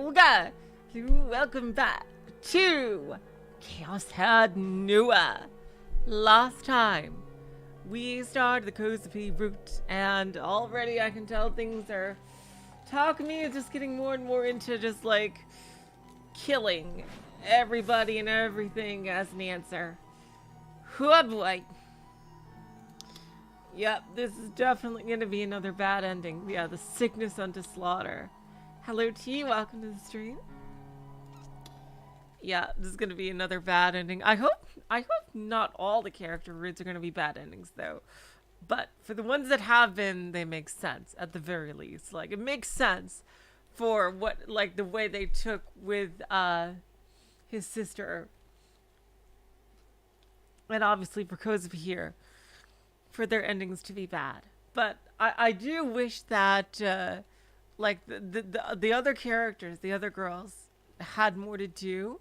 Yoga! Welcome back to Chaos Had NoaH. Last time, we started the Kozupii route, and already I can tell things are... Takumi is just getting more and more into just, like, killing everybody and everything as an answer. Oh boy. Yep, this is definitely going to be another bad ending. Yeah, the sickness unto slaughter. Hello T, welcome to the stream. Yeah, this is going to be another bad ending. I hope not all the character roots are going to be bad endings though. But for the ones that have been, they make sense at the very least. Like, it makes sense for what, like, the way they took with his sister. And obviously for Kozupii here, for their endings to be bad. But I do wish that like the other characters, the other girls, had more to do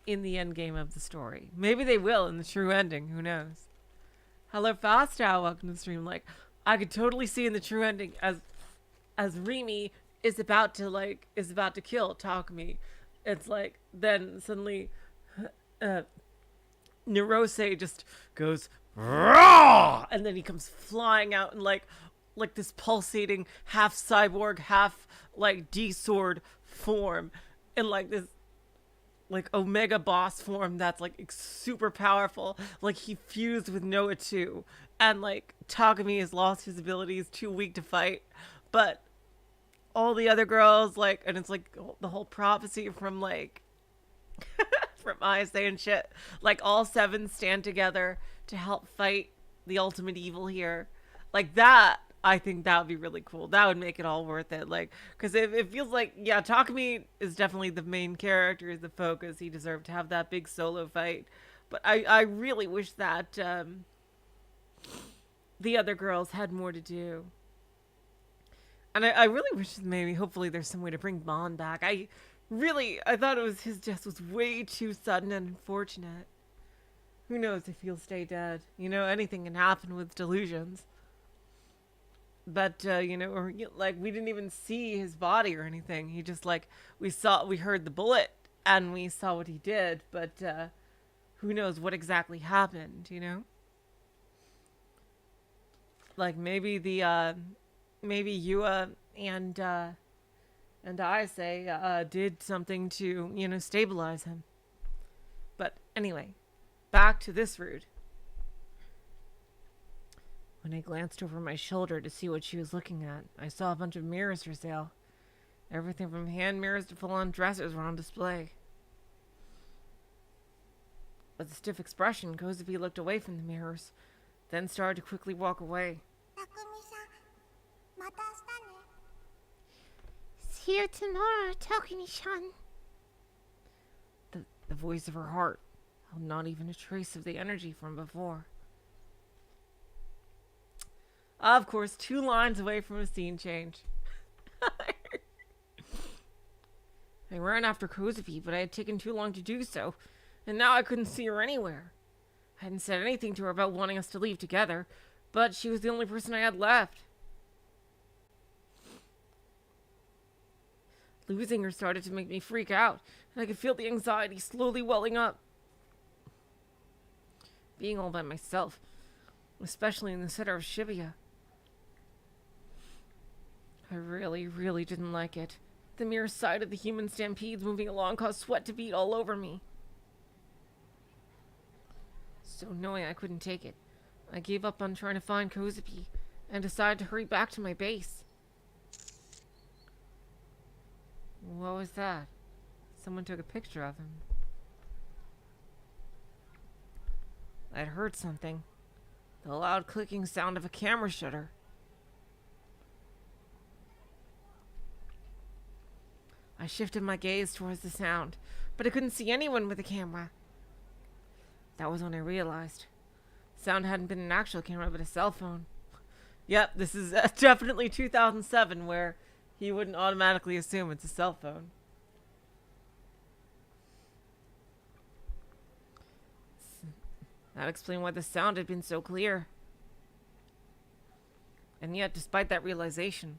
in the end game of the story. Maybe they will in the true ending, who knows. Hello Fastow, welcome to the stream. Like, I could totally see in the true ending as Rimi is about to kill Takumi. It's like then suddenly NoaH just goes raw, and then he comes flying out in like this pulsating half cyborg, half like D-sword form, in like this like Omega boss form that's like super powerful. Like, he fused with NoaH too, and like Takumi has lost his abilities, too weak to fight, but all the other girls, like, and it's like the whole prophecy from like from ISA and shit, like all 7 stand together to help fight the ultimate evil here. Like that, I think that would be really cool. That would make it all worth it. Like, because it feels like, yeah, Takumi is definitely the main character, is the focus. He deserved to have that big solo fight. But I really wish that the other girls had more to do. And I really wish maybe, hopefully there's some way to bring Bond back. I thought his death was way too sudden and unfortunate. Who knows if he'll stay dead? You know, anything can happen with delusions. But, you know, or like, we didn't even see his body or anything. He just, like, we heard the bullet and we saw what he did, but who knows what exactly happened, you know? Like, maybe maybe Yua and I say did something to, you know, stabilize him. But anyway, back to this route. When I glanced over my shoulder to see what she was looking at, I saw a bunch of mirrors for sale. Everything from hand mirrors to full-on dressers were on display. With a stiff expression, Kozupii looked away from the mirrors, then started to quickly walk away. See you tomorrow, Takumi-san. The voice of her heart held not even a trace of the energy from before. Of course, 2 lines away from a scene change. I ran after Kozupii, but I had taken too long to do so, and now I couldn't see her anywhere. I hadn't said anything to her about wanting us to leave together, but she was the only person I had left. Losing her started to make me freak out, and I could feel the anxiety slowly welling up. Being all by myself, especially in the center of Shibuya. I really didn't like it. The mere sight of the human stampedes moving along caused sweat to beat all over me. So knowing I couldn't take it, I gave up on trying to find Kozupii and decided to hurry back to my base. What was that? Someone took a picture of him. I'd heard something. The loud clicking sound of a camera shutter. I shifted my gaze towards the sound, but I couldn't see anyone with a camera. That was when I realized. The sound hadn't been an actual camera, but a cell phone. Yep, this is definitely 2007, where he wouldn't automatically assume it's a cell phone. That explained why the sound had been so clear. And yet, despite that realization,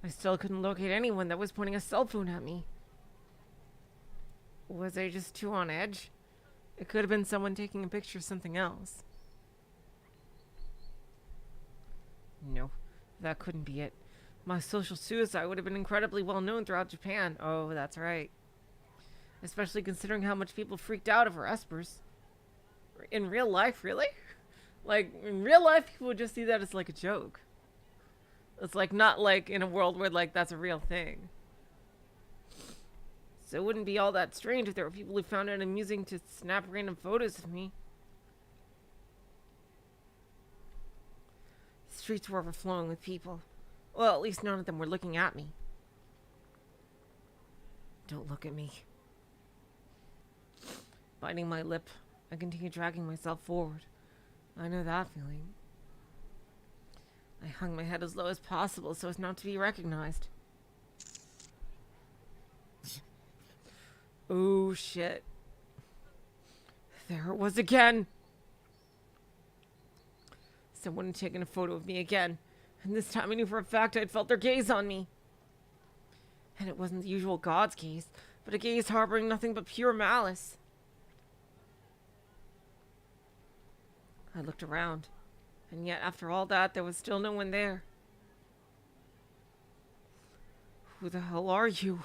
I still couldn't locate anyone that was pointing a cell phone at me. Was I just too on edge? It could have been someone taking a picture of something else. No, that couldn't be it. My social suicide would have been incredibly well known throughout Japan. Oh, that's right. Especially considering how much people freaked out over espers. In real life, really? Like, in real life, people would just see that as like a joke. It's like not like in a world where like that's a real thing. So it wouldn't be all that strange if there were people who found it amusing to snap random photos of me. The streets were overflowing with people. Well, at least none of them were looking at me. Don't look at me. Biting my lip, I continued dragging myself forward. I know that feeling. I hung my head as low as possible so as not to be recognized. Oh shit. There it was again. Someone had taken a photo of me again, and this time I knew for a fact I'd felt their gaze on me. And it wasn't the usual God's gaze, but a gaze harboring nothing but pure malice. I looked around, and yet after all that, there was still no one there. Who the hell are you?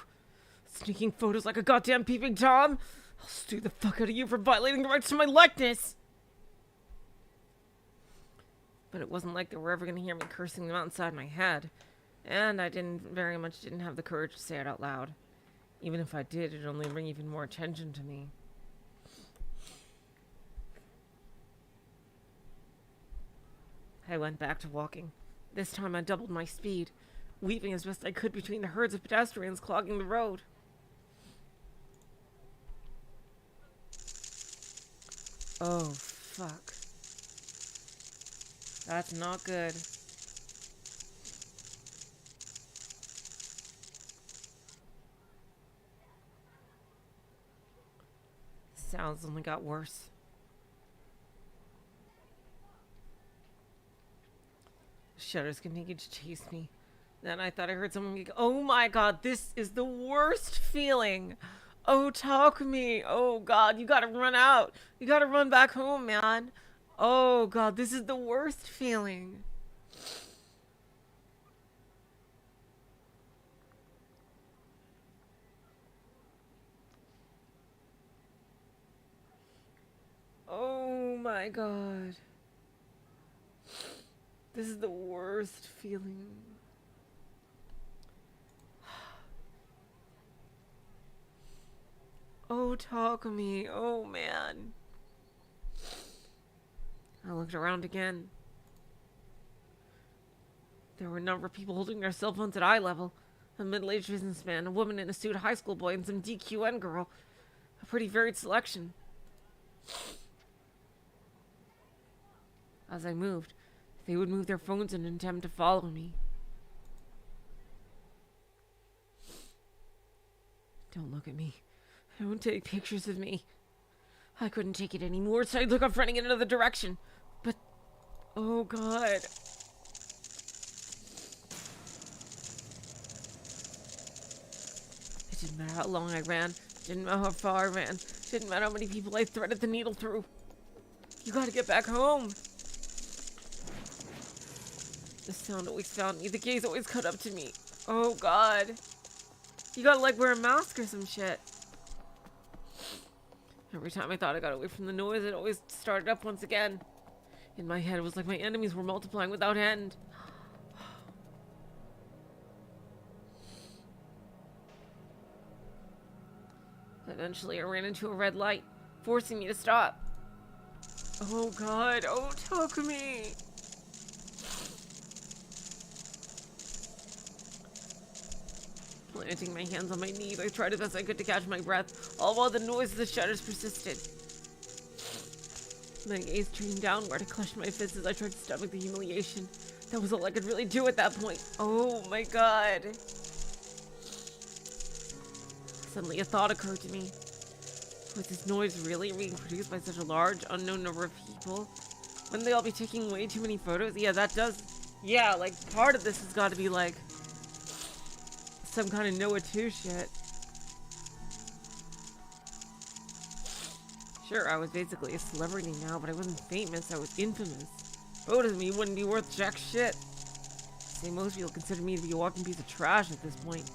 Sneaking photos like a goddamn peeping Tom? I'll sue the fuck out of you for violating the rights to my likeness! But it wasn't like they were ever gonna hear me cursing them out inside my head. And I didn't have the courage to say it out loud. Even if I did, it'd only bring even more attention to me. I went back to walking. This time I doubled my speed, weaving as best I could between the herds of pedestrians clogging the road. Oh, fuck. That's not good. Sounds only got worse. Shudders continued to chase me. Then I thought I heard someone go, oh my god, this is the worst feeling. Oh, Takumi. Oh god, you gotta run out. You gotta run back home, man. Oh god, this is the worst feeling. Oh my god. This is the worst feeling. Oh, Takumi. Oh, man. I looked around again. There were a number of people holding their cell phones at eye level. A middle-aged businessman, a woman in a suit, a high school boy, and some DQN girl. A pretty varied selection. As I moved, they would move their phones in an attempt to follow me. Don't look at me. Don't take pictures of me. I couldn't take it anymore, so I'd look up running in another direction. But, oh god. It didn't matter how long I ran. Didn't matter how far I ran. Didn't matter how many people I threaded the needle through. You gotta get back home. The sound always found me. The gaze always cut up to me. Oh god. You gotta like wear a mask or some shit. Every time I thought I got away from the noise, it always started up once again. In my head, it was like my enemies were multiplying without end. Eventually, I ran into a red light, forcing me to stop. Oh god, oh Takumi! Planting my hands on my knees, I tried as best I could to catch my breath, all while the noise of the shutters persisted. My gaze turned downward, I clutched my fists as I tried to stomach the humiliation. That was all I could really do at that point. Oh my god. Suddenly a thought occurred to me. Was this noise really being produced by such a large, unknown number of people? Wouldn't they all be taking way too many photos? Yeah, that does... Yeah, like, part of this has got to be, like... some kind of NoaH shit. Sure, I was basically a celebrity now, but I wasn't famous, I was infamous. Photos of me wouldn't be worth jack shit. Say most people consider me to be a walking piece of trash at this point.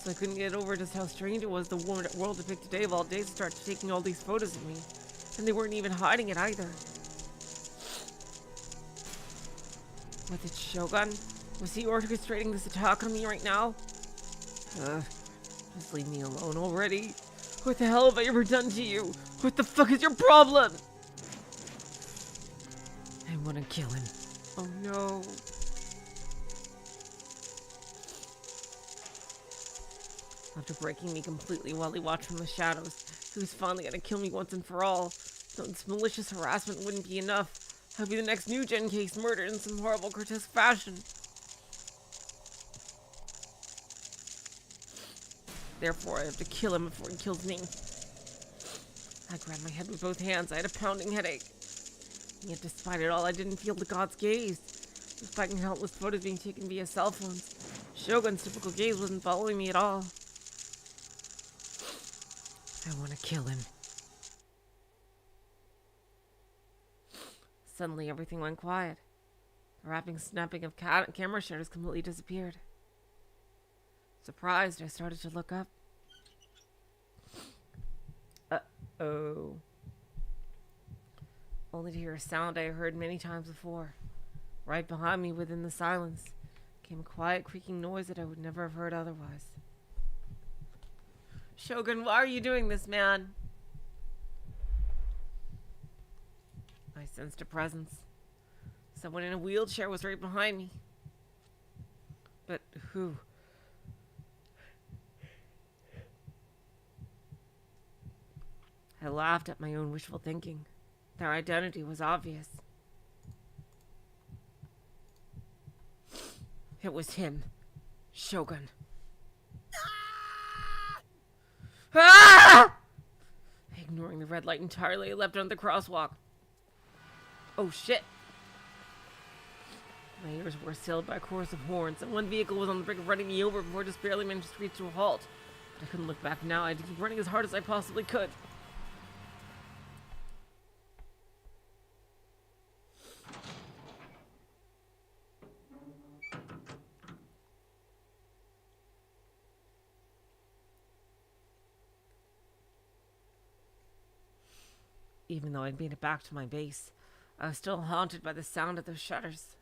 So I couldn't get over just how strange it was the world to pick today of all days to start taking all these photos of me. And they weren't even hiding it either. Was it Shogun? Was he orchestrating this attack on me right now? Just leave me alone already. What the hell have I ever done to you? What the fuck is your problem? I want to kill him. Oh no. After breaking me completely while he watched from the shadows, he was finally gonna kill me once and for all. So this malicious harassment wouldn't be enough. I'd be the next new Gen case murdered in some horrible, grotesque fashion. Therefore, I have to kill him before he kills me. I grabbed my head with both hands. I had a pounding headache. Yet despite it all, I didn't feel the god's gaze. Despite countless photos being taken via cell phones, Shogun's typical gaze wasn't following me at all. I want to kill him. Suddenly, everything went quiet. The rapping, snapping of camera shutters completely disappeared. Surprised, I started to look up. Uh-oh. Only to hear a sound I heard many times before. Right behind me, within the silence, came a quiet, creaking noise that I would never have heard otherwise. Shogun, why are you doing this, man? I sensed a presence. Someone in a wheelchair was right behind me. But who? I laughed at my own wishful thinking. Their identity was obvious. It was him. Shogun. Ah! Ignoring the red light entirely, I leapt onto the crosswalk. Oh shit. My ears were assailed by a chorus of horns, and one vehicle was on the brink of running me over before it just barely managed to screech to a halt. But I couldn't look back now. I had to keep running as hard as I possibly could. Even though I'd made it back to my base, I was still haunted by the sound of those shutters.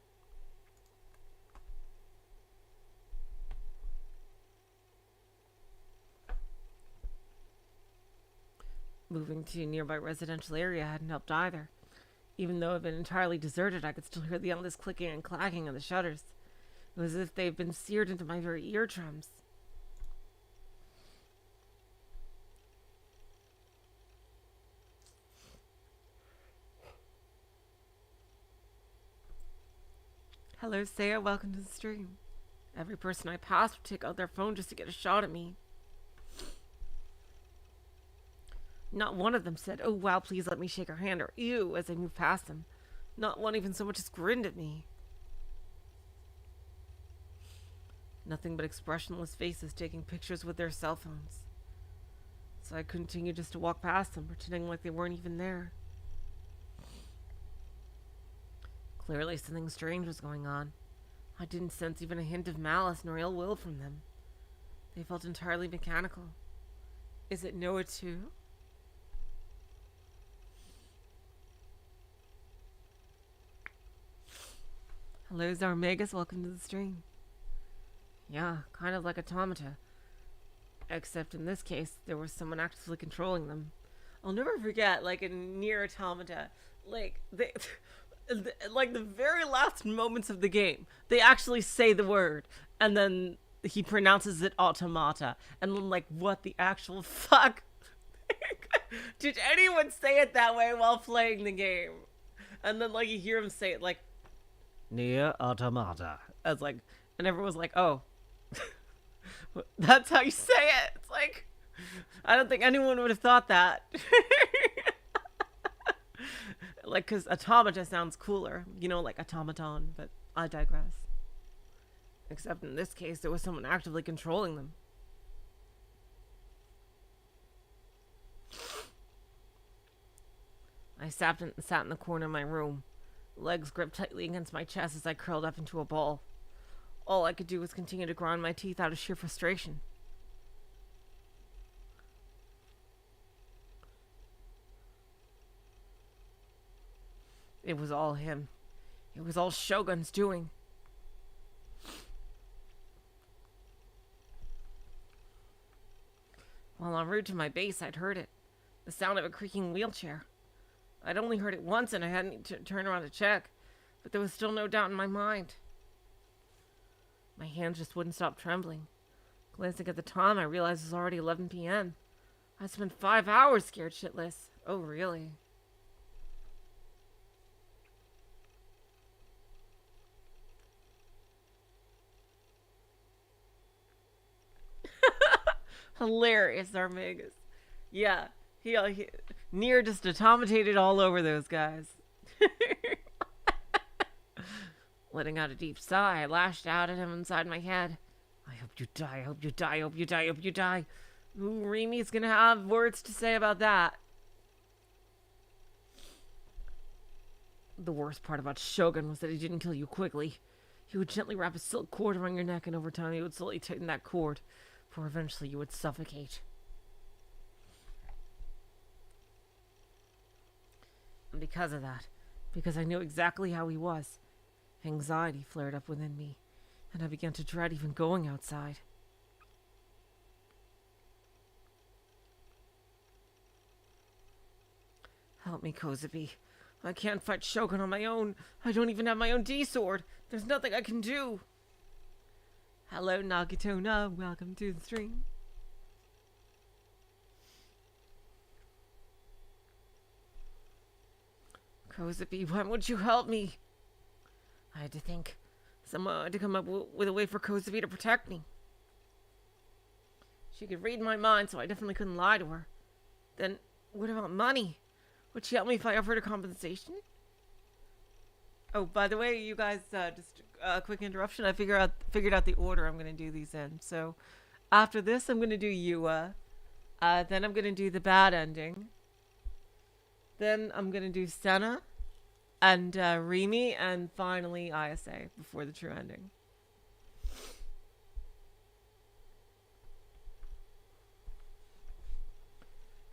Moving to a nearby residential area hadn't helped either. Even though it had been entirely deserted, I could still hear the endless clicking and clacking of the shutters. It was as if they had been seared into my very eardrums. Hello, Saya. Welcome to the stream. Every person I passed would take out their phone just to get a shot at me. Not one of them said, "Oh wow, please let me shake her hand," or "ew," as I moved past them. Not one even so much as grinned at me. Nothing but expressionless faces taking pictures with their cell phones. So I continued just to walk past them, pretending like they weren't even there. Clearly something strange was going on. I didn't sense even a hint of malice nor ill will from them. They felt entirely mechanical. Is it NoaH too? Hello, Zarmegas. Welcome to the stream. Yeah, kind of like automata. Except in this case, there was someone actively controlling them. I'll never forget, like in Nier Automata, like like the very last moments of the game, they actually say the word, and then he pronounces it automata, and I'm like, what the actual fuck? Did anyone say it that way while playing the game? And then like you hear him say it like Nier Automata. As like, and everyone's like, oh, that's how you say it. It's like, I don't think anyone would have thought that. Like, because automata sounds cooler, you know, like automaton, but I digress. Except in this case, there was someone actively controlling them. I sat in the corner of my room, legs gripped tightly against my chest as I curled up into a ball. All I could do was continue to grind my teeth out of sheer frustration. It was all him. It was all Shogun's doing. While en route to my base, I'd heard it. The sound of a creaking wheelchair. I'd only heard it once and I hadn't turned around to check, but there was still no doubt in my mind. My hands just wouldn't stop trembling. Glancing at the time, I realized it was already 11 p.m. I'd spent 5 hours scared shitless. Oh, really? Hilarious, Armagus. Yeah, he Nier just automated all over those guys. Letting out a deep sigh, I lashed out at him inside my head. I hope you die, I hope you die, I hope you die, I hope you die. Ooh, Rimi's gonna have words to say about that. The worst part about Shogun was that he didn't kill you quickly. He would gently wrap a silk cord around your neck, and over time he would slowly tighten that cord, for eventually you would suffocate. And because of that, because I knew exactly how he was, anxiety flared up within me, and I began to dread even going outside. Help me, Kozupii. I can't fight Shogun on my own. I don't even have my own D-sword. There's nothing I can do. Hello, Nagatona. Welcome to the stream. Kozupii, why won't you help me? I had to think. Someone had to come up with a way for Kozupii to protect me. She could read my mind, so I definitely couldn't lie to her. Then, what about money? Would she help me if I offered her compensation? Oh, by the way, you guys, just a quick interruption. I figured out the order I'm going to do these in. So, after this, I'm going to do Yua. Then I'm going to do the bad ending. Then I'm going to do Senna and Rimi, and finally ISA before the true ending.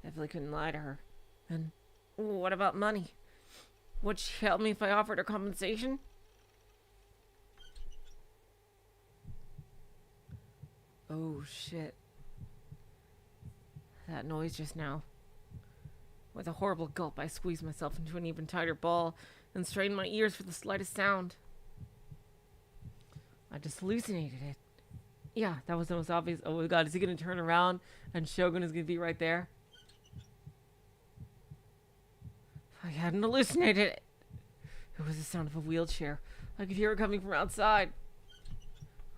Definitely couldn't lie to her. And what about money? Would she help me if I offered her compensation? Oh shit. That noise just now. With a horrible gulp, I squeezed myself into an even tighter ball and strained my ears for the slightest sound. I just hallucinated it. Yeah, that was the most obvious. Oh my god, is he going to turn around and Shogun is going to be right there? I hadn't hallucinated it. It was the sound of a wheelchair. I could hear it coming from outside.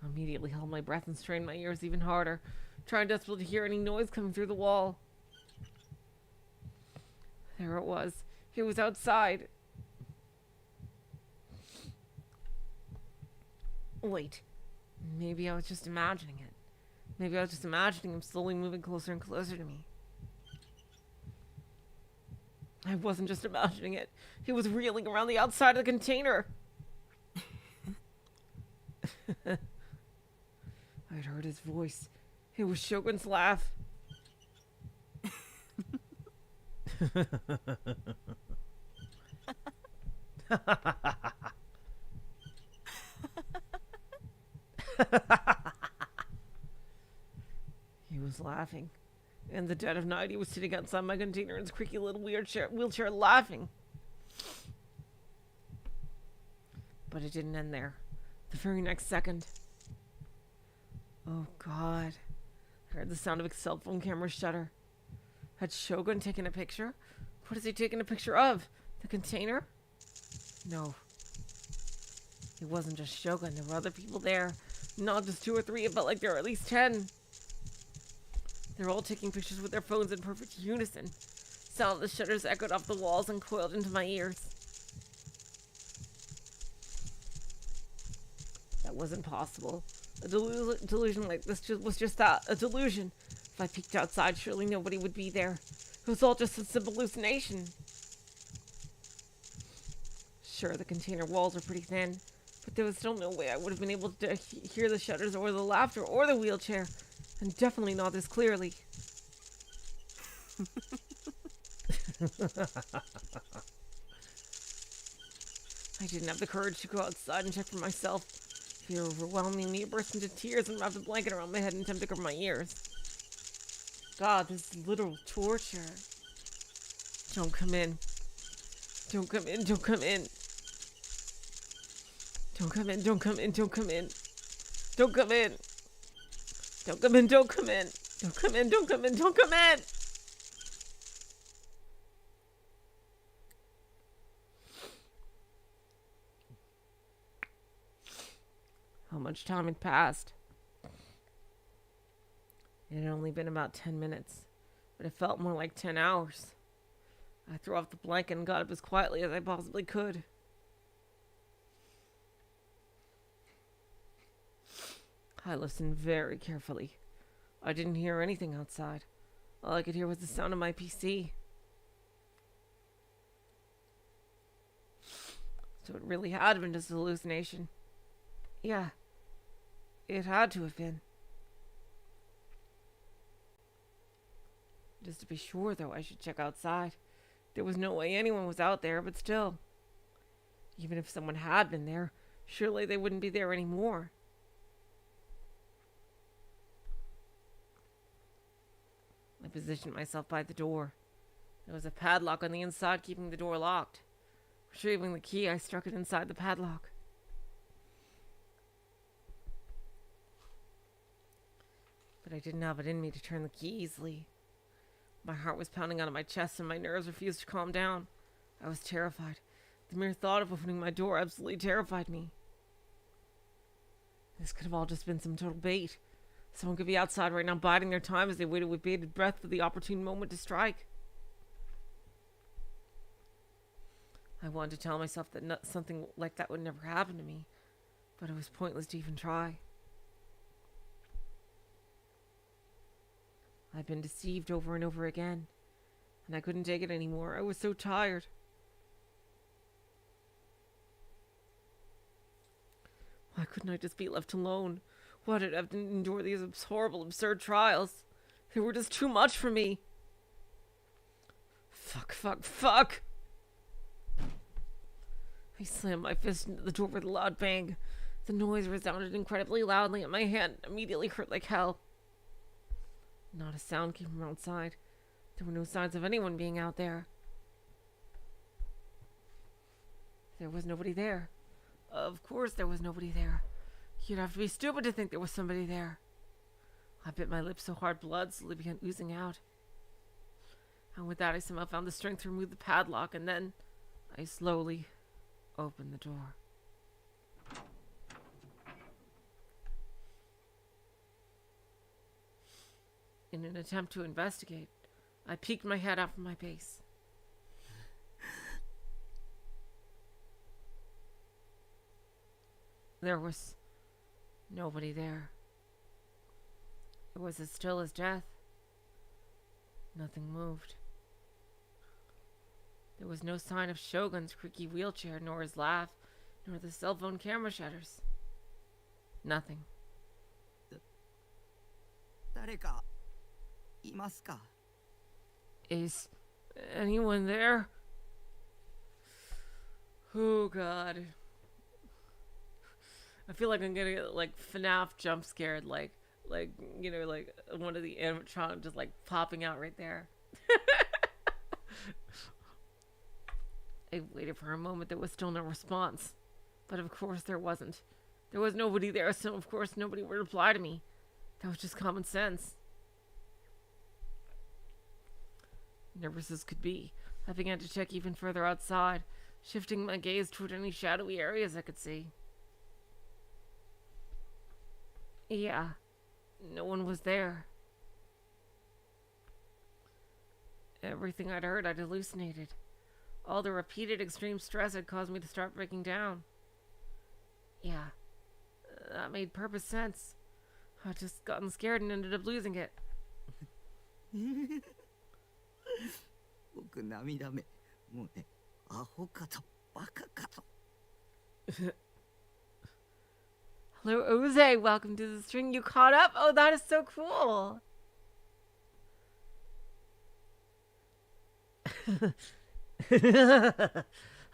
I immediately held my breath and strained my ears even harder, trying desperately to hear any noise coming through the wall. There it was. It was outside. Wait. Maybe I was just imagining it. Maybe I was just imagining him slowly moving closer and closer to me. I wasn't just imagining it. He was reeling around the outside of the container. I'd heard his voice. It was Shogun's laugh. He was laughing. In the dead of night, he was sitting outside my container in his creaky little wheelchair laughing. But it didn't end there. The very next second. Oh god. I heard the sound of a cell phone camera shutter. Had Shogun taken a picture? What is he taking a picture of? The container? No. It wasn't just Shogun. There were other people there. Not just 2 or 3. It felt like there were at least 10. They're all taking pictures with their phones in perfect unison. Sound of the shutters echoed off the walls and coiled into my ears. That That wasn't possible. A delusion like this was just that, a delusion. If I peeked outside, surely nobody would be there. It was all just a simple hallucination. Sure, the container walls are pretty thin, but there was still no way I would have been able to hear the shudders or the laughter or the wheelchair, and definitely not this clearly. I didn't have the courage to go outside and check for myself. Fear overwhelming me, I burst into tears and wrapped a blanket around my head and attempted to cover my ears. God, this is literal torture. Don't come in. Don't come in, don't come in. Don't come in, don't come in, don't come in. Don't come in. Don't come in, don't come in. Don't come in, don't come in, don't come in. How much time had passed? It had only been about 10 minutes, but it felt more like 10 hours. I threw off the blanket and got up as quietly as I possibly could. I listened very carefully. I didn't hear anything outside. All I could hear was the sound of my PC. So it really had been just a hallucination. Yeah, it had to have been. Just to be sure, though, I should check outside. There was no way anyone was out there, but still. Even if someone had been there, surely they wouldn't be there anymore. I positioned myself by the door. There was a padlock on the inside, keeping the door locked. Retrieving the key, I struck it inside the padlock. But I didn't have it in me to turn the key easily. My heart was pounding out of my chest and my nerves refused to calm down. I was terrified. The mere thought of opening my door absolutely terrified me. This could have all just been some total bait. Someone could be outside right now biding their time as they waited with bated breath for the opportune moment to strike. I wanted to tell myself that something like that would never happen to me, but it was pointless to even try. I'd been deceived over and over again, and I couldn't take it anymore. I was so tired. Why couldn't I just be left alone? Why did I have to endure these horrible, absurd trials? They were just too much for me. Fuck. I slammed my fist into the door with a loud bang. The noise resounded incredibly loudly, and my hand immediately hurt like hell. Not a sound came from outside. There were no signs of anyone being out there. There was nobody there. Of course there was nobody there. You'd have to be stupid to think there was somebody there. I bit my lips so hard blood slowly began oozing out. And with that I somehow found the strength to remove the padlock, and then I slowly opened the door. In an attempt to investigate, I peeked my head out from my base. There was nobody there. It was as still as death. Nothing moved. There was no sign of Shogun's creaky wheelchair, nor his laugh, nor the cell phone camera shutters. Nothing. 誰かいますか? Is anyone there? Oh God. I feel like I'm gonna get like FNAF jump scared, like you know, like one of the animatronics just like popping out right there. I waited for a moment. There was still no response, but of course there wasn't. There was nobody there, so of course nobody would reply to me. That was just common sense. Nervous as could be, I began to check even further outside, shifting my gaze toward any shadowy areas I could see. Yeah, no one was there. Everything I'd heard I'd hallucinated. All the repeated extreme stress had caused me to start breaking down. Yeah, That made perfect sense. I just gotten scared and ended up losing it. 僕涙目。もうね、アホかとバカかと。Hello, Oze. Welcome to the string. You caught up? Oh, that is so cool.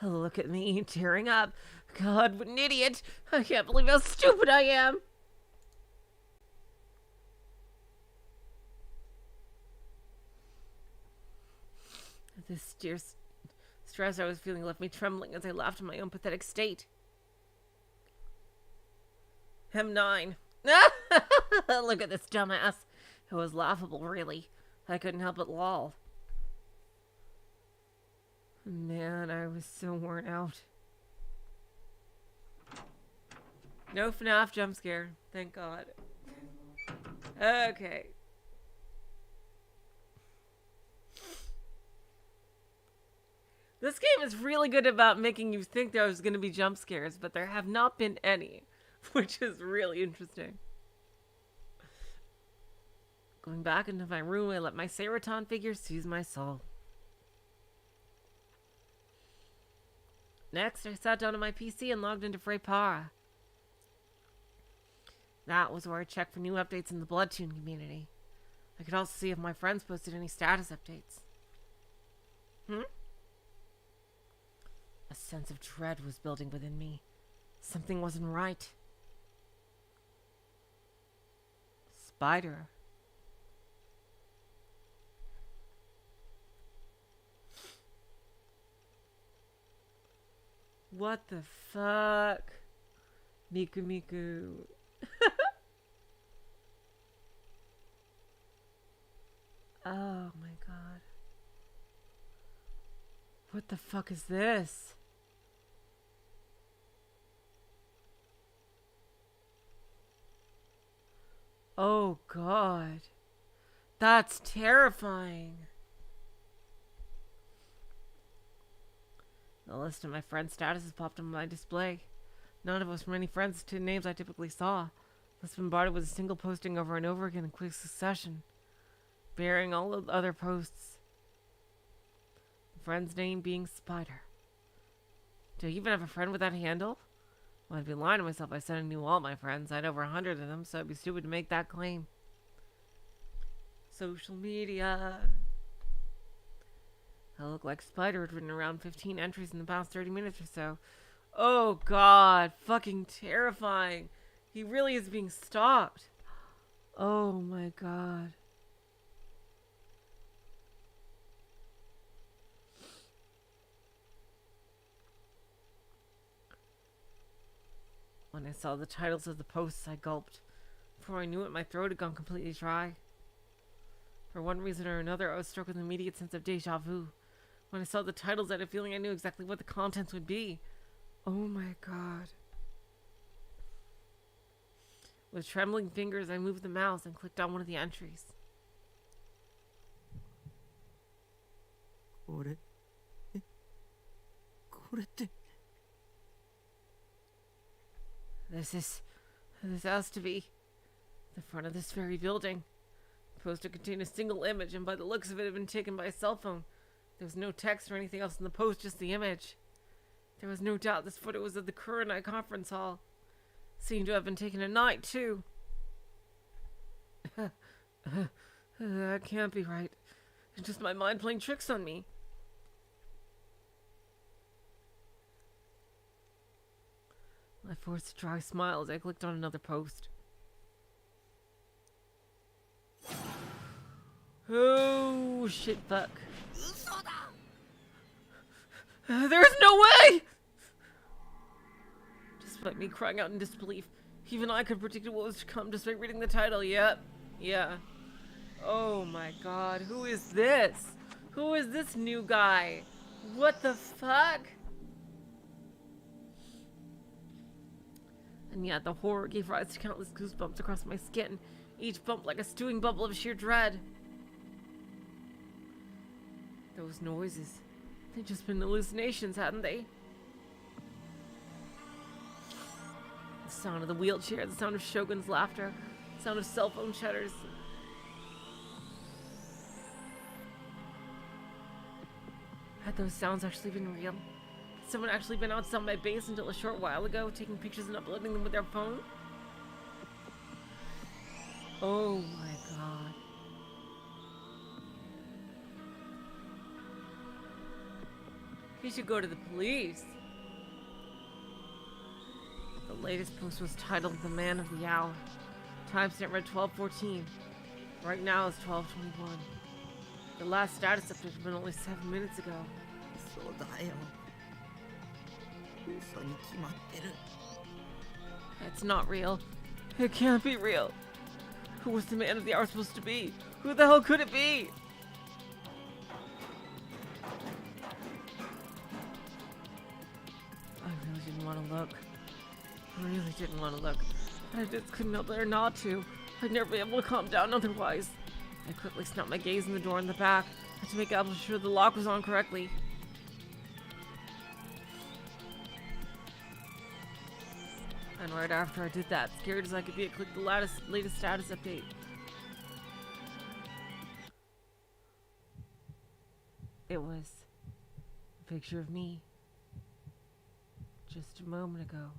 Look at me tearing up. God, what an idiot. I can't believe how stupid I am. This sheer stress I was feeling left me trembling as I laughed in my own pathetic state. Hem 9. Look at this dumbass. It was laughable, really. I couldn't help but loll. Man, I was so worn out. No FNAF jump scare. Thank God. Okay. This game is really good about making you think there's going to be jump scares, but there have not been any, which is really interesting. Going back into my room, I let my Seroton figure soothe my soul. Next, I sat down on my PC and logged into Freypara. That was where I checked for new updates in the Bloodtune community. I could also see if my friends posted any status updates. A sense of dread was building within me. Something wasn't right. Spider. What the fuck? Miku Miku. Oh my god. What the fuck is this? Oh god. That's terrifying. The list of my friends' statuses popped on my display. None of us were any friends to names I typically saw. List bombarded with a single posting over and over again in quick succession, bearing all of the other posts. The friend's name being Spider. Do I even have a friend with that handle? Well, I'd be lying to myself if I said I knew all my friends. I had over 100 of them, so I'd be stupid to make that claim. Social media. I look like Spider had written around 15 entries in the past 30 minutes or so. Oh god, fucking terrifying. He really is being stalked. Oh my god. When I saw the titles of the posts, I gulped. Before I knew it, my throat had gone completely dry. For one reason or another, I was struck with an immediate sense of deja vu. When I saw the titles, I had a feeling I knew exactly what the contents would be. Oh my god. With trembling fingers, I moved the mouse and clicked on one of the entries. This has to be the front of this very building. The poster contained a single image, and by the looks of it, had been taken by a cell phone. There was no text or anything else in the post, just the image. There was no doubt this photo was of the Kurenai conference hall. Seemed to have been taken at night, too. That can't be right. It's just my mind playing tricks on me. I forced a dry smile as I clicked on another post. Oh, shit, fuck. There's no way! Despite me crying out in disbelief, even I could predict what was to come just by reading the title. Yep. Yeah. Oh my god, who is this? Who is this new guy? What the fuck? And yet the horror gave rise to countless goosebumps across my skin, each bump like a stewing bubble of sheer dread. Those noises, they'd just been hallucinations, hadn't they? The sound of the wheelchair, the sound of Shogun's laughter, the sound of cell phone shutters. Had those sounds actually been real? Had someone actually been outside my base until a short while ago, taking pictures and uploading them with their phone? Oh my god. You should go to the police. The latest post was titled The Man of the Hour. Timestamp read 12:14. Right now it's 12:21. The last status update had been only 7 minutes ago. そうだよ。嘘に決まってる。 It's not real. It can't be real. Who was the man of the hour supposed to be? Who the hell could it be? I really didn't want to look. I really didn't want to look. I just couldn't help there not to. I'd never be able to calm down otherwise. I quickly snapped my gaze in the door in the back. I had to make absolutely sure the lock was on correctly. And right after I did that, scared as I could be, I clicked the latest status update. It was a picture of me. Just a moment ago.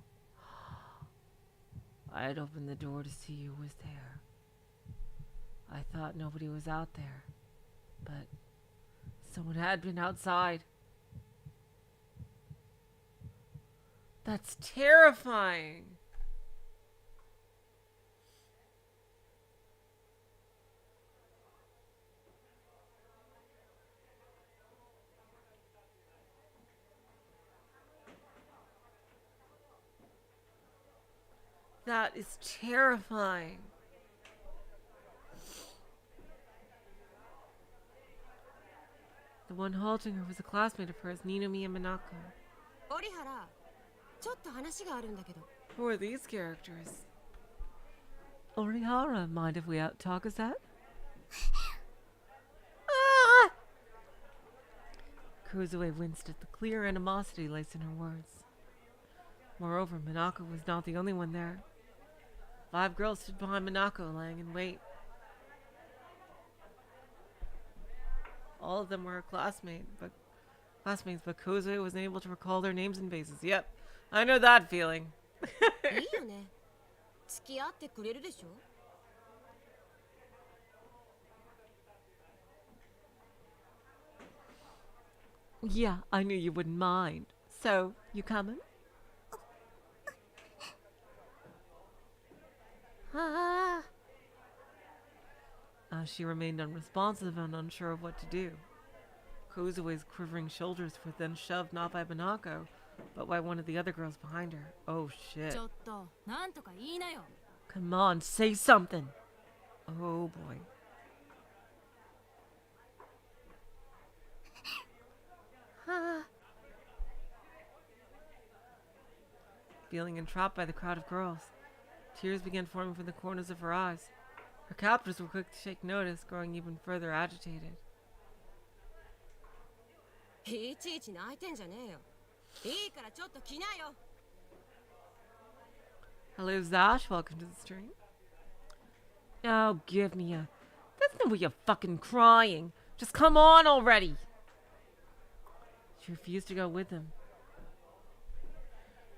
I had opened the door to see who was there. I thought nobody was out there, but someone had been outside. That's terrifying. That is terrifying. The one halting her was a classmate of hers, Ninomiya Minako. 折原、ちょっと話があるんだけど。 Who are these characters? Orihara, mind if we out-talk us that? Ah! Kozupii winced at the clear animosity laced in her words. Moreover, Minako was not the only one there. 5 girls stood behind Minako, lying in wait. All of them were her classmates, but Kozupii wasn't able to recall their names and faces. Yep, I know that feeling. いいよね。付き合ってくれるでしょ。 Yeah, I knew you wouldn't mind. So, you coming? She remained unresponsive and unsure of what to do. Kozue's quivering shoulders were then shoved not by Minako, but by one of the other girls behind her. Oh shit. ちょっと、なんとか言いなよ。 Come on, say something. Oh boy. Feeling entrapped by the crowd of girls, tears began forming from the corners of her eyes. Her captors were quick to take notice, growing even further agitated. いちいち泣いてんじゃねえよ。いいからちょっと来なよ。 Hello, Zash. Welcome to the stream. Oh, give me a... That's no way you're fucking crying. Just come on already. She refused to go with them,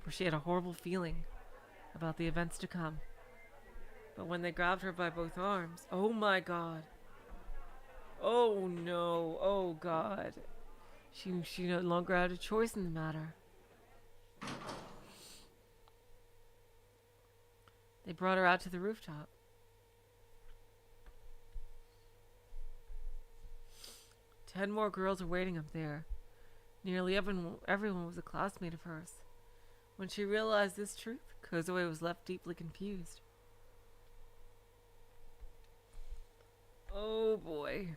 for she had a horrible feeling about the events to come. But when they grabbed her by both arms... Oh my god. Oh no. Oh god. She no longer had a choice in the matter. They brought her out to the rooftop. Ten more girls were waiting up there. Nearly everyone was a classmate of hers. When she realized this truth, Kozupii was left deeply confused. Oh boy.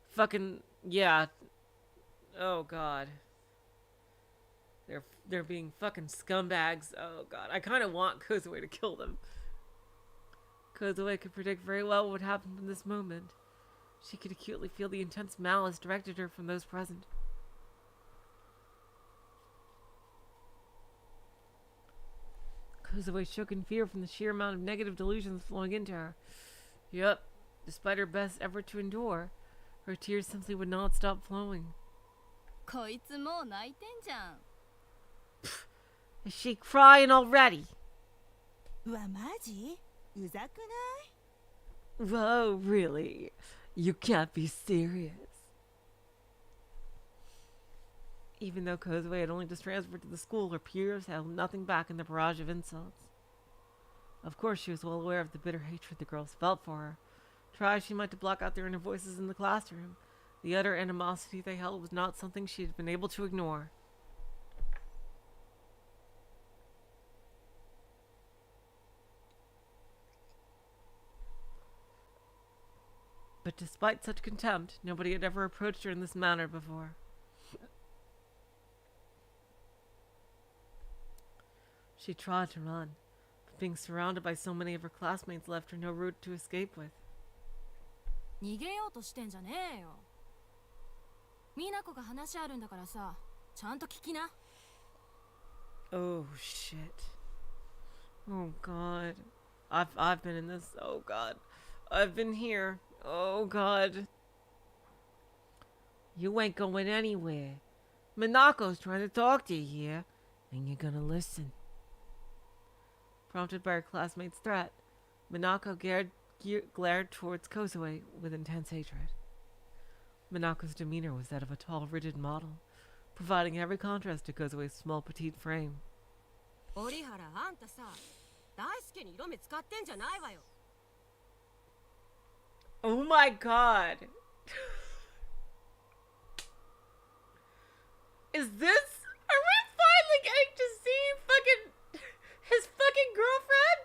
Fucking yeah. Oh god. They're being fucking scumbags. Oh god. I kind of want Kozupii to kill them. Kozupii could predict very well what would happen from this moment. She could acutely feel the intense malice directed her from those present. Kozupii shook in fear from the sheer amount of negative delusions flowing into her. Yep, despite her best effort to endure, her tears simply would not stop flowing. こいつもう泣いてんじゃん。 Is she crying already? うわマジうざくない Whoa, really? You can't be serious. Even though Kozupii had only just transferred to the school, her peers held nothing back in the barrage of insults. Of course, she was well aware of the bitter hatred the girls felt for her. Try as she might to block out their inner voices in the classroom, the utter animosity they held was not something she had been able to ignore. But despite such contempt, nobody had ever approached her in this manner before. She tried to run, but being surrounded by so many of her classmates left her no route to escape with. 逃げようとしてんじゃねえよ。美奈子が話あるんだからさ、ちゃんと聞きな。 Oh shit. Oh god. I've been in this. Oh god. I've been here. Oh god. You ain't going anywhere. Minako's trying to talk to you here, and you're gonna listen. Prompted by her classmate's threat, Minako glared towards Kozupii with intense hatred. Minako's demeanor was that of a tall, rigid model, providing every contrast to Kozui's small, petite frame. 折原あんたさ、大輔に色目使ってんじゃないわよ。 Oh my god! Is this? Are we finally getting to see fucking his fucking girlfriend?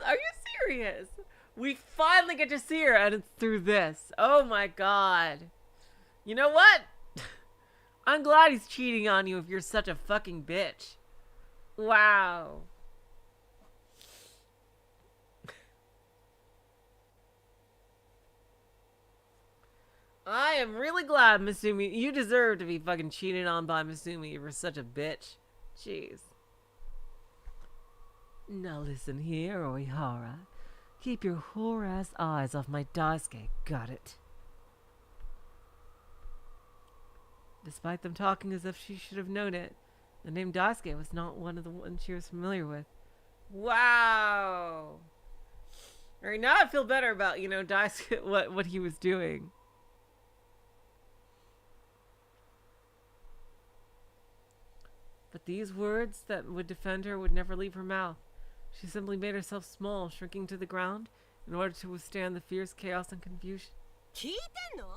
Are you serious? We finally get to see her, and it's through this. Oh my god! You know what? I'm glad he's cheating on you if you're such a fucking bitch. Wow. I am really glad, Masumi. You deserve to be fucking cheated on by Masumi. You were such a bitch. Jeez. Now listen here, Oihara. Keep your whore-ass eyes off my Daisuke. Got it? Despite them talking as if she should have known it, the name Daisuke was not one of the ones she was familiar with. Wow. Alright, now I feel better about, Daisuke, what he was doing. But these words that would defend her would never leave her mouth. She simply made herself small, shrinking to the ground, in order to withstand the fierce chaos and confusion. 聞いてんの？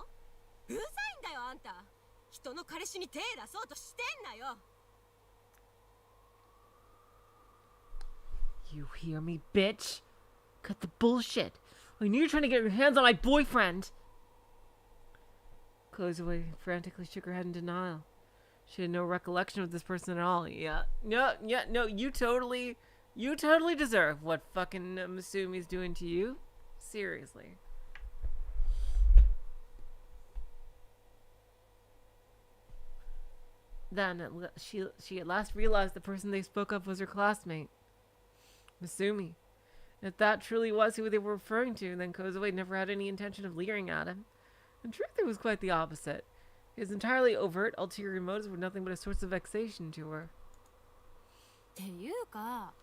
うざいんだよあんた。人の彼氏に手出そうとしてんなよ。 You hear me, bitch? Cut the bullshit. I knew you were trying to get your hands on my boyfriend. Kozupii frantically shook her head in denial. She had no recollection of this person at all. No, you totally deserve what fucking Masumi's doing to you. Seriously. Then she at last realized the person they spoke of was her classmate, Masumi. If that truly was who they were referring to, then Kozupii never had any intention of leering at him. In truth, it was quite the opposite. His entirely overt, ulterior motives were nothing but a source of vexation to her. っていうか、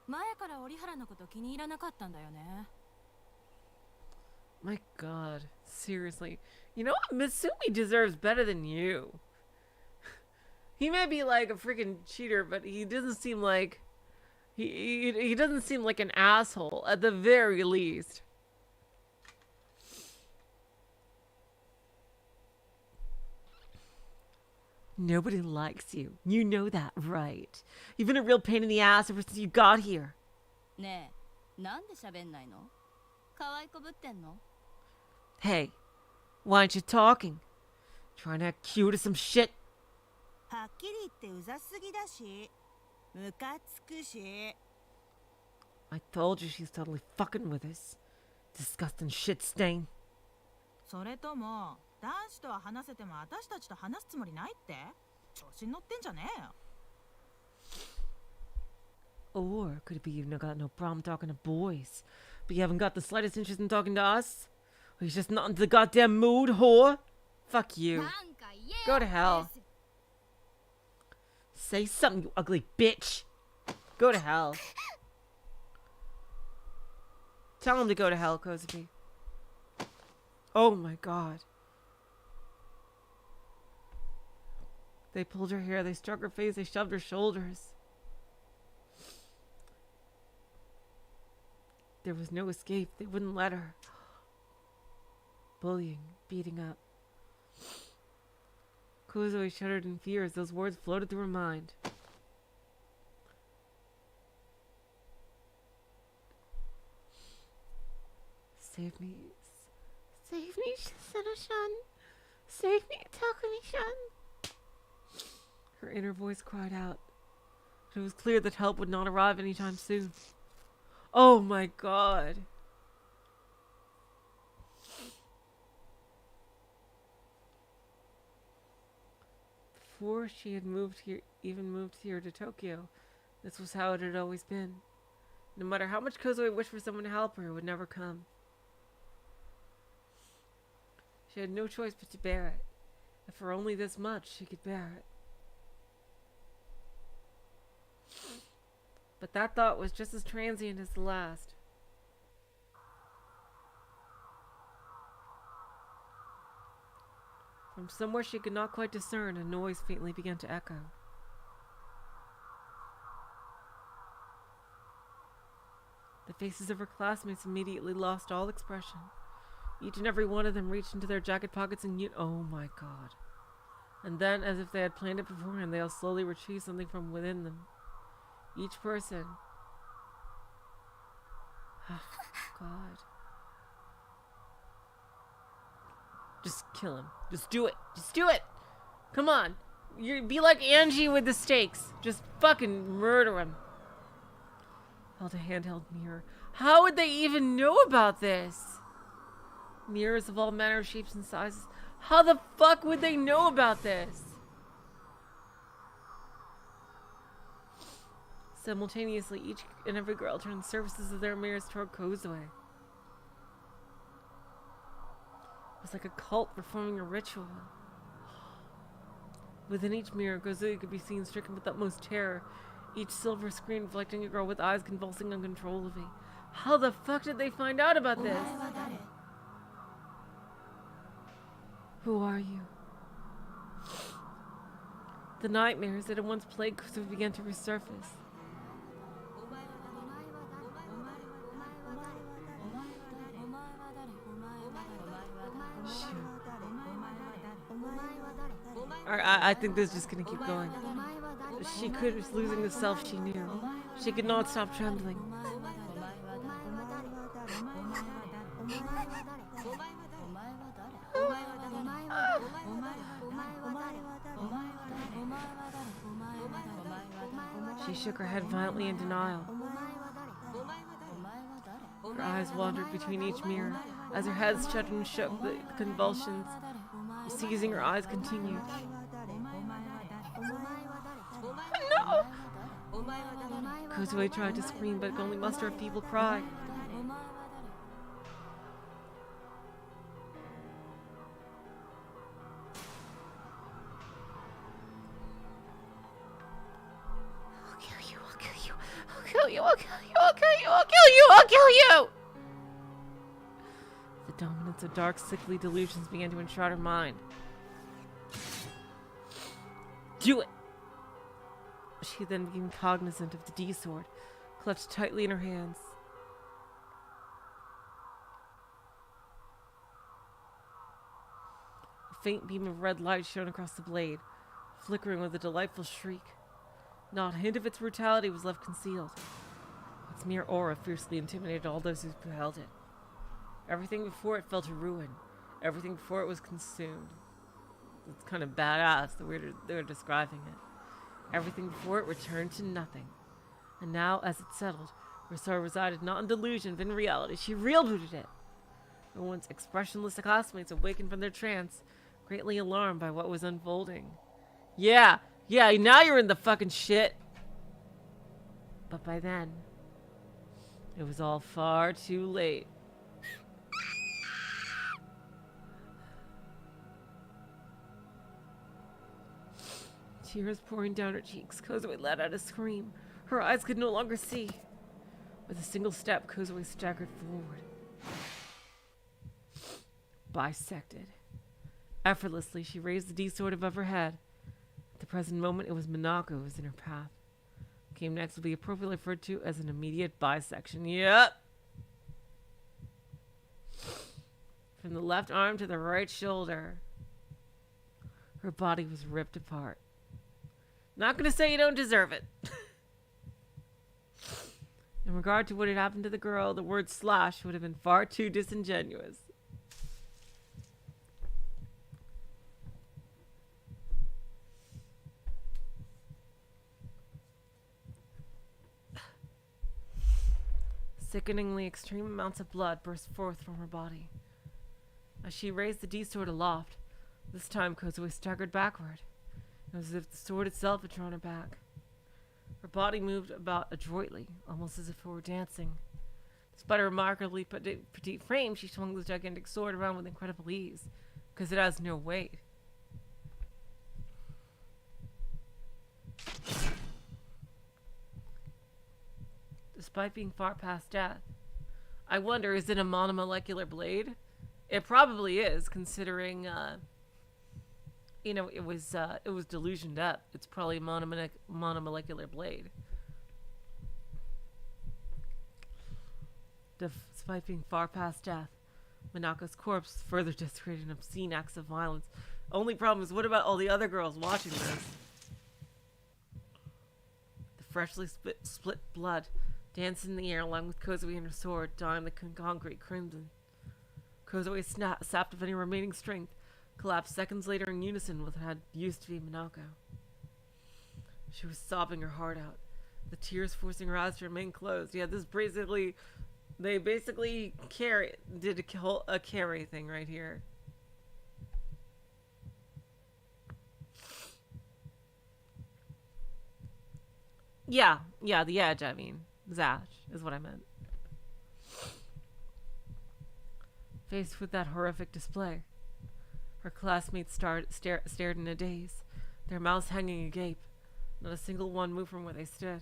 前から折原のこと気に入らなかったんだよね。 My god, seriously. You know what? Masumi deserves better than you. He may be like a freaking cheater, but he doesn't seem like... He doesn't seem like an asshole, at the very least. Nobody likes you. You know that, right? You've been a real pain in the ass ever since you got here. ねえ、なんで喋んないの？可愛いこぶってんの？ Hey, why aren't you talking? Trying to act cute or some shit? はっきり言ってうざすぎだしムカつくし I told you she's totally fucking with us. Disgusting shit stain. それとも男子とは話せても私たちと話すつもりないって調子に乗ってんじゃねえよ Or could it be you've got no problem talking to boys, but you haven't got the slightest interest in talking to us? Or you're just not in the goddamn mood, whore? Fuck you. なんか言えよ Go to hell. Say something, you ugly bitch. Go to hell. Tell him to go to hell, Kozupii. Oh my god. They pulled her hair, they struck her face, they shoved her shoulders. There was no escape. They wouldn't let her. Bullying, beating up. Kozupii shuddered in fear as those words floated through her mind. Save me. Save me, Sano-chan. Save me, Takumi-chan. Her inner voice cried out. But it was clear that help would not arrive anytime soon. Oh my god. Before she had moved here to Tokyo, this was how it had always been. No matter how much Kozupii wished for someone to help her, it would never come. She had no choice but to bear it. And for only this much, she could bear it. But that thought was just as transient as the last. From somewhere she could not quite discern, a noise faintly began to echo. The faces of her classmates immediately lost all expression. Each and every one of them reached into their jacket pockets and oh my god. And then, as if they had planned it beforehand, they all slowly retrieved something from within them. Each person. Oh, god. Just kill him. Just do it. Just do it. Come on. Be like Angie with the stakes. Just fucking murder him. Held a handheld mirror. How would they even know about this? Mirrors of all manner of shapes and sizes. How the fuck would they know about this? Simultaneously, each and every girl turned the surfaces of their mirrors toward Kozupii. It was like a cult performing a ritual. Within each mirror, Kozupii could be seen stricken with utmost terror, each silver screen reflecting a girl with eyes convulsing uncontrollably. How the fuck did they find out about this? Who are you? The nightmares that had once plagued Kozupii began to resurface. I think this is just gonna keep going. She was losing the self she knew. She could not stop trembling. She shook her head violently in denial. Her eyes wandered between each mirror. As her head shuddered and shook, the convulsions seizing her eyes continued. No! Kozupii tried to scream, but could only muster a feeble cry. I'll kill you, I'll kill you, I'll kill you, I'll kill you, I'll kill you, I'll kill you, I'll kill you! The dominance of dark, sickly delusions began to enshroud her mind. Do it! She then became cognizant of the D-sword, clutched tightly in her hands. A faint beam of red light shone across the blade, flickering with a delightful shriek. Not a hint of its brutality was left concealed. Its mere aura fiercely intimidated all those who beheld it. Everything before it fell to ruin. Everything before it was consumed. It's kind of badass the way they're describing it. Everything before it returned to nothing. And now, as it settled, her soul resided not in delusion, but in reality. She real-booted it. Her once expressionless classmates awakened from their trance, greatly alarmed by what was unfolding. Yeah, now you're in the fucking shit. But by then, it was all far too late. Tears pouring down her cheeks, Kozupii let out a scream. Her eyes could no longer see. With a single step, Kozupii staggered forward. Bisected. Effortlessly, she raised the D-sword above her head. At the present moment, it was Minako who was in her path. What came next will be appropriately referred to as an immediate bisection. Yep! From the left arm to the right shoulder. Her body was ripped apart. Not gonna say you don't deserve it. In regard to what had happened to the girl, the word slash would have been far too disingenuous. Sickeningly extreme amounts of blood burst forth from her body. As she raised the D-sword aloft, this time Kozupii staggered backward. It was as if the sword itself had drawn her back. Her body moved about adroitly, almost as if it were dancing. Despite a remarkably petite frame, she swung the gigantic sword around with incredible ease, because it has no weight. Despite being far past death, I wonder, is it a monomolecular blade? It probably is, considering, you know, it was delusioned up. It's probably a monomolecular blade. Despite being far past death, Minako's corpse further desecrated in obscene acts of violence. Only problem is, what about all the other girls watching this? The freshly split blood danced in the air along with Kozupii and her sword, dyeing the concrete crimson. Kozupii, sapped of any remaining strength, collapsed seconds later in unison with what had used to be Minako. She was sobbing her heart out, the tears forcing her eyes to remain closed. Yeah, this basically, they basically did a carry thing right here. Yeah, the edge, I mean. Zash is what I meant. Faced with that horrific display, her classmates stared in a daze, their mouths hanging agape. Not a single one moved from where they stood.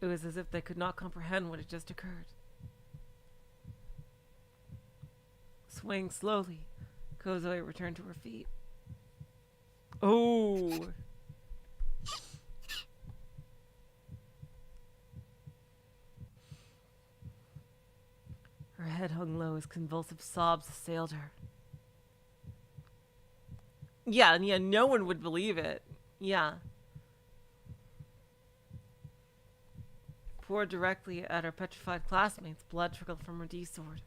It was as if they could not comprehend what had just occurred. Swaying slowly, Kozupii returned to her feet. Oh! Her head hung low as convulsive sobs assailed her. Yeah, no one would believe it. Yeah. Poured directly at her petrified classmates, blood trickled from her D-sword.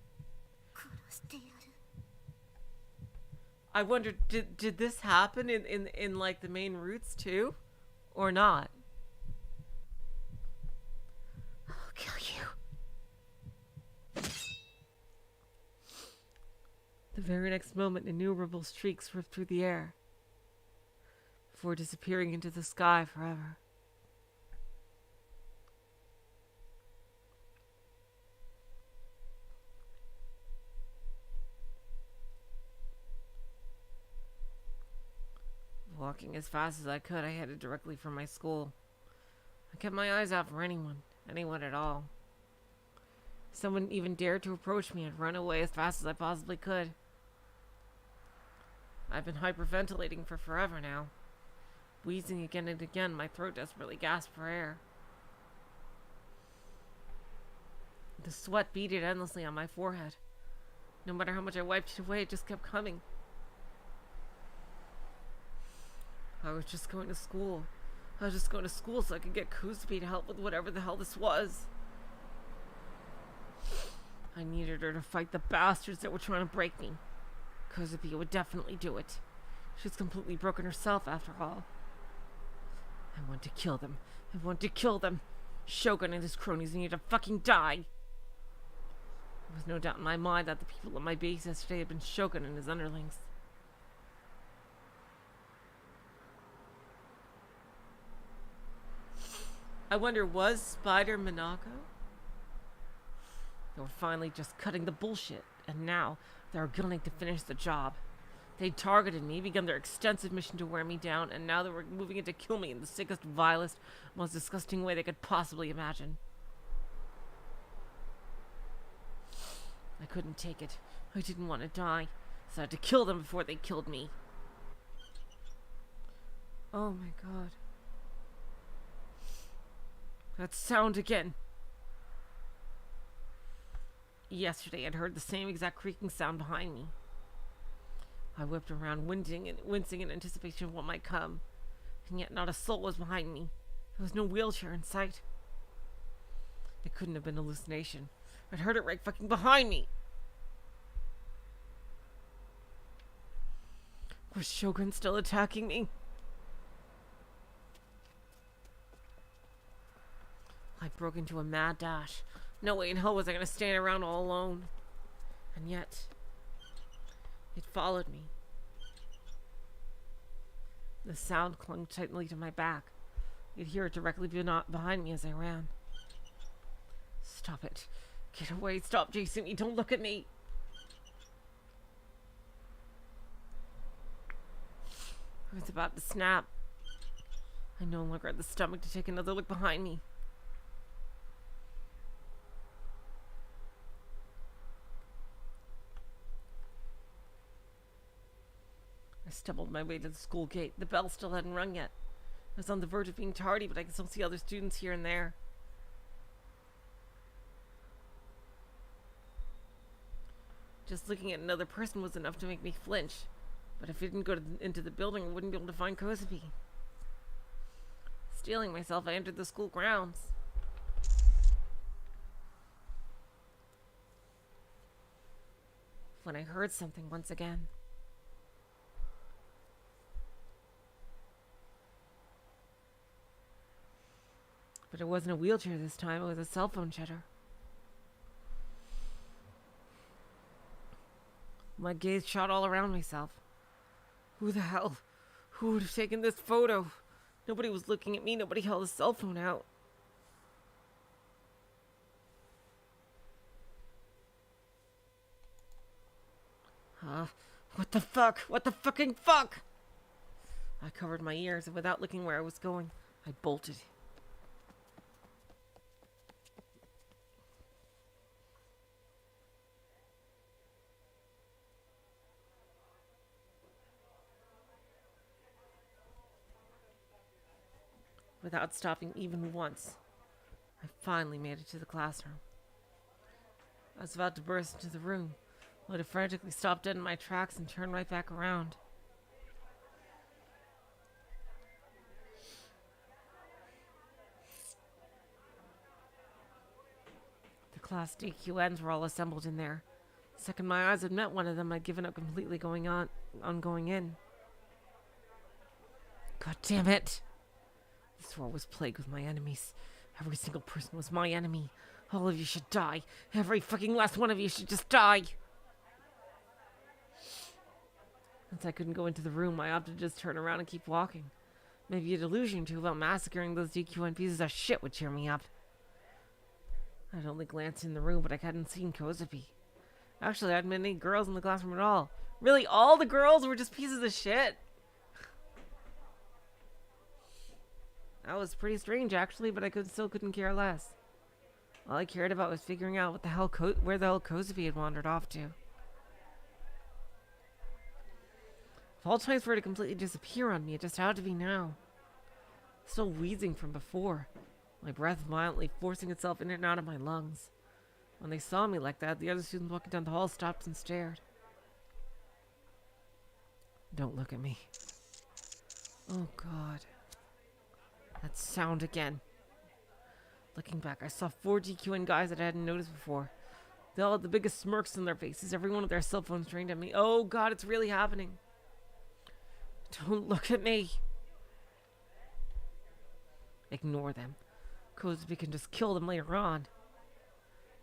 I wonder, did this happen in like the main routes too? Or not? I'll kill you. The very next moment, innumerable streaks ripped through the air before disappearing into the sky forever. Walking as fast as I could, I headed directly for my school. I kept my eyes out for anyone at all. If someone even dared to approach me, I'd run away as fast as I possibly could. I've been hyperventilating for forever now. Wheezing again and again, my throat desperately gasped for air. The sweat beaded endlessly on my forehead. No matter how much I wiped it away, it just kept coming. I was just going to school. I was just going to school so I could get Kozupii to help with whatever the hell this was. I needed her to fight the bastards that were trying to break me. Kozupii would definitely do it. She's completely broken herself after all. I want to kill them. I want to kill them. Shogun and his cronies need to fucking die. There was no doubt in my mind that the people at my base yesterday had been Shogun and his underlings. I wonder, was Spider Monaco? They were finally just cutting the bullshit, and now they're gunning to finish the job. They targeted me, begun their extensive mission to wear me down, and now they were moving in to kill me in the sickest, vilest, most disgusting way they could possibly imagine. I couldn't take it. I didn't want to die, so I had to kill them before they killed me. Oh my god. That sound again. Yesterday I'd heard the same exact creaking sound behind me. I whipped around, wincing in anticipation of what might come, and yet not a soul was behind me. There was no wheelchair in sight. It couldn't have been an hallucination. I'd heard it right fucking behind me. Was Shogun still attacking me? I broke into a mad dash. No way in hell was I going to stand around all alone. And yet, it followed me. The sound clung tightly to my back. You'd hear it directly behind me as I ran. Stop it. Get away. Stop chasing me. Don't look at me. I was about to snap. I no longer had the stomach to take another look behind me. I stumbled my way to the school gate. The bell still hadn't rung yet. I was on the verge of being tardy, but I could still see other students here and there. Just looking at another person was enough to make me flinch. But if I didn't go into the building, I wouldn't be able to find Kozupii. Steeling myself, I entered the school grounds. When I heard something once again. But it wasn't a wheelchair this time, it was a cell phone shutter. My gaze shot all around myself. Who the hell? Who would have taken this photo? Nobody was looking at me, nobody held a cell phone out. What the fuck? What the fucking fuck? I covered my ears, and without looking where I was going, I bolted. Without stopping even once, I finally made it to the classroom. I was about to burst into the room, but I frantically stopped dead in my tracks and turned right back around. The class DQNs were all assembled in there. The second my eyes had met one of them, I'd given up completely going in. God damn it! This world was plagued with my enemies. Every single person was my enemy. All of you should die. Every fucking last one of you should just die. Since I couldn't go into the room, I opted to just turn around and keep walking. Maybe a delusion or two about massacring those DQN pieces of shit would cheer me up. I'd only glanced in the room, but I hadn't seen Kozupii. Actually, I hadn't met any girls in the classroom at all. Really, all the girls were just pieces of shit? That was pretty strange, actually, but I still couldn't care less. All I cared about was figuring out where the hell Kozupii had wandered off to. Of all times for her to completely disappear on me, it just had to be now. Still wheezing from before, my breath violently forcing itself in and out of my lungs. When they saw me like that, the other students walking down the hall stopped and stared. Don't look at me. Oh, God. That sound again. Looking back, I saw 4 DQN guys that I hadn't noticed before. They all had the biggest smirks on their faces, every one with their cell phones trained at me. Oh God, it's really happening. Don't look at me. Ignore them. Kozupii can just kill them later on.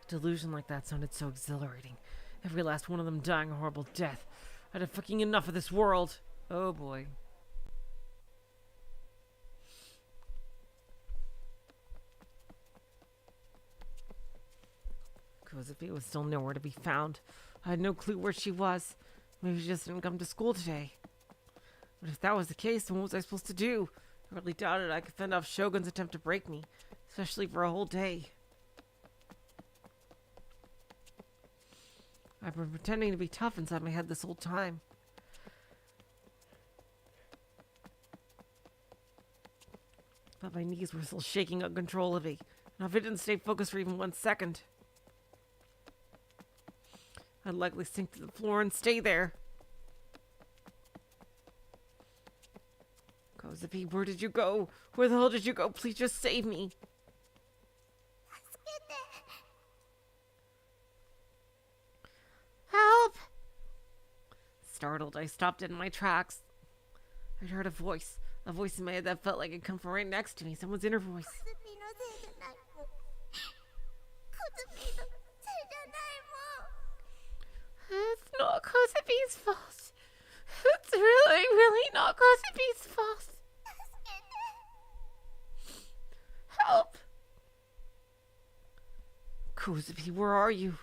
A delusion like that sounded so exhilarating. Every last one of them dying a horrible death. I'd had fucking enough of this world. Oh boy. Kozupii was still nowhere to be found. I had no clue where she was. Maybe she just didn't come to school today. But if that was the case, then what was I supposed to do? I really doubted I could fend off Shogun's attempt to break me, especially for a whole day. I've been pretending to be tough inside my head this whole time. But my knees were still shaking uncontrollably, and if I didn't stay focused for even 1 second, I'd likely sink to the floor and stay there. Kozupii, where did you go? Where the hell did you go? Please just save me. Help! Startled, I stopped in my tracks. I heard a voice in my head that felt like it come from right next to me. Someone's inner voice. It's not Kozupi's fault. It's really not Kozupi's fault. Help! Kozupii, where are you?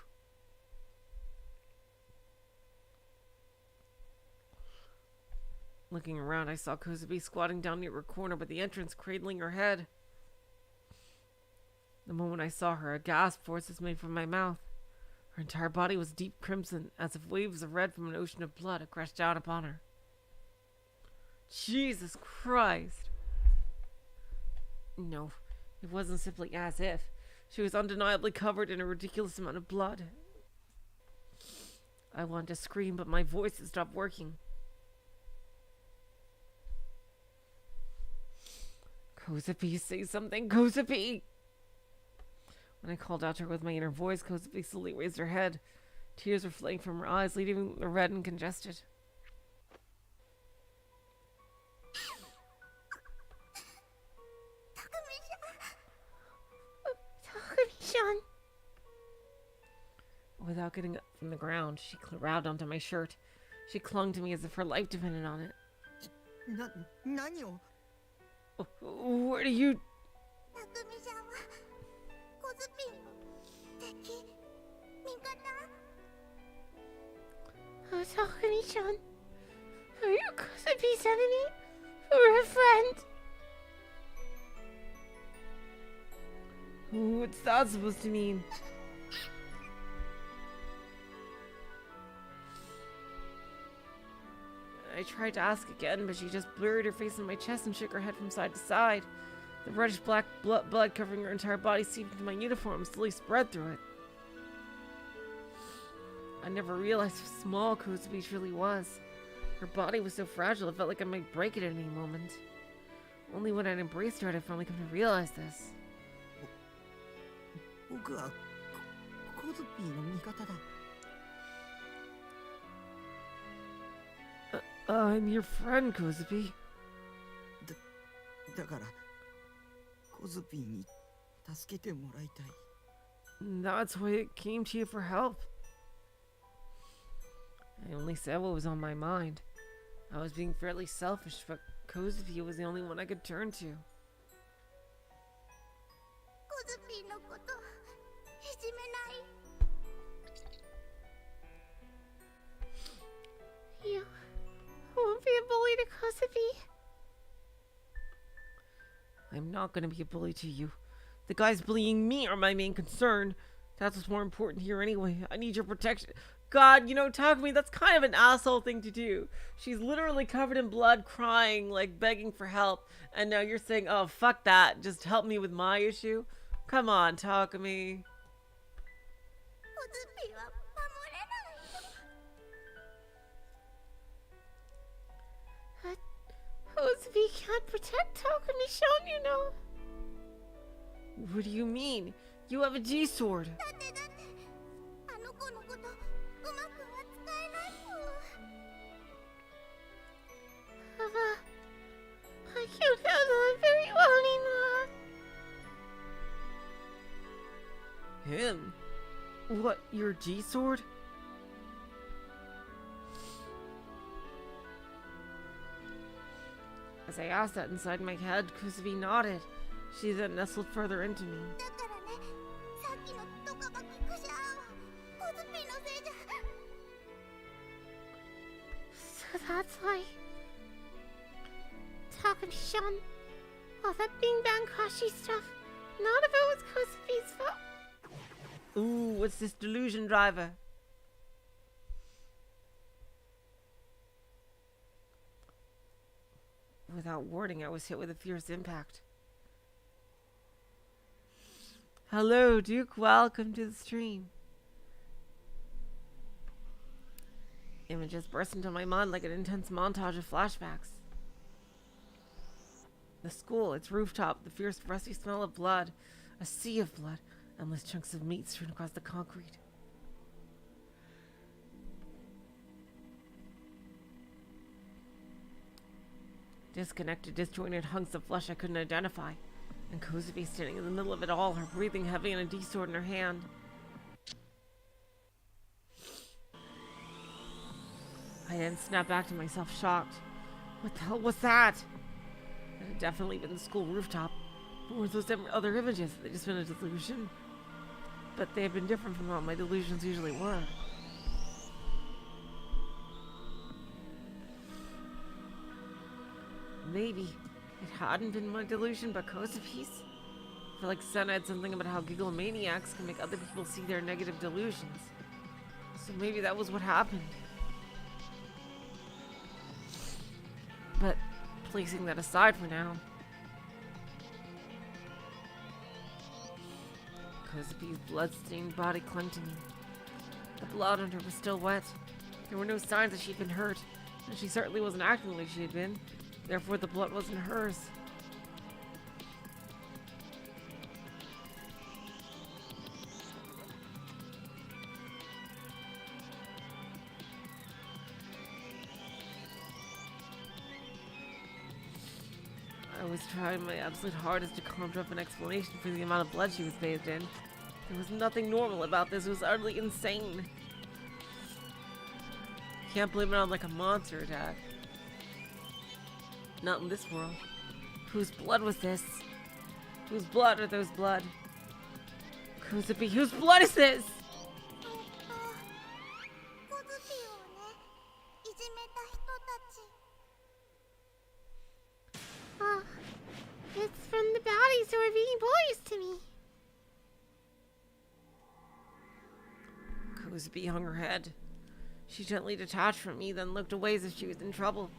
Looking around, I saw Kozupii squatting down near a corner by the entrance, cradling her head. The moment I saw her, a gasp forces made from my mouth. Her entire body was deep crimson, as if waves of red from an ocean of blood had crashed down upon her. Jesus Christ! No, it wasn't simply as if. She was undeniably covered in a ridiculous amount of blood. I wanted to scream, but my voice had stopped working. Kozupii, say something, Kozupii! When I called out to her with my inner voice, Kozupii slowly raised her head. Tears were flowing from her eyes, leaving them red and congested. Takumi-chan. Without getting up from the ground, she grabbed onto my shirt. She clung to me as if her life depended on it. 何を Where do you... たくみちゃんはコズピーの敵味方 Takumi-chan, are you Kozupi's enemy or a friend? What's that supposed to mean? I tried to ask again, but she just buried her face in my chest and shook her head from side to side. The reddish black blood covering her entire body seeped into my uniform and slowly spread through it. I never realized how small Kozupii truly was. Her body was so fragile, it felt like I might break it at any moment. Only when I'd embraced her had I finally come to realize this. 僕はコズピーの味方だ I'm your friend, Kozupii. だからコズピーに助けてもらいたい That's why I came to you for help. I only said what was on my mind. I was being fairly selfish, but Kozupii was the only one I could turn to. コズピーのこといじめない You won't be a bully to Kozupii. I'm not gonna be a bully to you. The guys bullying me are my main concern. That's what's more important here anyway. I need your protection. God, you know, Takumi, that's kind of an asshole thing to do. She's literally covered in blood, crying, like begging for help. And now you're saying, oh, fuck that. Just help me with my issue. Come on, Takumi. コズピーは守れない。Kozupii can't protect Takumi-chan, you know. What do you mean? You have a G-sword. だってあの子のことうまく扱えないもん。I can't handle it very well anymore. Him? What, your G-sword? As I asked that inside my head, Kozupii nodded. She then nestled further into me. だからね、さっきのドカバキクシャーは That's why. Takumi-chan, all that Bing Bang Kashi stuff, none of it was Kozupi's fault. Ooh, what's this delusion driver? Without warning, I was hit with a fierce impact. Hello, Duke. Welcome to the stream. Images burst into my mind like an intense montage of flashbacks. The school, its rooftop, the fierce, rusty smell of blood, a sea of blood, endless chunks of meat strewn across the concrete. Disconnected, disjointed hunks of flesh I couldn't identify, and Kozupii standing in the middle of it all, her breathing heavy and a D-sword in her hand. I then snapped back to myself, shocked. What the hell was that? It had definitely been the school rooftop. But were those other images? They just been a delusion? But they had been different from what my delusions usually were. Maybe it hadn't been my delusion, but Kozupi's. I feel like Senna had something about how giggle maniacs can make other people see their negative delusions. So maybe that was what happened. But placing that aside for now, Kozupi's blood-stained body clung to me. The blood on her was still wet. There were no signs that she'd been hurt, and she certainly wasn't acting like she had been. Therefore, the blood wasn't hers. I was trying my absolute hardest to conjure up an explanation for the amount of blood she was bathed in. There was nothing normal about this. It was utterly insane. Can't blame it on like a monster attack. Not in this world. Whose blood was this? Whose blood are those blood? Kozupii, whose blood is this? コズピーをね、いじめた人たち。 Oh, it's from the baddies who are being bullies to me. Kozupii hung her head. She gently detached from me, then looked away as if she was in trouble.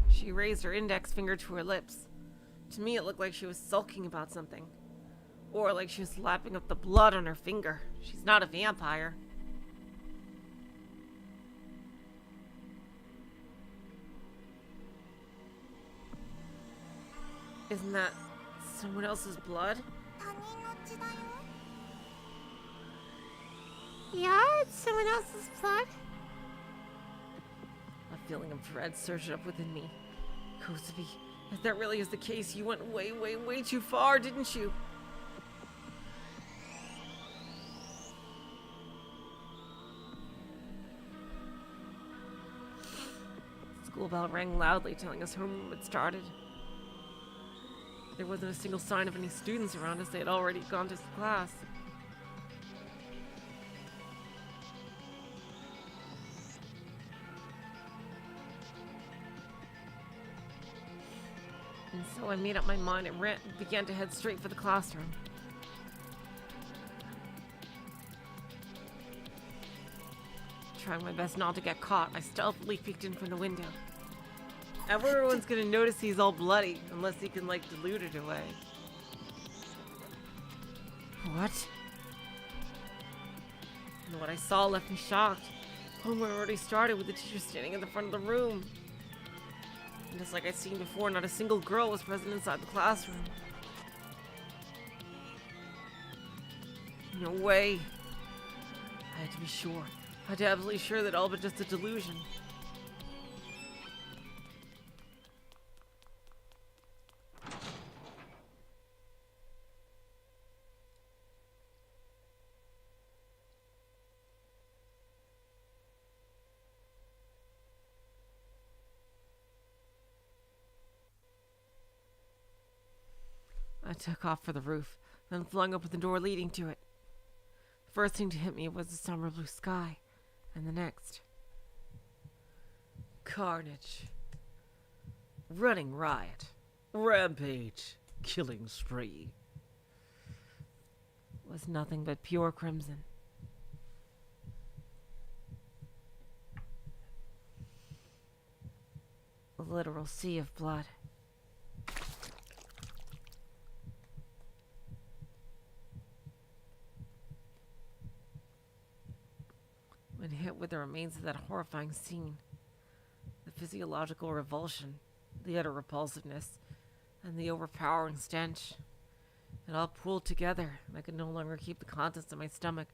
She raised her index finger to her lips. To me, it looked like she was sulking about something. Or like she was lapping up the blood on her finger. She's not a vampire. Isn't that someone else's blood? 他人の血だよ。 Yeah, it's someone else's blood. A feeling of dread surged up within me. Kozupii, if that really is the case, you went way, way, way too far, didn't you? The school bell rang loudly, telling us homeroom had started. There wasn't a single sign of any students around us. They had already gone to class. And so I made up my mind and began to head straight for the classroom. Trying my best not to get caught, I stealthily peeked in from the window. Everyone's gonna notice he's all bloody, unless he can, like, dilute it away. What? And what I saw left me shocked. Homework already started with the teacher standing in the front of the room. And just like I'd seen before, not a single girl was present inside the classroom. No way. I had to be sure. I had to be absolutely sure that all but just a delusion. I took off for the roof, then flung open the door leading to it. first thing to hit me was the summer blue sky, and the next, carnage. Running riot. Rampage. Killing spree. Was nothing but pure crimson. A literal sea of blood. When hit with the remains of that horrifying scene, the physiological revulsion, the utter repulsiveness, and the overpowering stench, it all pooled together, and I could no longer keep the contents of my stomach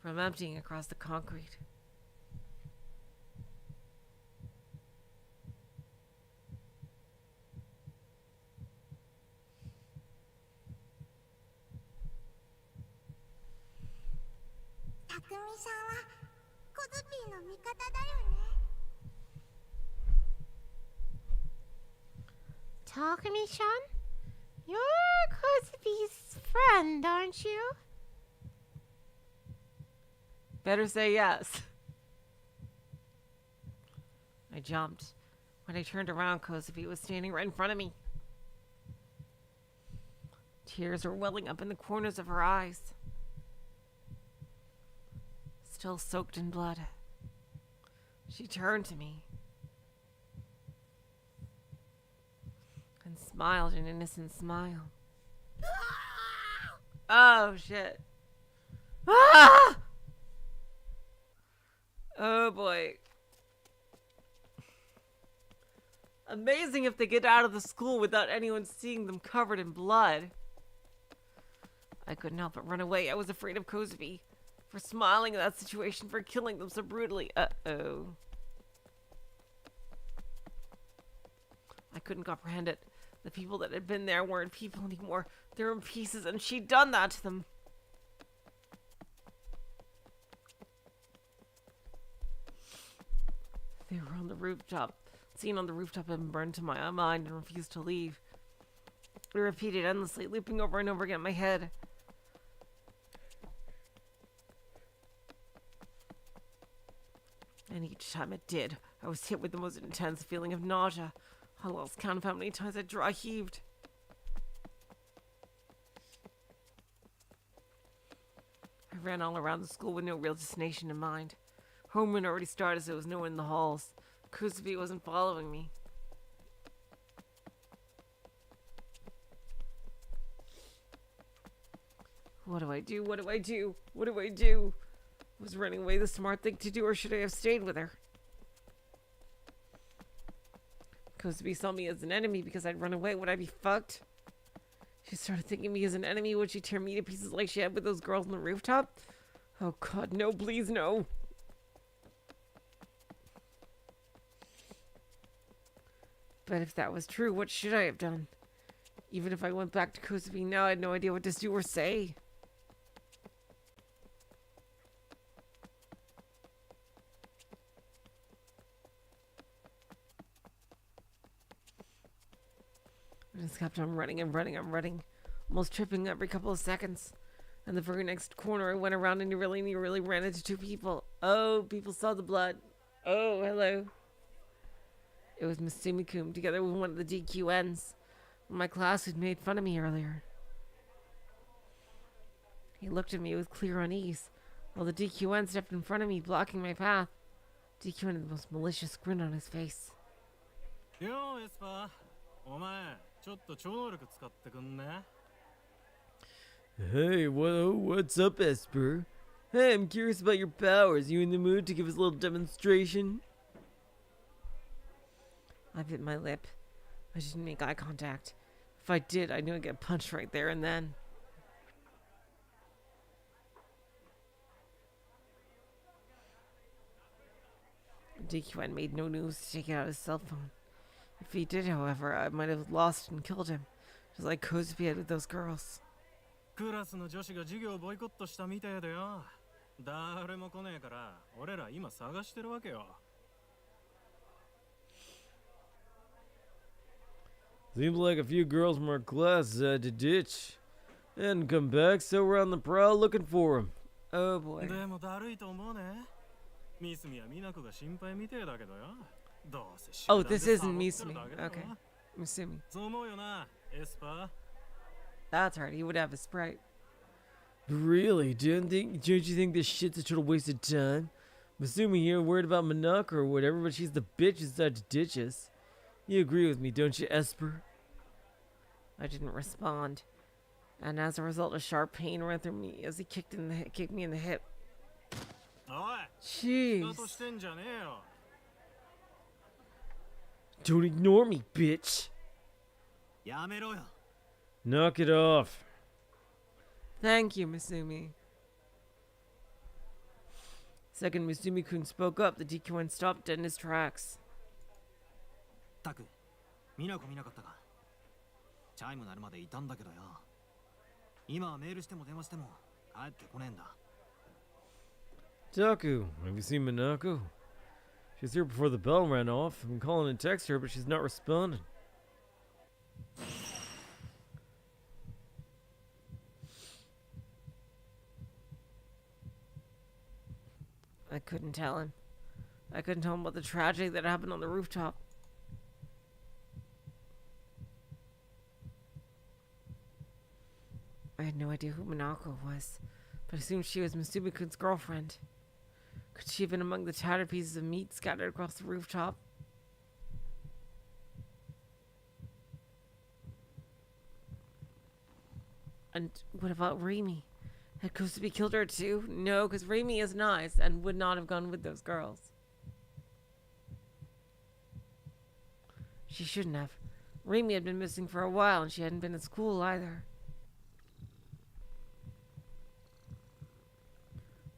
from emptying across the concrete. Takumi-san はコズピーの味方だよね。Takumi-san? You're Kozupi's friend, aren't you? Better say yes. I jumped. When I turned around, Kozupii was standing right in front of me. Tears were welling up in the corners of her eyes. Still soaked in blood. She turned to me and smiled an innocent smile. Oh, shit. Ah! Oh, boy. Amazing if they get out of the school without anyone seeing them covered in blood. I couldn't help but run away. I was afraid of Kozupii for smiling at that situation, for killing them so brutally. Uh-oh. I couldn't comprehend it. The people that had been there weren't people anymore. They were in pieces, and she'd done that to them. They were on the rooftop. Scene on the rooftop had been burned to my mind and refused to leave. It repeated endlessly, looping over and over again in my head. And each time it did, I was hit with the most intense feeling of nausea. I lost count of how many times I dry heaved. I ran all around the school with no real destination in mind. Homeroom already started, so there was no one in the halls. Kozupii wasn't following me. What do I do? What do I do? What do I do? Was running away the smart thing to do, or should I have stayed with her? Kozupii saw me as an enemy because I'd run away. Would I be fucked? She started thinking of me as an enemy. Would she tear me to pieces like she had with those girls on the rooftop? Oh God, no, please, no. But if that was true, what should I have done? Even if I went back to Kozupii now, I had no idea what to do or say. I just kept on running and running and running, almost tripping every couple of seconds. And the very next corner I went around and nearly ran into two people. Oh, people saw the blood. Oh, hello. It was Miss Sumikun together with one of the DQNs. My class had made fun of me earlier. He looked at me with clear unease, while the DQN stepped in front of me, blocking my path. DQN had the most malicious grin on his face. Yo, Espa. お前、ちょっと超能力使ってくんね? Hey, what's up, Esper? Hey, I'm curious about your powers. You in the mood to give us a little demonstration? I bit my lip. I didn't make eye contact. If I did, I knew I'd get punched right there and then. DQN made no news to take out his cell phone. If he did, however, I might have lost and killed him, just like Kozupii had with those girls. クラスの女子が授業をボイコットしたみたいだよ。誰も来ねえから、俺ら今探してるわけよ。Seems like a few girls from our class had to ditch and come back, so we're on the prowl looking for them. Oh boy. でもだるいと思うね。ミスミはミナコが心配みてえだけどよ。どうせ集 Oh, 団で this サボ isn't ってる Misumi. だけだろ。 Okay. Misumi. そう思うよな、エスパー。 That's right. He would have a sprite. Really? Don't you think this shit's a total waste of time? Misumi here worried about Minako or whatever, but she's the bitch inside to ditch us. You agree with me, don't you, Esper? I didn't respond, and as a result, a sharp pain ran through me as he kicked me in the hip. おい、仕 Jeez. 事してんじゃねえよ。 Don't ignore me, bitch. やめろよ。 Knock it off. Thank you, Misumi. Second, Misumi-kun spoke up. The DQN stopped dead in his tracks. たく、ミナコ見なかったか。チャイム鳴るまでいたんだけどよ。今はメールしても電話しても帰ってこねえんだ。 Taku, have you seen Minako? She's here before the bell ran off. I'm calling and text her, but she's not responding. I couldn't tell him. I couldn't tell him about the tragedy that happened on the rooftop. I had no idea who Minako was, but I assumed she was Misumi-kun's girlfriend. Could she have been among the tattered pieces of meat scattered across the rooftop? And what about Rimi? Had Kozupii killed her too? No, because Rimi is nice and would not have gone with those girls. She shouldn't have. Rimi had been missing for a while and she hadn't been at school either.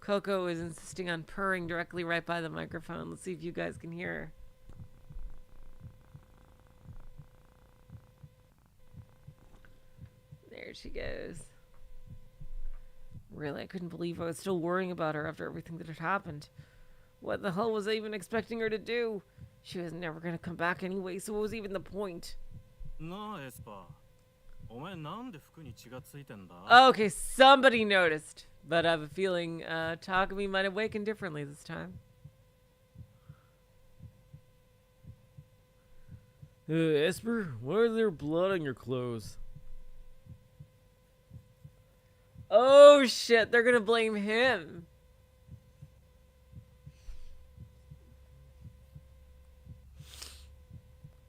Coco is insisting on purring directly right by the microphone. Let's see if you guys can hear her. There she goes. Really, I couldn't believe I was still worrying about her after everything that had happened. What the hell was I even expecting her to do? She was never going to come back anyway, so what was even the point? なあ、エスパー。お前なんで服に血がついてんだ？ Okay, somebody noticed. But I have a feeling Takumi might awaken differently this time. Esper, why is there blood on your clothes? Oh shit, they're gonna blame him.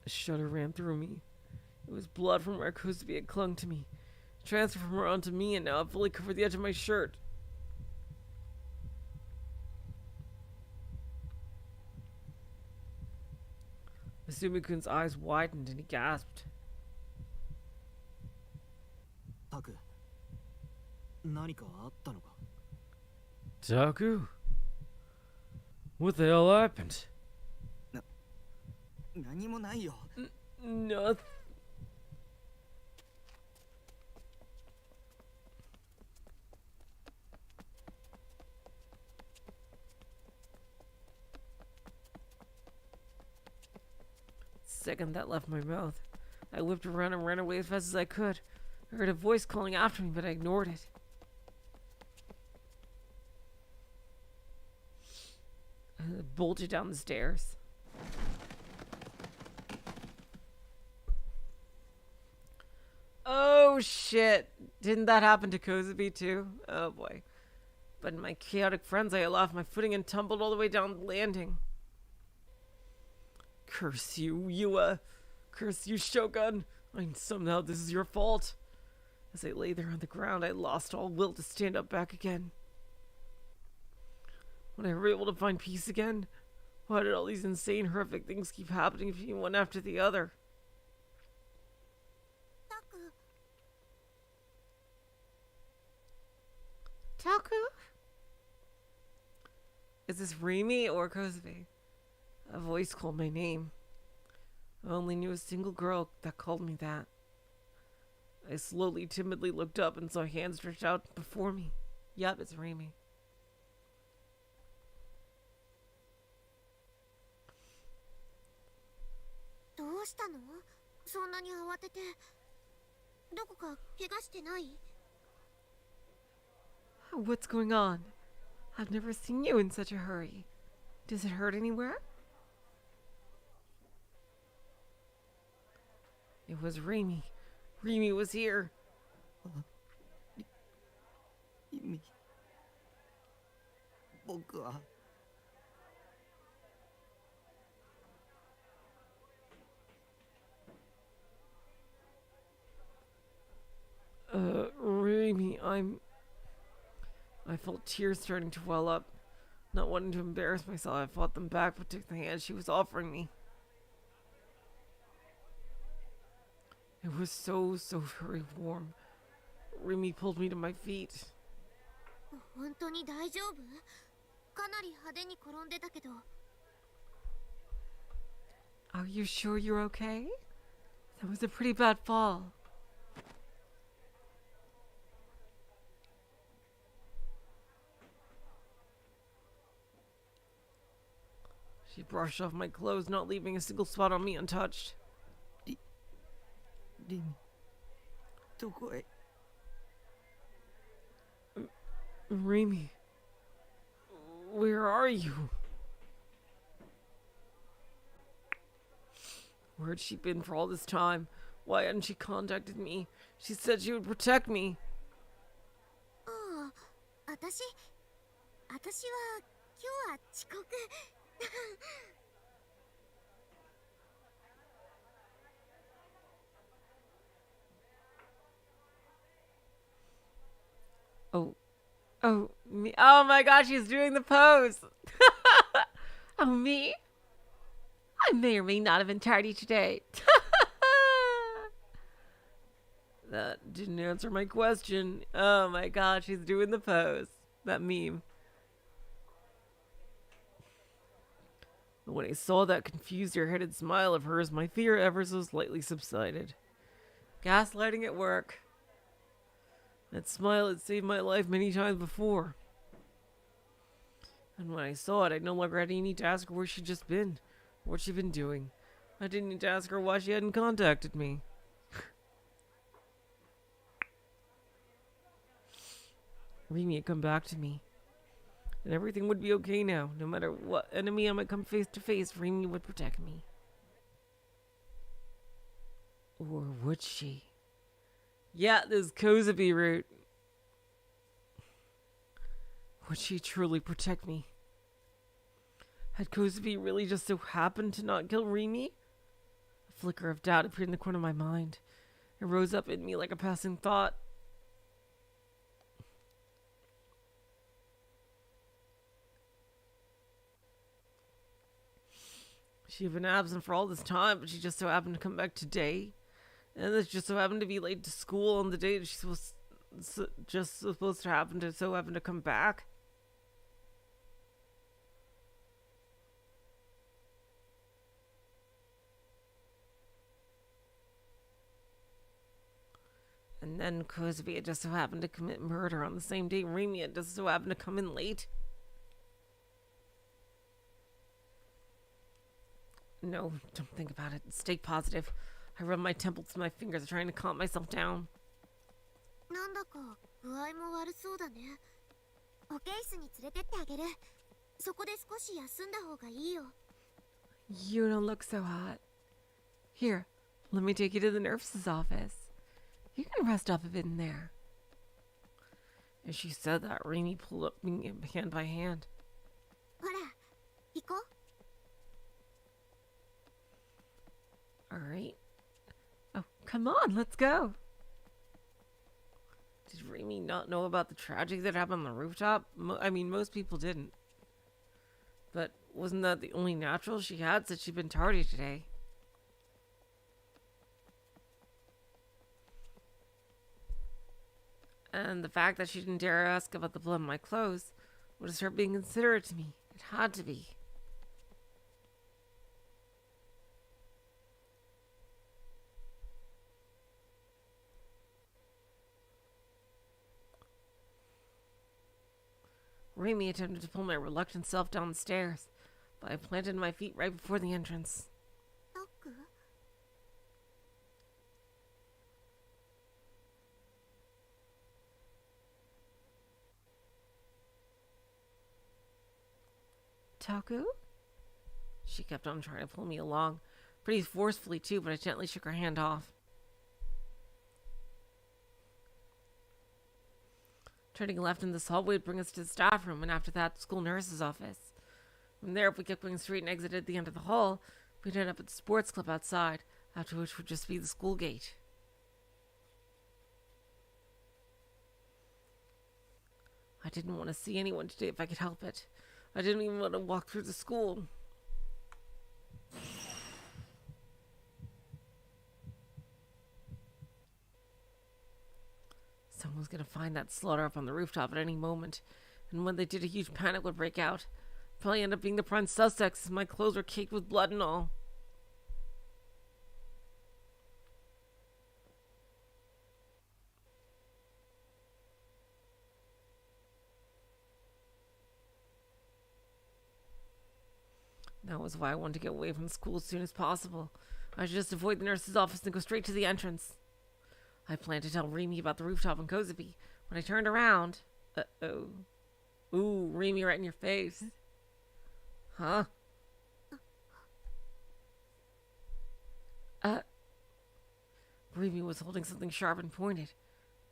A shudder ran through me. It was blood from where Kozupii had clung to me. Transferred from her onto me, and now it fully covered the edge of my shirt. Misumi-kun's eyes widened and he gasped. たく、何かあったのか。 Taku? What the hell happened? 何もないよ。 Nothing. Second that left my mouth, I whipped around and ran away as fast as I could. I heard a voice calling after me, but I ignored it. I bolted down the stairs. Oh shit! Didn't that happen to Kozupii too? Oh boy. But in my chaotic frenzy, I lost my footing and tumbled all the way down the landing. Curse you, curse you, Shogun. Somehow this is your fault. As I lay there on the ground, I lost all will to stand up back again. When I were able to find peace again, why did all these insane, horrific things keep happening to me one after the other? タク。Taku? Is this Rimi or Kozupii? A voice called my name. I only knew a single girl that called me that. I slowly, timidly looked up and saw hands stretched out before me. Yup, it's Rimi. どうしたの？そんなに慌てて。どこか怪我してない？ What's going on? I've never seen you in such a hurry. Does it hurt anywhere? It was Remy. Remy was here. 君僕は Remy, I felt tears starting to well up. Not wanting to embarrass myself, I fought them back but took the hand she was offering me. It was so very warm. Remy pulled me to my feet. 本当に大丈夫？かなり派手に転んでたけど。Are you sure you're okay? That was a pretty bad fall. She brushed off my clothes, not leaving a single spot on me untouched. リミどこへ Remy, where are you? Where had she been for all this time? Why hadn't she contacted me? She said she would protect me. ああ、私は今日は遅刻。Oh, me. Oh my gosh, she's doing the pose. Oh, me? I may or may not have been tardy today. That didn't answer my question. Oh my gosh, she's doing the pose. That meme. But when I saw that confused, airheaded smile of hers, my fear ever so slightly subsided. Gaslighting at work. That smile had saved my life many times before. And when I saw it, I no longer had any need to ask her where she'd just been, or what she'd been doing. I didn't need to ask her why she hadn't contacted me. Remy had come back to me. And everything would be okay now. No matter what enemy I might come face to face, Remy would protect me. Or would she? Yeah, this Kozupii route. Would she truly protect me? Had Kozupii really just so happened to not kill Remy? A flicker of doubt appeared in the corner of my mind. It rose up in me like a passing thought. She had been absent for all this time, but she just so happened to come back today. And this just so happened to be late to school on the day that she's supposed to happen to come back. And then Kozupii had just so happened to commit murder on the same day Remy had just so happened to come in late. No, don't think about it. Stay positive. I rub my temples with my fingers, trying to calm myself down. なんだか具合も悪そうだね。保健室に連れてってあげる。そこで少し休んだ方がいいよ。You don't look so hot. Here, let me take you to the nurse's office. You can rest up a bit in there. As she said that, Remy pulled up me hand by hand. ほら、行こう。Alright. Oh, come on, let's go. Did Remy not know about the tragedy that happened on the rooftop? I mean, most people didn't. But wasn't that the only natural she had since she'd been tardy today? And the fact that she didn't dare ask about the blood on my clothes was her being considerate to me. It had to be. Remy attempted to pull my reluctant self down the stairs, but I planted my feet right before the entrance. タック？ 「Taku? She kept on trying to pull me along. Pretty forcefully, too, but I gently shook her hand off. Turning left in this hallway would bring us to the staff room, and after that, the school nurse's office. From there, if we kept going straight and exited the end of the hall, we'd end up at the sports club outside, after which would just be the school gate. I didn't want to see anyone today if I could help it. I didn't even want to walk through the school. Someone's gonna find that slaughter up on the rooftop at any moment, and when they did, a huge panic would break out. Probably end up being the prime suspects, as my clothes were caked with blood and all. That was why I wanted to get away from school as soon as possible. I should just avoid the nurse's office and go straight to the entrance. I planned to tell Remy about the rooftop in Kozupii. When I turned around... Uh-oh. Ooh, Remy right in your face. Huh? Remy was holding something sharp and pointed.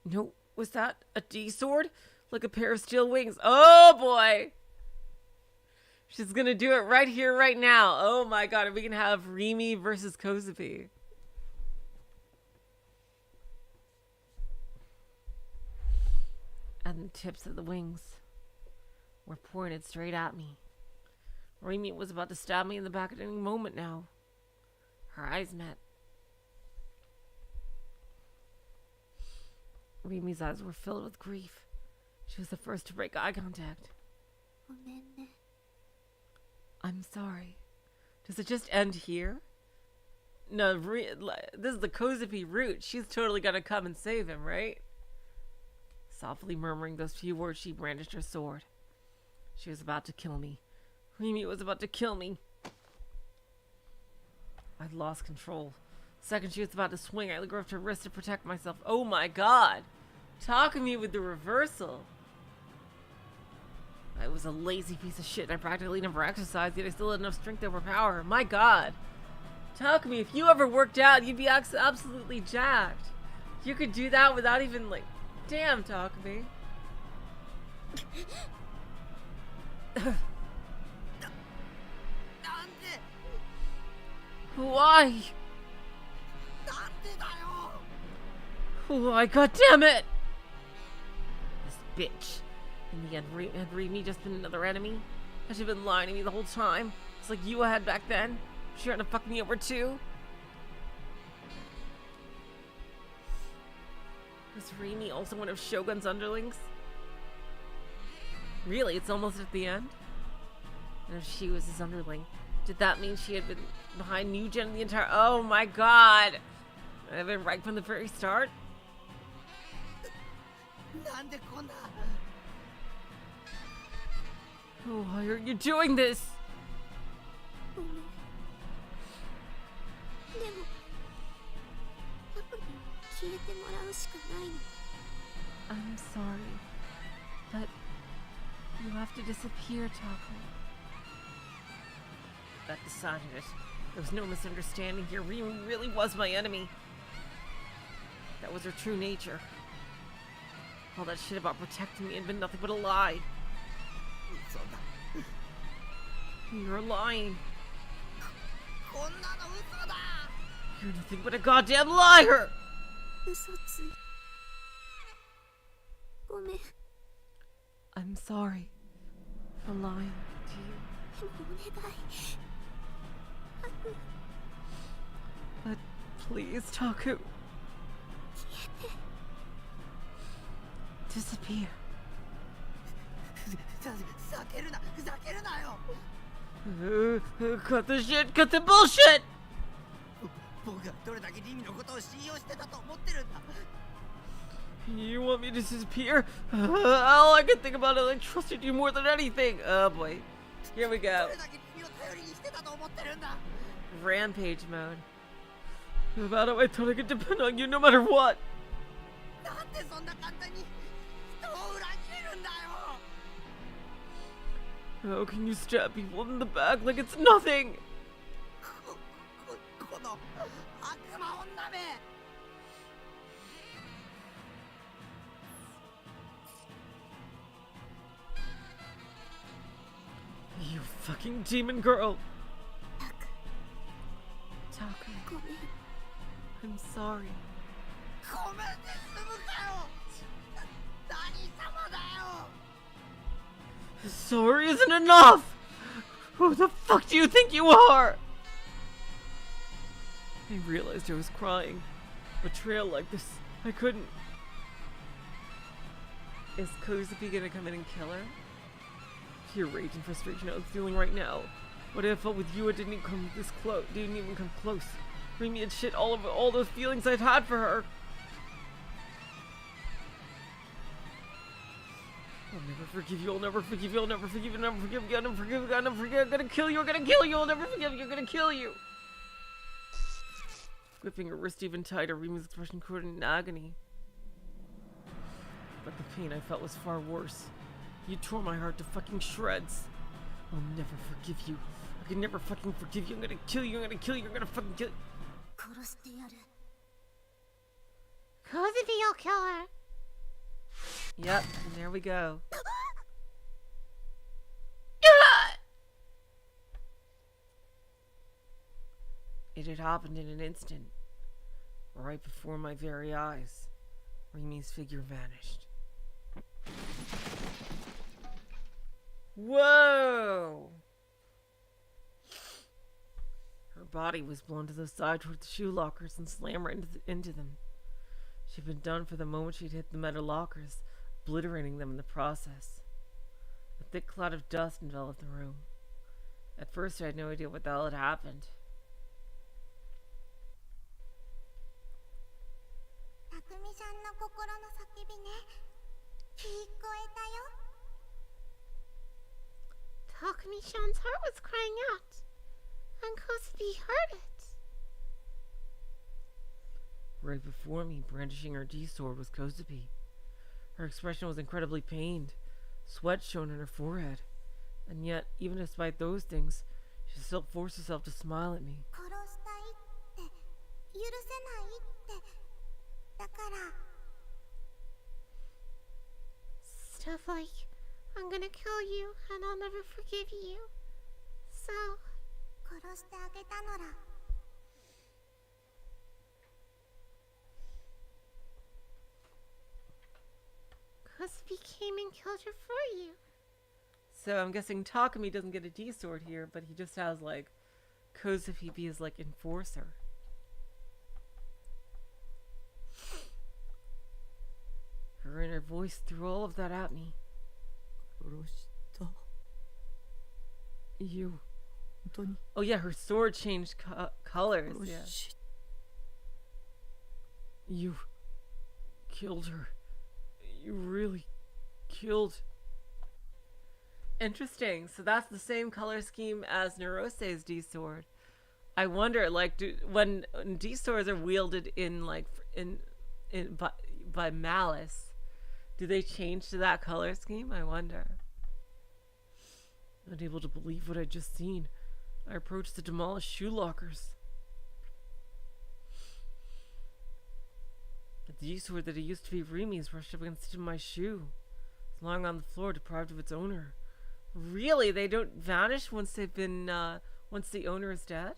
No, was that a D-sword? Like a pair of steel wings. Oh, boy! She's gonna do it right here, right now. Oh my god, are we gonna have Remy versus Kozupii? And the tips of the wings were pointed straight at me. Remy was about to stab me in the back at any moment now. Her eyes met. Remy's eyes were filled with grief. She was the first to break eye contact. ごめんね。 I'm sorry. Does it just end here? No, this is the Kozupii route. She's totally gonna come and save him, right? Softly murmuring those few words, she brandished her sword. She was about to kill me. Remy was about to kill me. I'd lost control. The second she was about to swing, I gripped her wrist to protect myself. Oh my god! Takumi with the reversal. I was a lazy piece of shit. I practically never exercised, yet I still had enough strength to overpower her. My god. Takumi, if you ever worked out, you'd be absolutely jacked. You could do that without even, like... Damn, Takumi. Why? Why, god damn it! This bitch. In the end, had Remy just been another enemy? Had she been lying to me the whole time? It's like you had back then? She trying to fuck me over too? Was Remy also one of Shogun's underlings? Really? It's almost at the end? And if she was his underling, did that mean she had been behind Mugen the entire... Oh my god! I've been right from the very start? Oh, why are you doing this? ごめん。でも、タクに消えてもらうしかないの。 I'm sorry, but you have to disappear, Taku. That decided it. There was no misunderstanding here. Remy really was my enemy. That was her true nature. All that shit about protecting me had been nothing but a lie. You're lying. You're nothing but a goddamn liar! 嘘つい。ごめん。で I'm sorry for lying to you. もお願い。タク、 But please, Taku, 消えて。 disappear. 避けるな、ふざけるなよ。 Cut the shit, cut the bullshit! 僕がどれだけリミのことを信用してたと思ってるんだ。 You want me to disappear? All I can think about is I trusted you more than anything. Oh boy. Here we ど go. れだけリミを頼りにしてたと思ってるんだ。 Rampage mode. About it, I thought I could depend on you no matter what. なんでそんな簡単に人を裏切れるんだよ。How can you stab people in the back like it's nothing? この悪魔女め You fucking demon girl! Takumi, ごめん I'm sorry. ごめんで済むかよ何様だよ Sorry isn't enough! Who the fuck do you think you are? I realized I was crying. Betrayal like this, I couldn't. Is Kozupii gonna come in and kill her? Pure rage and frustration I was feeling right now. What if I felt with you, I didn't even come this close. Didn't even come close. Bring me had shit all over all those feelings I'd had for her. I'll never forgive you. I'll never forgive you. I'll never forgive you. I'll never forgive you. I'll never forgive you. I'll never forgive you. I'm gonna kill you. I'm gonna kill you. I'll never forgive you. I'm gonna kill you. Gripping her wrist even tighter, Rimu's expression coated in agony. But the pain I felt was far worse. You tore my heart to fucking shreds. I'll never forgive you. I can never fucking forgive you. I'm gonna kill you. I'm gonna kill you. I'm gonna fucking kill you. 殺してやる Kozupii, you'll kill her. Yep, and there we go. It had happened in an instant. Right before my very eyes, Rimi's figure vanished. Whoa! Her body was blown to the side toward the shoe lockers and slammed right into them. She'd been done for the moment she'd hit the metal lockers, obliterating them in the process. A thick cloud of dust enveloped the room. At first I had no idea what the hell had happened. 匠さんの心の叫びね聞こえたよ Takumi-chan's heart was crying out, and Kozupii heard it. Right before me, brandishing her D-sword, was Kozupii. Her expression was incredibly pained, sweat shone on her forehead, and yet, even despite those things, she still forced herself to smile at me. 殺したいって許せないってだから Stuff like I'm gonna kill you and I'll never forgive you. So 殺してあげたのら Kozupii came and killed her for you. So I'm guessing Takumi doesn't get a D-sword here, but he just has like Kozupii be his like enforcer. Her inner voice threw all of that at me. 殺した You. 本当に Oh yeah, her sword changed colors. 殺 Yeah. し You killed her. You really killed. Interesting. So that's the same color scheme as Neurose's D-sword. I wonder, like, when D-swords are wielded in like by malice, do they change to that color scheme? I wonder. Unable to believe what I'd just seen, I approached the demolished shoe lockers. The D-sword that used to be Rimi's rushed up against my shoe. It's lying on the floor, deprived of its owner. Really? They don't vanish once they've been, once the owner is dead?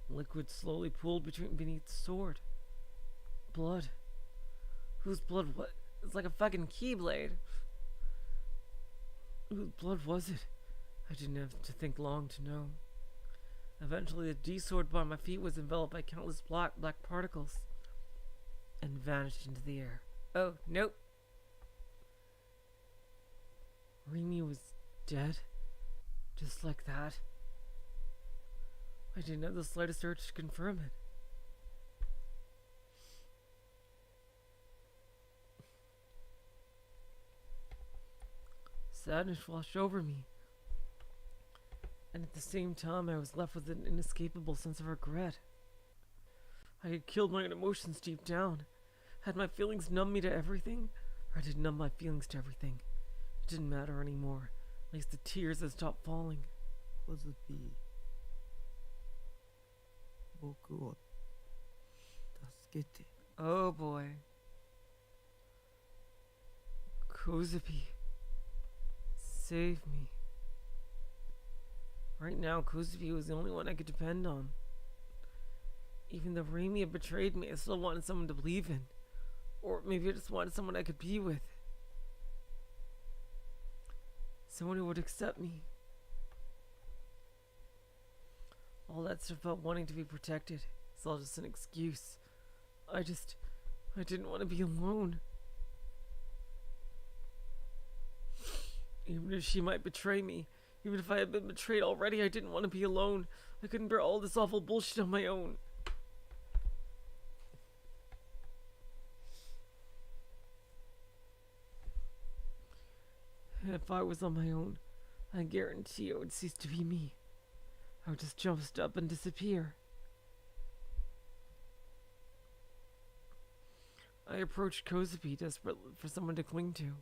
Liquid slowly pooled beneath the sword. Blood. Whose blood? What? It's like a fucking keyblade. Whose blood was it? I didn't have to think long to know. Eventually, the D-sword by my feet was enveloped by countless black particles and vanished into the air. Oh, nope. Rimi was dead. Just like that. I didn't have the slightest urge to confirm it. Sadness washed over me. And at the same time, I was left with an inescapable sense of regret. I had killed my own emotions deep down. Had my feelings numb me to everything? Or I did numb my feelings to everything? It didn't matter anymore. At least the tears had stopped falling. Kozupii, 僕を助けて。 Oh boy. Kozupii. Save me. Right now, Kozupii was the only one I could depend on. Even though Remy had betrayed me, I still wanted someone to believe in. Or maybe I just wanted someone I could be with. Someone who would accept me. All that stuff about wanting to be protected, it's all just an excuse. I didn't want to be alone. Even if she might betray me, even if I had been betrayed already, I didn't want to be alone. I couldn't bear all this awful bullshit on my own. And if I was on my own, I guarantee I would cease to be me. I would just jump up and disappear. I approached Kozupii, desperate for someone to cling to.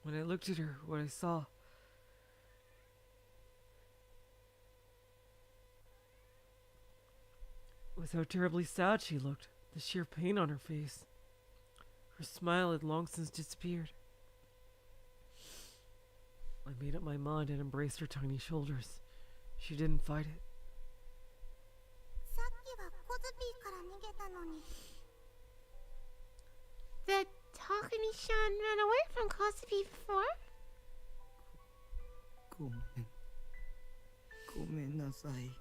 When I looked at her, what I saw was how terribly sad she looked, the sheer pain on her face. Her smile had long since disappeared. I made up my mind and embraced her tiny shoulders. She didn't fight it. さっきはコズピーから逃げたのに。 Did Takumi-chan run away from Kozupii before? ごめん。ごめんなさい。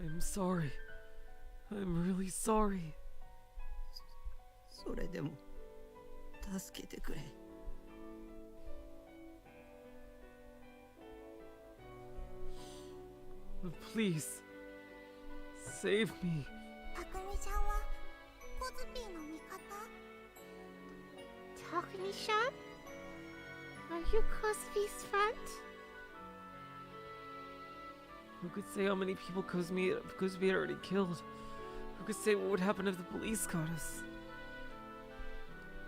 I'm sorry. I'm really sorry. それでも助けてくれ。 But please, save me. たくみちゃんはコズピーの味方？ Takumi-chan? Are you Kozupi's friend? Who could say how many people Kozupii had already killed? Who could say what would happen if the police caught us?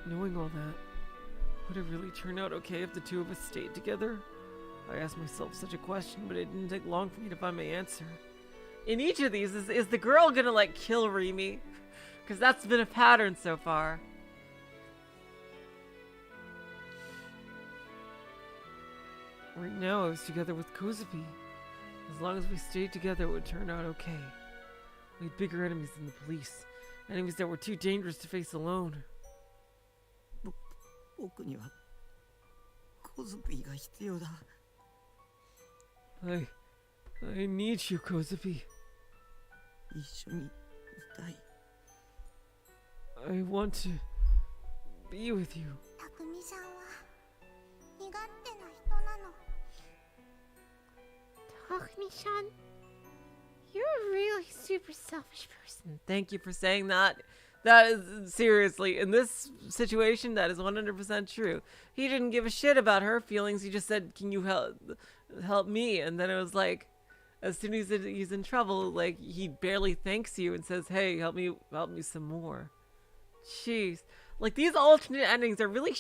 Knowing all that, would it really turn out okay if the two of us stayed together? I asked myself such a question, but it didn't take long for me to find my answer. In each of these, is the girl gonna, like, kill Remy? Because that's been a pattern so far. Right now, I was together with Kozupii. As long as we stayed together, it would turn out okay. We had bigger enemies than the police. Enemies that were too dangerous to face alone. 僕にはコズピーが必要だ。 I need you, Kozupii. 一緒にいたい。 I want to be with you. たくみちゃんは身勝手な人なの。 Takumi-chan, you're a really super selfish person. Thank you for saying that. That is, seriously, in this situation, that is 100% true. He didn't give a shit about her feelings. He just said, can you help me? And then it was like, as soon as he's in trouble, like, he barely thanks you and says, hey, help me some more. Jeez. Like, these alternate endings are really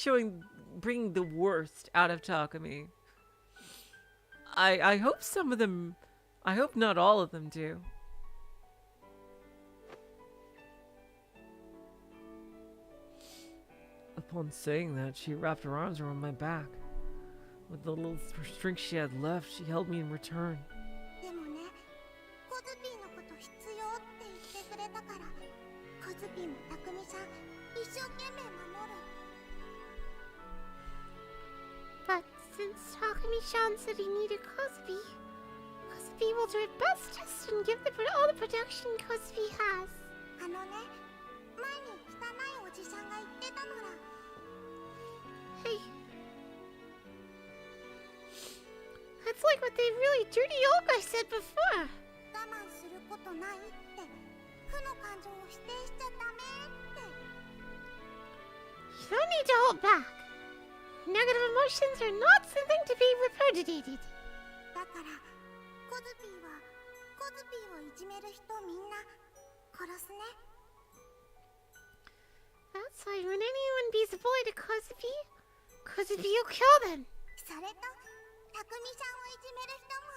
bringing the worst out of Takumi. I hope some of them, I hope not all of them do. Upon saying that, she wrapped her arms around my back. With the little strength she had left, she held me in return. でもね、コズピーのこと必要って言ってくれたから、コズピーもたくみちゃん一生懸命守る。 But since Takumi-chan said he needed Kozupii, Kozupii will do its best test and give all the protection Kozupii has. あのね、前に汚いおじさんが言ってたなら。 Hey. That's like what the really dirty old guy said before. 我慢することないって負の感情を否定しちゃダメって。 You don't need to hold back. Negative emotions are not something to be regurgitated. だからコズピーはコズピーをいじめる人みんな殺すね。 That's why when anyone beats a boy to Kozupii, Kozupii will kill them. それとタクミさんをいじめる人も。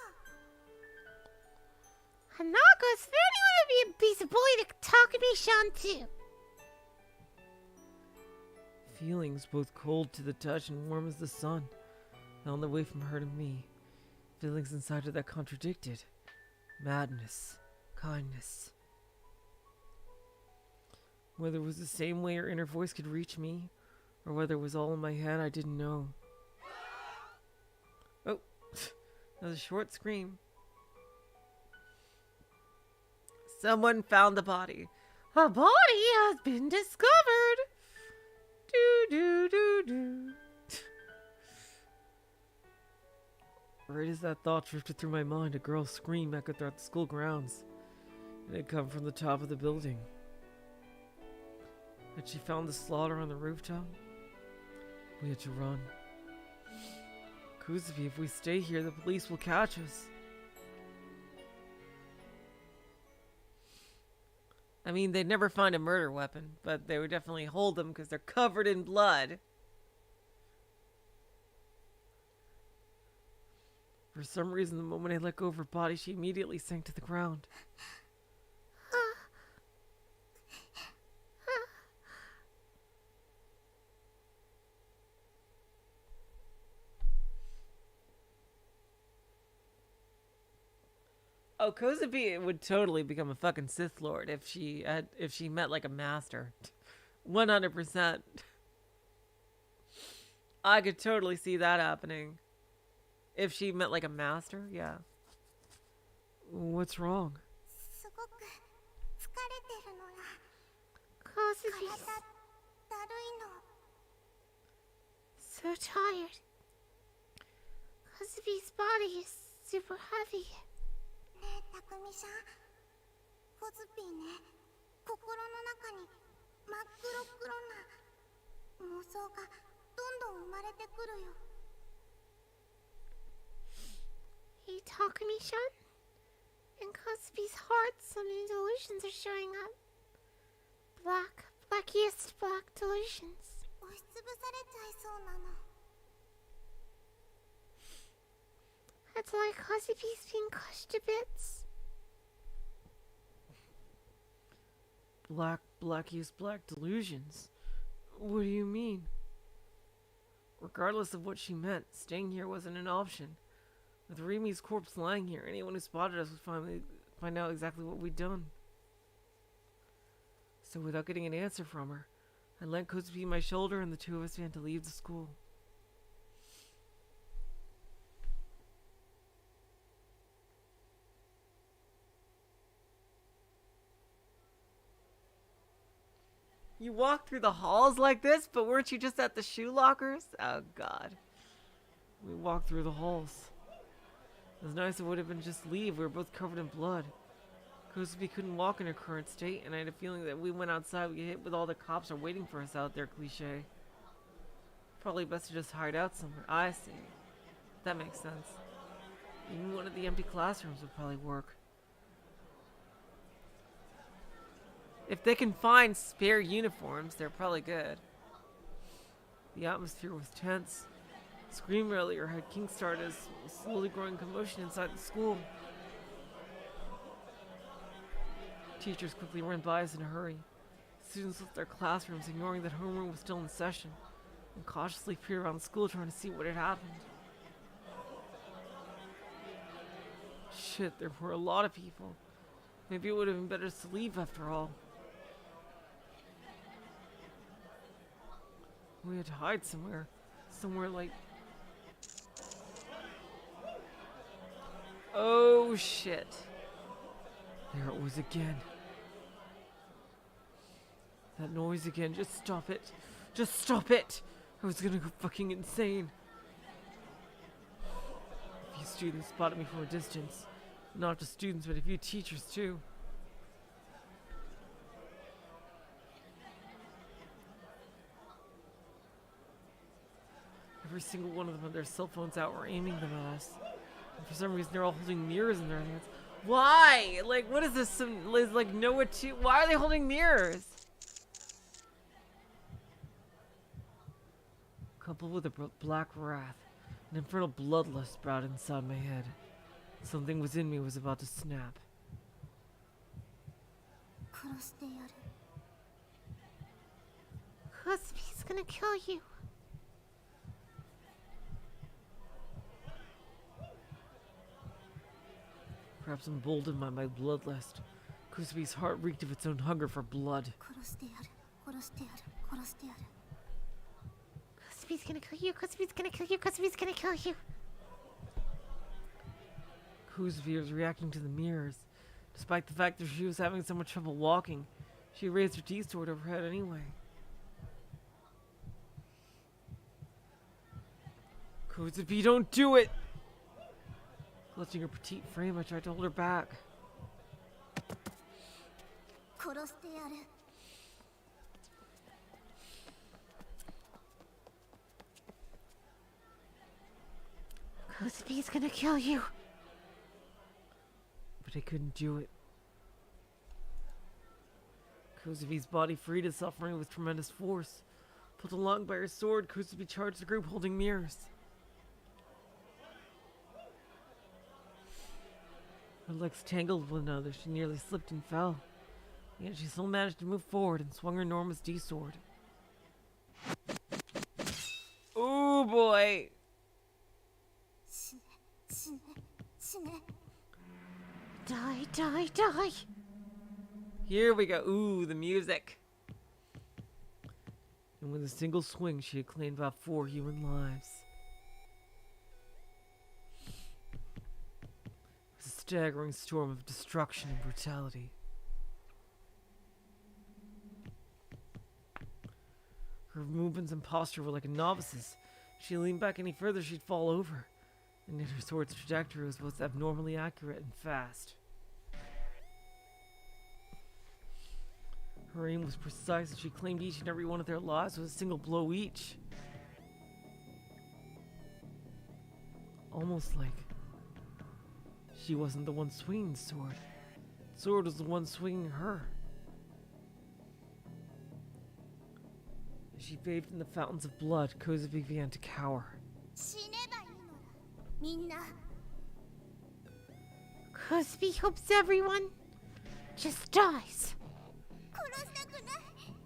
Hanako, if anyone beats a boy to Takumi-san too. Feelings both cold to the touch and warm as the sun, held away from her to me. Feelings inside her that contradicted. Madness, kindness. Whether it was the same way her inner voice could reach me, or whether it was all in my head, I didn't know. Oh, that was a short scream. Someone found the body. A body has been discovered. Do do do do. Right as that thought drifted through my mind, a girl's scream echoed throughout the school grounds. It had come from the top of the building. Had she found the slaughter on the rooftop? We had to run. Kozupii, if we stay here, the police will catch us. I mean, they'd never find a murder weapon, but they would definitely hold them because they're covered in blood. For some reason, the moment I let go of her body, she immediately sank to the ground. Oh, Kozupii would totally become a fucking Sith Lord if she met like a master. 100%. I could totally see that happening. If she met like a master, yeah. What's wrong? すごく疲れてるのが。 Kozupii, 体だるいの。 so tired. Kozupi's body is super heavy. ねえタクミさん、コズピーね、心の中に真っ黒黒な妄想がどんどん生まれてくるよ。 Hey, Takumi-san? In Kozupi's heart, some new delusions are showing up. Blackiest black delusions. 押しつぶされちゃいそうなの。 It's like Kozupi's being crushed to bits. Blackiest black delusions? What do you mean? Regardless of what she meant, staying here wasn't an option. With Rimi's corpse lying here, anyone who spotted us would find out exactly what we'd done. So without getting an answer from her, I lent Kozupii my shoulder and the two of us began to leave the school. You walked through the halls like this, but weren't you just at the shoe lockers? Oh god. We walked through the halls. As nice as it would have been to just leave, we were both covered in blood. Kozupii couldn't walk in her current state, and I had a feeling that if we went outside, we'd get hit with all the cops are waiting for us out there cliche. Probably best to just hide out somewhere. I see. That makes sense. Even one of the empty classrooms would probably work. If they can find spare uniforms, they're probably good. The atmosphere was tense. The scream earlier had kickstarted a slowly growing commotion inside the school. Teachers quickly ran by us in a hurry. Students left their classrooms, ignoring that homeroom was still in session, and cautiously peered around the school trying to see what had happened. Shit, there were a lot of people. Maybe it would have been better to leave after all. We had to hide somewhere. Somewhere like... Oh shit. There it was again. That noise again. Just stop it. Just stop it. I was gonna go fucking insane. A few students spotted me from a distance. Not just students, but a few teachers too. Every single one of them had their cell phones out or aiming them at us. And for some reason, they're all holding mirrors in their hands. Why? Like, what is this? Some like NoaH 2? Why are they holding mirrors? Coupled with a black wrath, an infernal bloodlust sprouted inside my head. Something within me was about to snap. 殺してやる Kozupie's gonna kill you. Perhaps emboldened by my bloodlust, Kozupi's heart reeked of its own hunger for blood. 殺してやる殺してやる殺してやる Kozupie's gonna kill you. Kozupie's gonna kill you. Kozupie's gonna kill you. Kozupii was reacting to the mirrors. Despite the fact that she was having so much trouble walking, she raised her D-sword over her head anyway. Kozupii, don't do it! Clutching her petite frame, I tried to hold her back. 殺してやる Kozupie's gonna kill you. But I couldn't do it. Kozupi's body freed itself from me with tremendous force. Pulled along by her sword, Kozupii charged the group holding mirrors. Her legs tangled with one another, she nearly slipped and fell. Yet she still managed to move forward and swung her enormous D-sword. Oh boy! 死ね死ね死ね Die, die, die. Here we go. Ooh, the music. And with a single swing, she had claimed about 4 human lives. It was a staggering storm of destruction and brutality. Her movements and posture were like a novice's. If she leaned back any further, she'd fall over. And yet her sword's trajectory was both abnormally accurate and fast. Her aim was precise, and she claimed each and every one of their lives with a single blow each. Almost like she wasn't the one swinging the sword. The sword was the one swinging her. As she bathed in the fountains of blood, Kozupii began to cower. 死ねばいいのだみんな Kozupii hopes everyone just dies. 殺したくない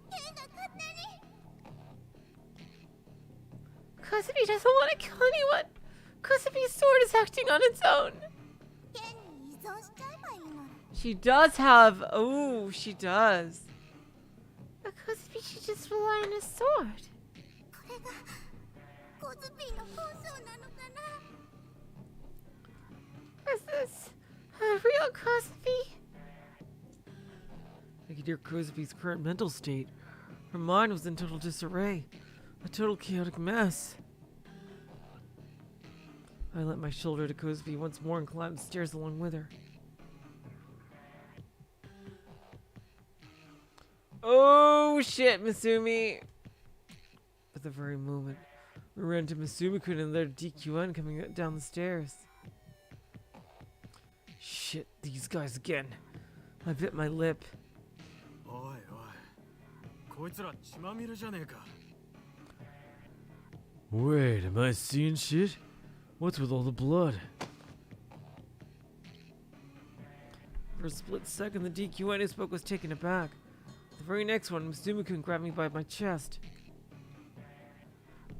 剣が勝手に Kozupii doesn't want to kill anyone. Kozupi's sword is acting on its own. 剣に依存しちゃえばいいのだ She does have. Oh, she does. But Kozupii should just rely on his sword. これがコズピーの本性なのかな Is this a real Kozupii? I could hear Kozupi's current mental state. Her mind was in total disarray. A total chaotic mess. I lent my shoulder to Kozupii once more and climbed the stairs along with her. Oh shit, Misumi! At the very moment, we ran into Misumi-kun and their DQN coming down the stairs. Shit, these guys again. I bit my lip. おいおいこいつら血まみれじゃねえか Wait, am I seeing shit? What's with all the blood? For a split second, the DQN who spoke was taken aback. The very next one, Misumi-kun grabbed me by my chest.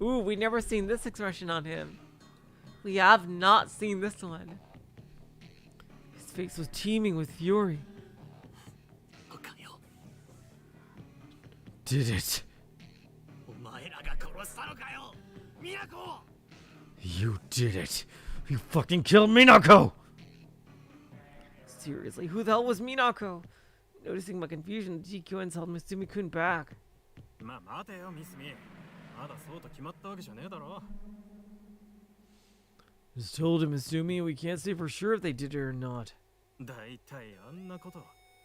Ooh, we never seen this expression on him. We have not seen this one. His face was teeming with fury. Did it? You did it. You fucking killed Minako! Seriously, who the hell was Minako? Noticing my confusion, the DQNs held Misumi-kun back. まあ待てよミスミまだそうと決まったわけじゃねえだろ Just told him, Misumi, we can't say for sure if they did it or not. だいたいあんなこと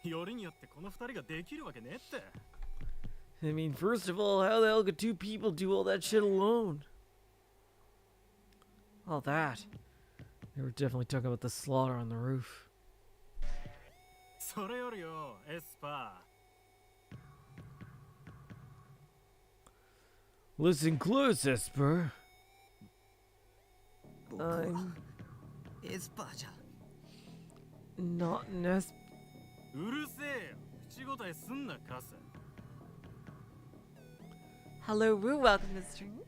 よりによってこの二人ができるわけねえって I mean, first of all, how the hell could 2 people do all that shit alone? All that. They were definitely talking about the slaughter on the roof. それよりよ、エスパ Listen close, Esper. 僕は I'm エスパーじゃ。 not an Esper. ー。うるせえよ。口答えすんな、カス。 Hello, Rue. Welcome to the stream.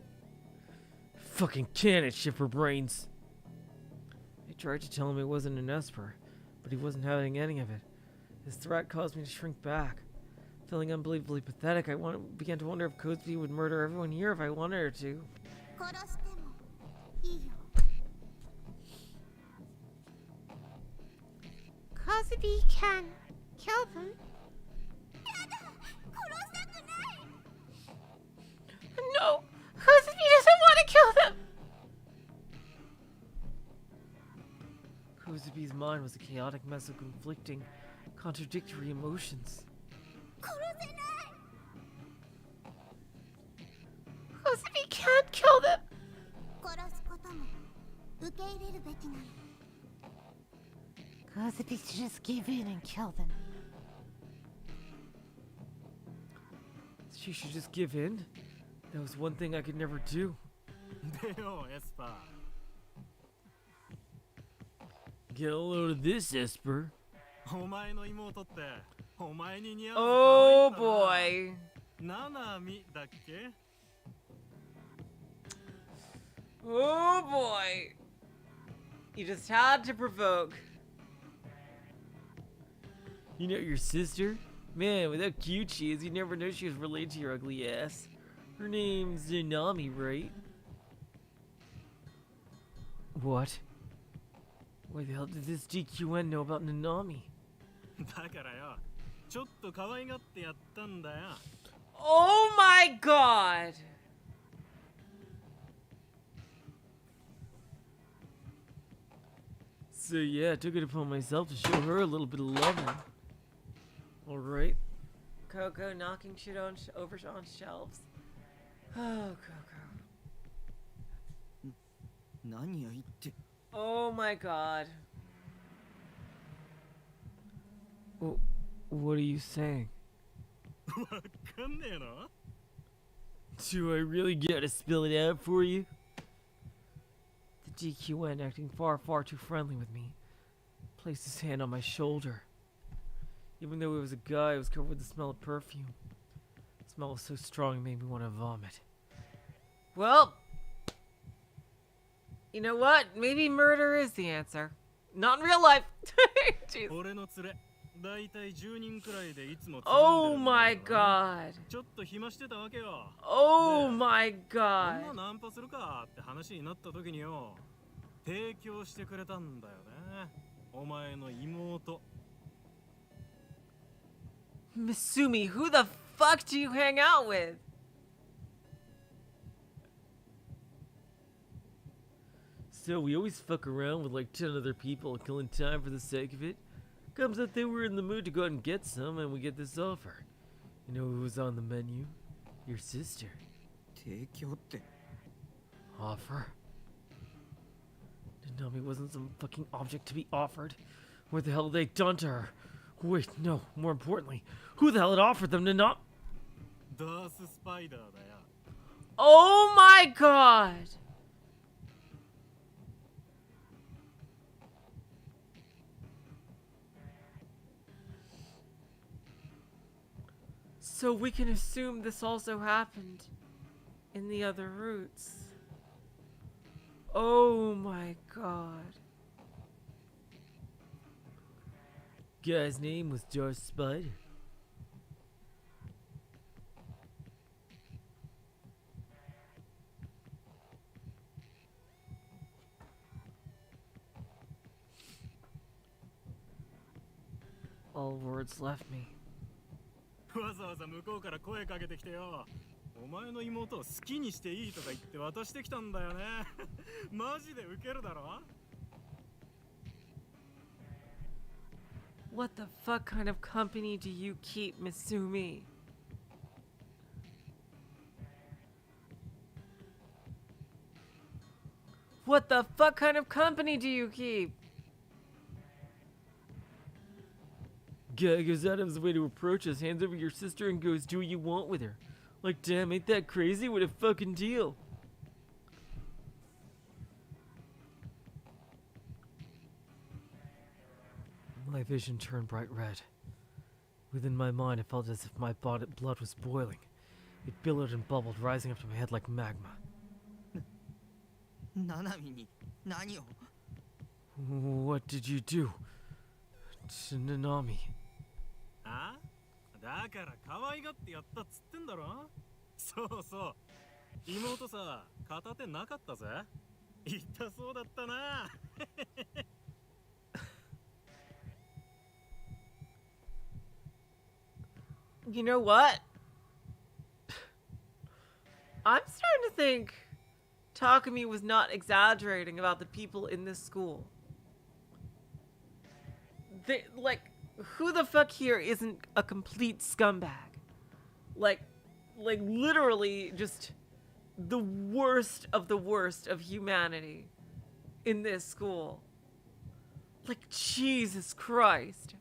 Fucking cannon shipper brains. I tried to tell him it wasn't an Esper, but he wasn't having any of it. His threat caused me to shrink back. Feeling unbelievably pathetic, I began to wonder if Kozupii would murder everyone here if I wanted her to. 殺してもいいよ。 Kozupii can kill them. 殺したくない。 No! Kozupii doesn't want to kill them! Kozupi's mind was a chaotic mess of conflicting, contradictory emotions. 殺せない。 Kozupii can't kill them! 殺すことも受け入れるべきなの。 Kozupii should just give in and kill them. She should just give in? That was one thing I could never do. でよ、エスパ Get a load of this, Esper. ー。お前の妹って、お前に似合う。 Oh boy. ナナミだっけ Oh boy. You just had to provoke. You know your sister? Man, with how cute she is, you'd never know she was related to your ugly ass. Her name's Tsunami, right? What? Why the hell did this GQN know about Nanami? だからよ、ちょっと可愛がってやったんだよ。 Oh my god. So yeah, I took it upon myself to show her a little bit of loving. Alright. Coco knocking shit on over on shelves. Oh, Coco. 何や言って。 Oh my god. Oh, what are you saying? わかんねえの Do I really gotta spill it out for you? The GQN, acting far too friendly with me, placed his hand on my shoulder. Even though he was a guy, I was covered with the smell of perfume. The smell was so strong it made me want to vomit. Well, you know what? Maybe murder is the answer. Not in real life. Jeez. 俺の連れ、だいたい10人くらいでいつもつるんでるんだ Oh けどな my god. ちょっと暇してたわけよ。 Oh my こん god. なナンパするかって話になった時によ、提供してくれたんだよね。お前の妹。 Misumi, who the fuck do you hang out with? So we always fuck around with like 10 other people, killing time for the sake of it. Comes out they were in the mood to go out and get some, and we get this offer. You know who was on the menu? Your sister. 提供って。 Offer? Nanami wasn't some fucking object to be offered. What the hell had they done to her? Wait, no, more importantly, who the hell had offered them Nanami? ダーススパイダーだよ。 Oh my god. So we can assume this also happened in the other routes. Oh my god. Guy's name was Darth Spider. All words left me. わざわざ向こうから声かけてきてよ。お前の妹を好きにしていいとか言って渡してきたんだよね。マジでウケるだろ What the fuck kind of company do you keep, Misumi? What the fuck kind of company do you keep? Guy goes out of his way to approach us, hands over your sister, and goes, do what you want with her. Like, damn, ain't that crazy? What a fucking deal. My vision turned bright red. Within my mind, I felt as if my blood was boiling. It billowed and bubbled, rising up to my head like magma. ナナミに何を What did you do to Nanami? あ？だから可愛がってやったっつってんだろ。そうそう。妹さ、片手なかったぜ。痛そうだったな。You know what? I'm starting to think Takumi was not exaggerating about the people in this school. They, like, who the fuck here isn't a complete scumbag? Like literally just the worst of humanity in this school. Like, Jesus Christ.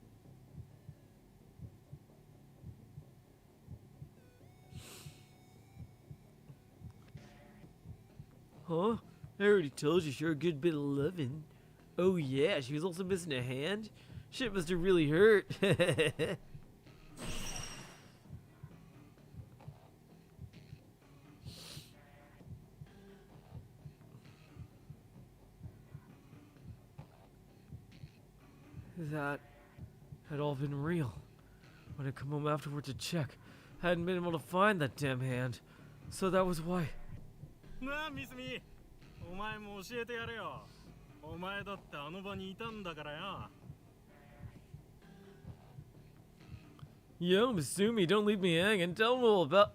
Huh? I already told you you're a good bit of loving. Oh yeah, she was also missing a hand? Shit must have really hurt. That had all been real. When I come home afterward to check, I hadn't been able to find that damn hand. So that was why. なあミスミ、お前も教えてやれよ。お前だってあの場にいたんだからよ。Yo, Misumi, don't leave me hanging. Tell them all about.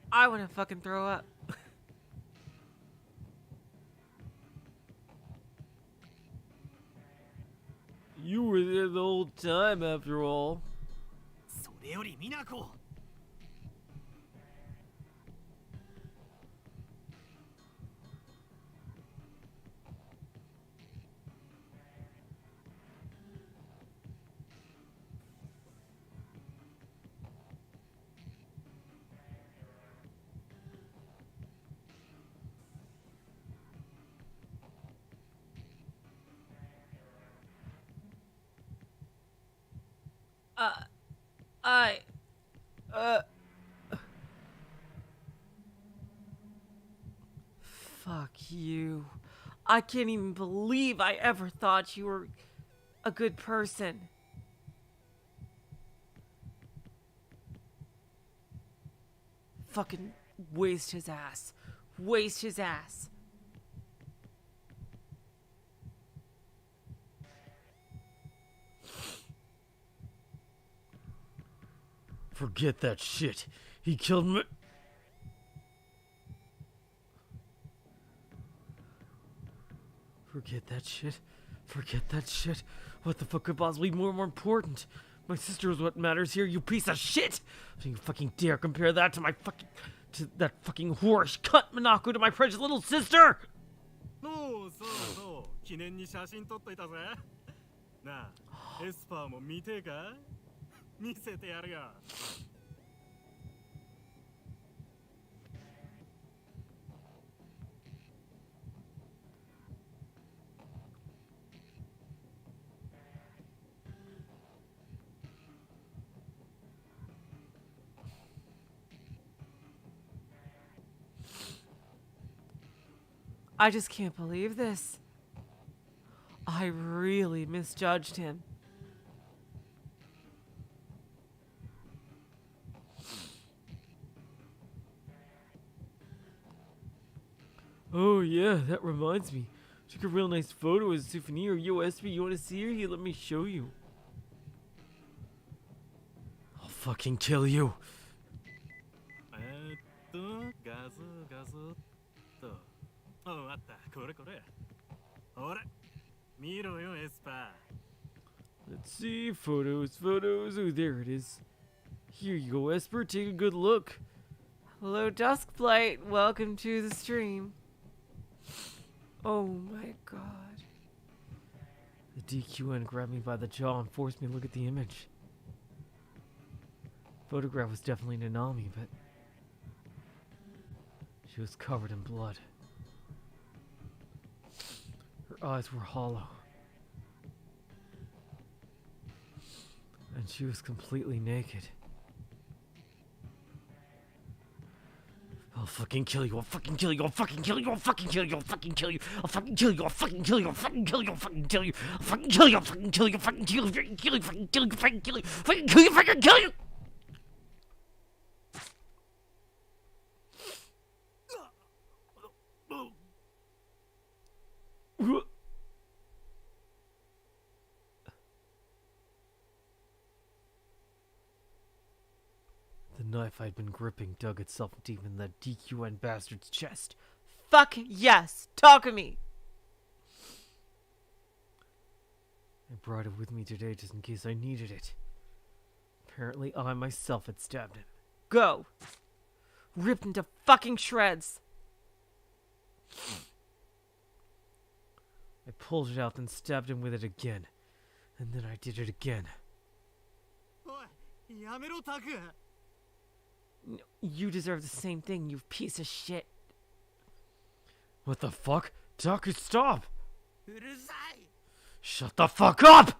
I want to fucking throw up. You were there the whole time, after all. それより美奈子。Fuck you. I can't even believe I ever thought you were a good person. Fucking waste his ass. Waste his ass. Forget that shit. He killed me. Forget that shit. Forget that shit. What the fuck could possibly be more important? My sister is what matters here, you piece of shit! Don't you fucking dare compare that to that fucking whorish cunt Minako to my precious little sister! そうそうそう。記念に写真撮っといたぜ。なあ、エスパーも見てえか？見せてやるよ。I just can't believe this. I really misjudged him. Oh yeah, that reminds me. Took a real nice photo as a souvenir. Yo, SB, you wanna see her? Here, let me show you. I'll fucking kill you. 画像。あった、これこれ。ほら、見ろよ、エスパ Let's see. Photos. Oh, there it is. Here you go, Esper. Take a good look. Hello, Duskblight. Welcome to the stream. Oh my god. The DQN grabbed me by the jaw and forced me to look at the image. Photograph was definitely Nanami, but she was covered in blood. Her eyes were hollow. And she was completely naked. I'll fucking kill you, I'll fucking kill you, I'll fucking kill you, I'll fucking kill you, I'll fucking kill you, I'll fucking kill you, I'll fucking kill you, I'll fucking kill you, I'll fucking kill you, I'll fucking kill you, I'll fucking kill you, I'll fucking kill you, fucking kill you, fucking kill you, fucking kill you, fucking kill you, fucking kill you! The knife I'd been gripping dug itself deep in that DQN bastard's chest. Fuck yes! Takumi! I brought it with me today just in case I needed it. Apparently I myself had stabbed him. Go! Ripped into fucking shreds! I pulled it out, then stabbed him with it again. And then I did it again. おい、やめろ、タク。 You deserve the same thing, you piece of shit. What the fuck? Taku, stop! うるさい Shut the fuck up!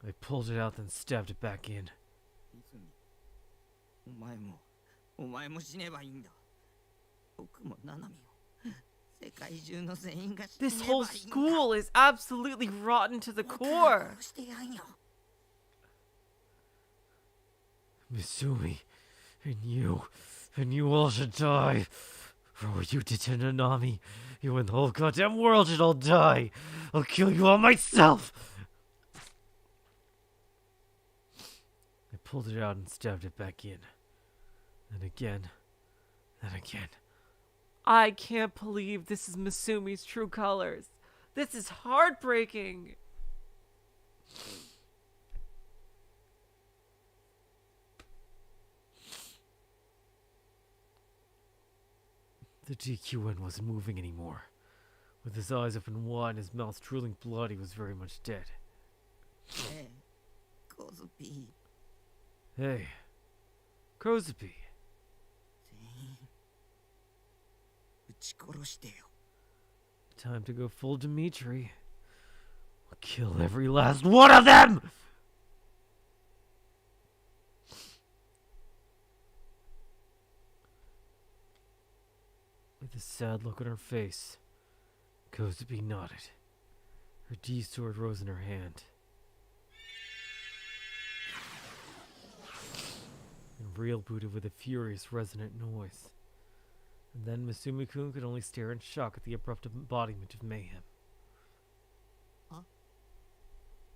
I pulled it out, then stabbed it back in. 泉お前も死ねばいいんだ僕もナナミも世界中の全員が死ねばいいん This だ whole school is absolutely rotten to the 僕 core. 殺してやんよ Misumi, and you all should die. For what you did to Nanami, you and the whole goddamn world should all die. I'll kill you all myself. I pulled it out and stabbed it back in. Then again. Then again. I can't believe this is Masumi's true colors. This is heartbreaking. The DQN wasn't moving anymore. With his eyes open wide and his mouth drooling blood, he was very much dead. ねえコズピー Hey, Kozupii. 全員撃ち殺してよ Time to go full Dimitri. I'll kill every last one of them! With a sad look on her face, Kozupii nodded. Her D-sword rose in her hand. And reel booted with a furious, resonant noise. And then Masumi-kun could only stare in shock at the abrupt embodiment of mayhem. Huh?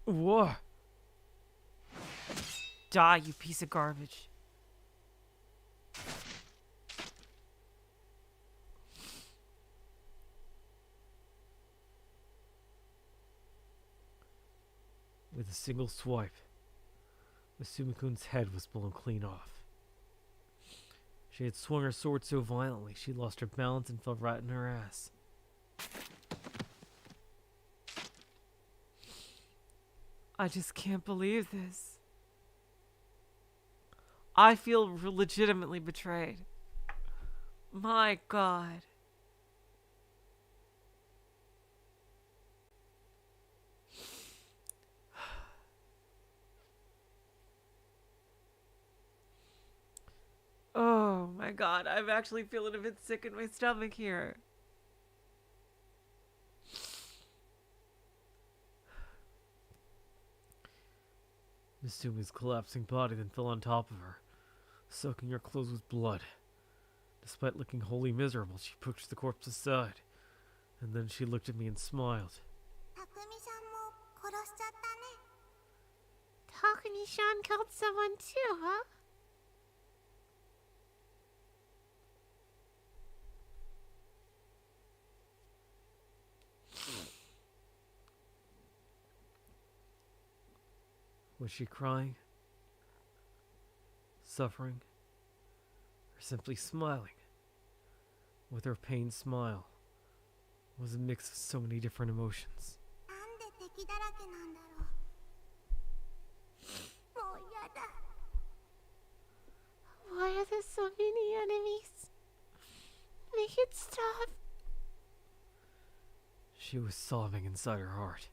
What? Die, you piece of garbage. With a single swipe, Masumi-kun's head was blown clean off. She had swung her sword so violently she lost her balance and fell right in her ass. I just can't believe this. I feel legitimately betrayed. My God. Oh my God, I'm actually feeling a bit sick in my stomach here. Misumi's collapsing body then fell on top of her, soaking her clothes with blood. Despite looking wholly miserable, she pushed the corpse aside, and then she looked at me and smiled. たくみさんも殺しちゃったね Takumi-san killed someone too, huh? Was she crying? Suffering? Or simply smiling? With her pained smile was a mix of so many different emotions. なんで敵だらけなんだろう。もうやだ。Why are there so many enemies? Make it stop. She was sobbing inside her heart.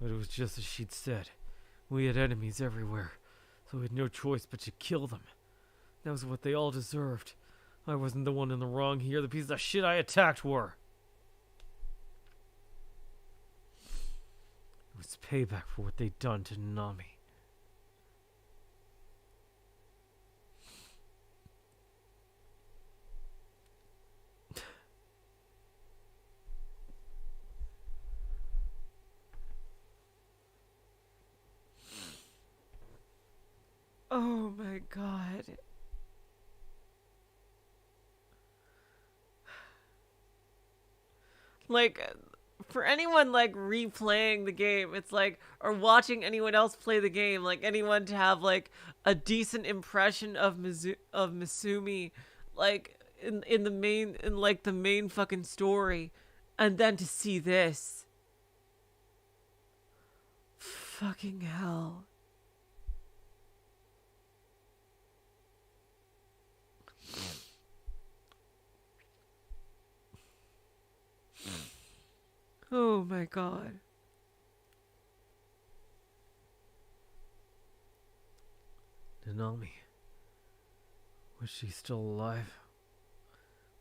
But it was just as she'd said. We had enemies everywhere, so we had no choice but to kill them. That was what they all deserved. I wasn't the one in the wrong here. The pieces of shit I attacked were. It was payback for what they'd done to Nami. Oh my god. Like, for anyone like replaying the game, it's like, or watching anyone else play the game, like anyone to have like a decent impression of Misumi, like in the main fucking story, and then to see this. Fucking hell. Oh my god. Nanami. Was she still alive?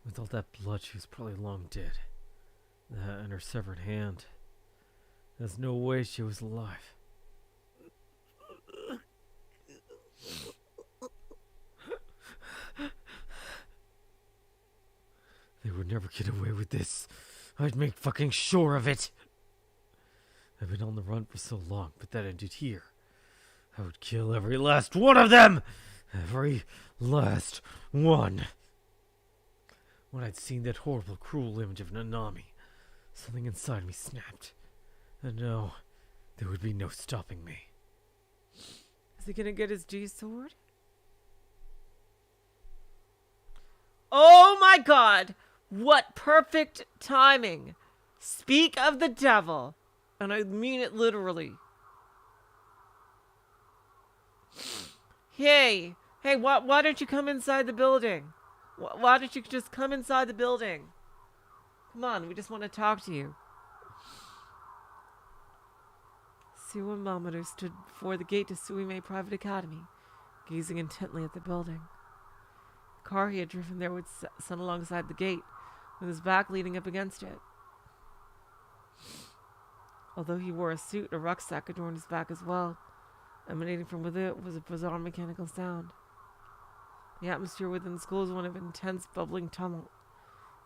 With all that blood, she was probably long dead. That and her severed hand. There's no way she was alive. They would never get away with this. I'd make fucking sure of it. I've been on the run for so long, but that ended here. I would kill every last one of them! Every last one. When I'd seen that horrible, cruel image of Nanami, something inside me snapped. And no, there would be no stopping me. Is he gonna get his G sword? Oh my god! What perfect timing! Speak of the devil, and I mean it literally. Hey, why don't you come inside the building? Why don't you just come inside the building? Come on, we just want to talk to you. Suo and Mamoru stood before the gate to Suimei Private Academy, gazing intently at the building. The car he had driven there would stand alongside the gate, with his back leaning up against it. Although he wore a suit, a rucksack adorned his back as well. Emanating from within it was a bizarre mechanical sound. The atmosphere within the school was one of intense, bubbling tumult.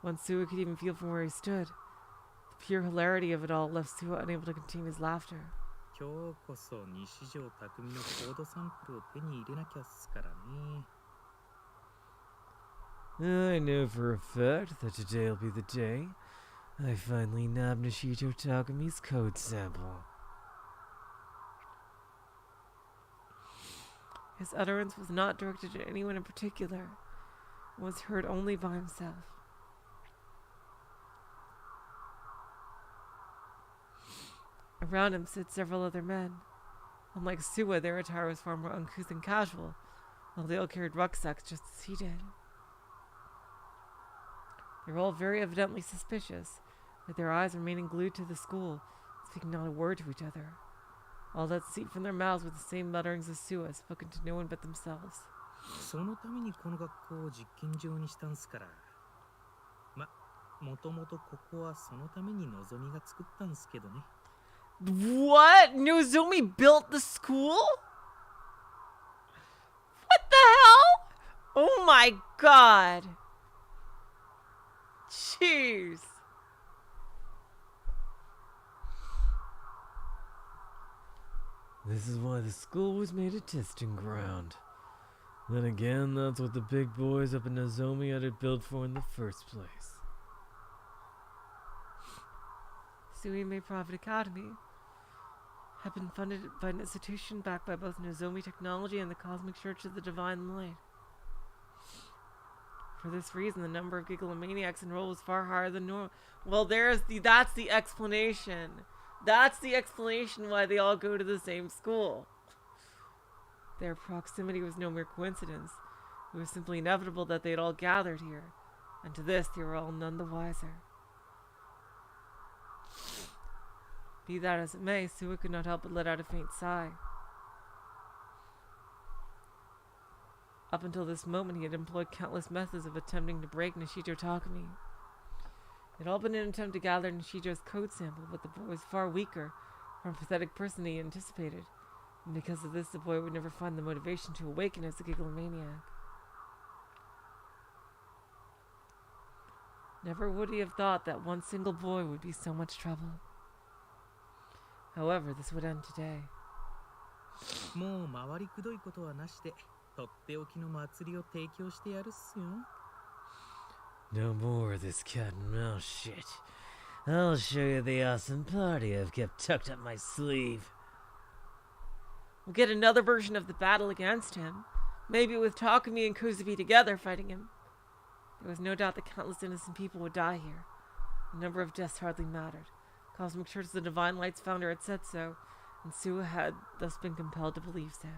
One Suo could even feel from where he stood. The pure hilarity of it all left Suo unable to contain his laughter. 今日こそ西条拓実のコードサンプルを手に入れなきゃっすからね。I know for a fact that today'll be the day I finally nab Nishito Takumi's code sample. His utterance was not directed at anyone in particular, and was heard only by himself. Around him stood several other men. Unlike Suwa, their attire was far more uncouth and casual, while they all carried rucksacks just as he did. They were all very evidently suspicious, with their eyes remaining glued to the school, speaking not a word to each other. All that seeped from their mouths were the same mutterings as Suwa, spoken to no one but themselves. そのためにこの学校を実験場にしたんすから。もともとここはそのためにのぞみが作ったんすけどね。What? Nozomi built the school? What the hell? Oh my god. Jeez. This is why the school was made a testing ground. Then again, that's what the big boys up in Nozomi had it built for in the first place. Suimei Private Academy. had been funded by an institution backed by both Nozomi technology and the Cosmic Church of the Divine Light. For this reason, the number of gigalomaniacs enrolled was far higher than normal. Well, that's the explanation. That's the explanation why they all go to the same school. Their proximity was no mere coincidence. It was simply inevitable that they had all gathered here, and to this they were all none the wiser. Be that as it may, Sua could not help but let out a faint sigh. Up until this moment, he had employed countless methods of attempting to break Nishito Takumi. It had all been an attempt to gather Nishito's code sample, but the boy was far weaker, more pathetic person than he anticipated, and because of this, the boy would never find the motivation to awaken as a gigalomaniac. Never would he have thought that one single boy would be so much trouble. However, this would end today. もう回りくどいことはなしで、とっておきの祭りを提供してやるっすよ。No more of this cat and mouse shit. I'll show you the awesome party I've kept tucked up my sleeve. We'll get another version of the battle against him, maybe with Takumi and Kozupii together fighting him. There was no doubt that countless innocent people would die here. The number of deaths hardly mattered. Cosmic Church of the Divine Light's founder had said so, and Sua had thus been compelled to believe so.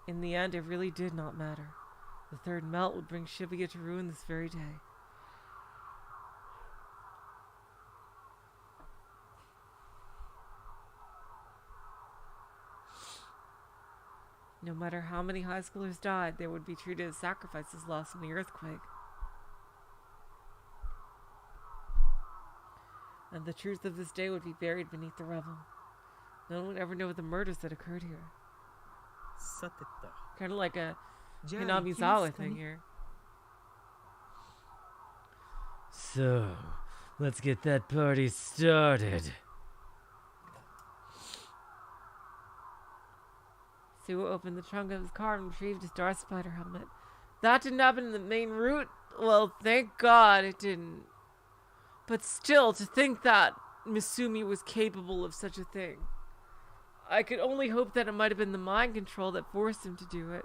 In the end, it really did not matter. The third melt would bring Shibuya to ruin this very day. No matter how many high schoolers died, they would be treated as sacrifices lost in the earthquake. And the truth of this day would be buried beneath the rubble. No one would ever know the murders that occurred here. さてと。 Kind of like a じゃあ行きま Hinamizawa すか thing ね here. So, let's get that party started. Sua opened the trunk of his car and retrieved his Darth Spider helmet. That didn't happen in the main route. Well, thank God it didn't. But still, to think that Misumi was capable of such a thing. I could only hope that it might have been the mind control that forced him to do it.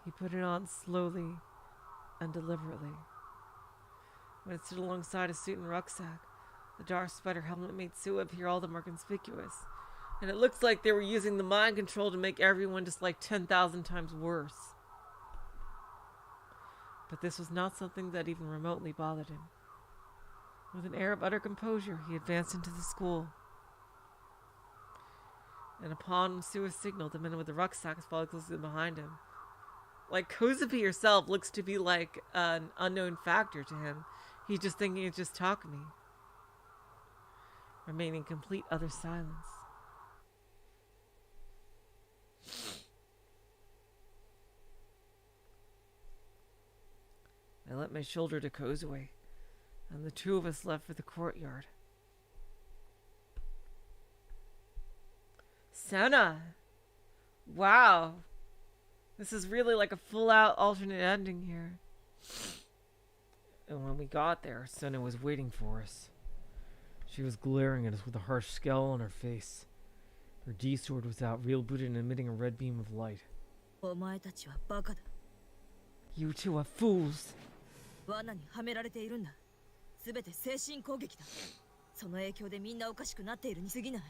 He put it on slowly and deliberately. When it stood alongside his suit and rucksack, the Darth Spider helmet made Sua appear all the more conspicuous. And it looks like they were using the mind control to make everyone just like 10,000 times worse. But this was not something that even remotely bothered him. With an air of utter composure, he advanced into the school. And upon Sua's signal, the men with the rucksacks followed closely behind him. Like, Kozupii herself looks to be like an unknown factor to him. He's just thinking it's just Takumi. Remaining in complete utter silence. I let my shoulder to Kozue, and the two of us left for the courtyard. Senna! Wow! This is really like a full-out alternate ending here. And when we got there, Senna was waiting for us. She was glaring at us with a harsh scowl on her face. Her D-sword was out, wheel-booted and emitting a red beam of light. お前たちはバカだ。 You two are fools. 罠にはめられているんだ。すべて精神攻撃だ。その影響でみんなおかしくなっているに過ぎない。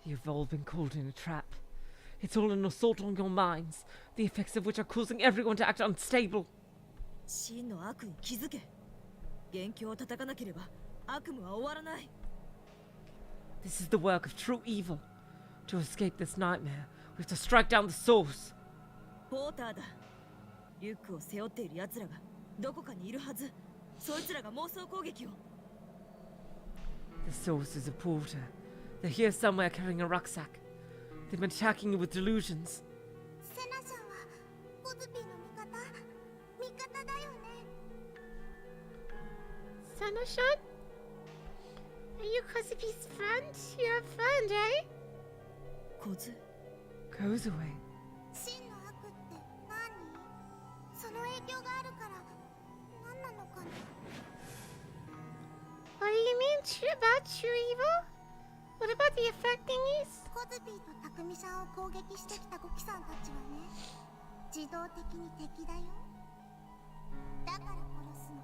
You've all been caught in a trap. It's all an assault on your minds, the effects of which are causing everyone to act unstable. 真の悪に気づけ。元凶を叩かなければ悪夢は終わらない。 This is the work of true evil. To escape this nightmare, we have to strike down the source. ポーターだ。リュックを背負っている奴らがどこかにいるはず。そいつらが妄想攻撃を。 The source is a porter. They're here somewhere carrying a rucksack. They've been attacking you with delusions. セナさんはコズピーの味方だよね。 Senna-san? Are you Kozupi's friend? You're a friend, eh? 小津。 Kozue. 真の悪って何？その影響があるから何なのかな。 What do you mean about true evil? What about the effect thingies? コズピーとタクミさんを攻撃してきたゴキさんたちはね、自動的に敵だよ。だから殺すの。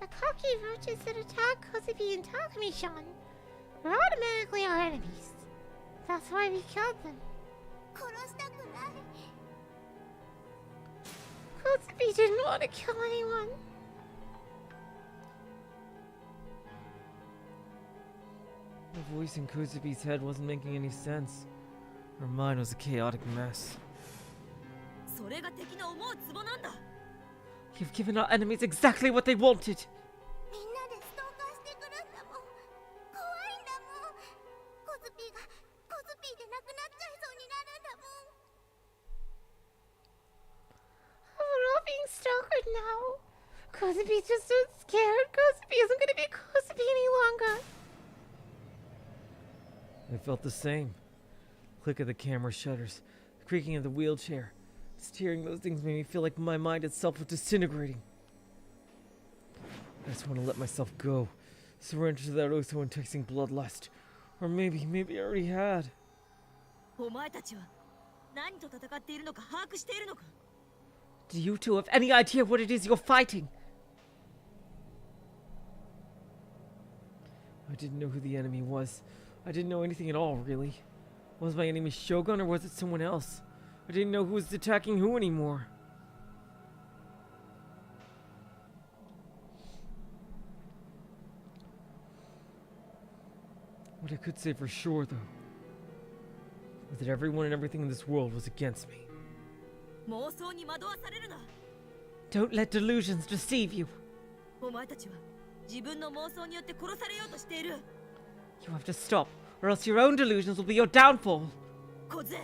The cocky roaches that attack Kozupii and Takumi-chan were automatically our enemies. That's why we killed them. 殺したくない。 Kozupii didn't want to kill anyone. The voice in Kozupi's head wasn't making any sense. Her mind was a chaotic mess. それが敵の思うツボなんだ。 You've given our enemies exactly what they wanted. みんなでストーカーしてくるんだもん。怖いんだもん。コズピーがコズピーでなくなっちゃいそうになるんだもん。 We're all being stalkered now. Kozupi's just so scared. Kozupii isn't going to be Kozupii any longer. I felt the same. Click of the camera shutters, the creaking of the wheelchair. Just hearing those things made me feel like my mind itself was disintegrating. I just want to let myself go. Surrender to that oath when tasting bloodlust. Or maybe I already had. お前たちは何と戦っているのか把握しているのか。 Do you two have any idea what it is you're fighting? I didn't know who the enemy was. I didn't know anything at all, really. Was my enemy Shogun or was it someone else? I didn't know who was attacking who anymore. What I could say for sure, though, was that everyone and everything in this world was against me. 妄想に惑わされるな。 Don't let delusions deceive you. お前たちは自分の妄想によって殺されようとしている。 You have to stop, or else your own delusions will be your downfall. 小杖、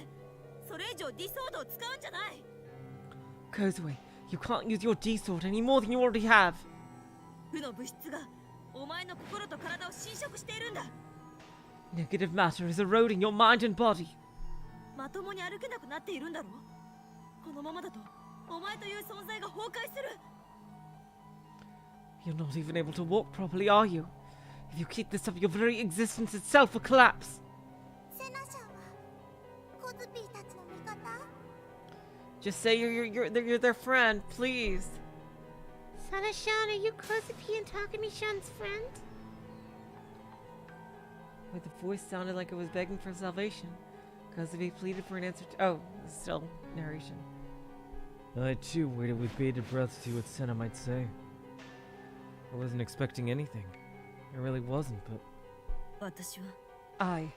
それ以上ディソードを使うんじゃない。 Kozue, you can't use your D-sword any more than you already have. 負の物質がお前の心と体を侵食しているんだ。 Negative matter is eroding your mind and body. まともに歩けなくなっているんだろう。このままだとお前という存在が崩壊する。 You're not even able to walk properly, are you? If you keep this up, your very existence itself will collapse. セナシャンはコズピーたちの味方。 Just say you're their friend, please. Sana-chan, are you Kozupii and Takumi-chan's friend? But the voice sounded like it was begging for salvation. Kozupii pleaded for an answer to— oh, still narration. I too waited with bated breath to see what Senna might say. I wasn't expecting anything. I really wasn't, but 私は I—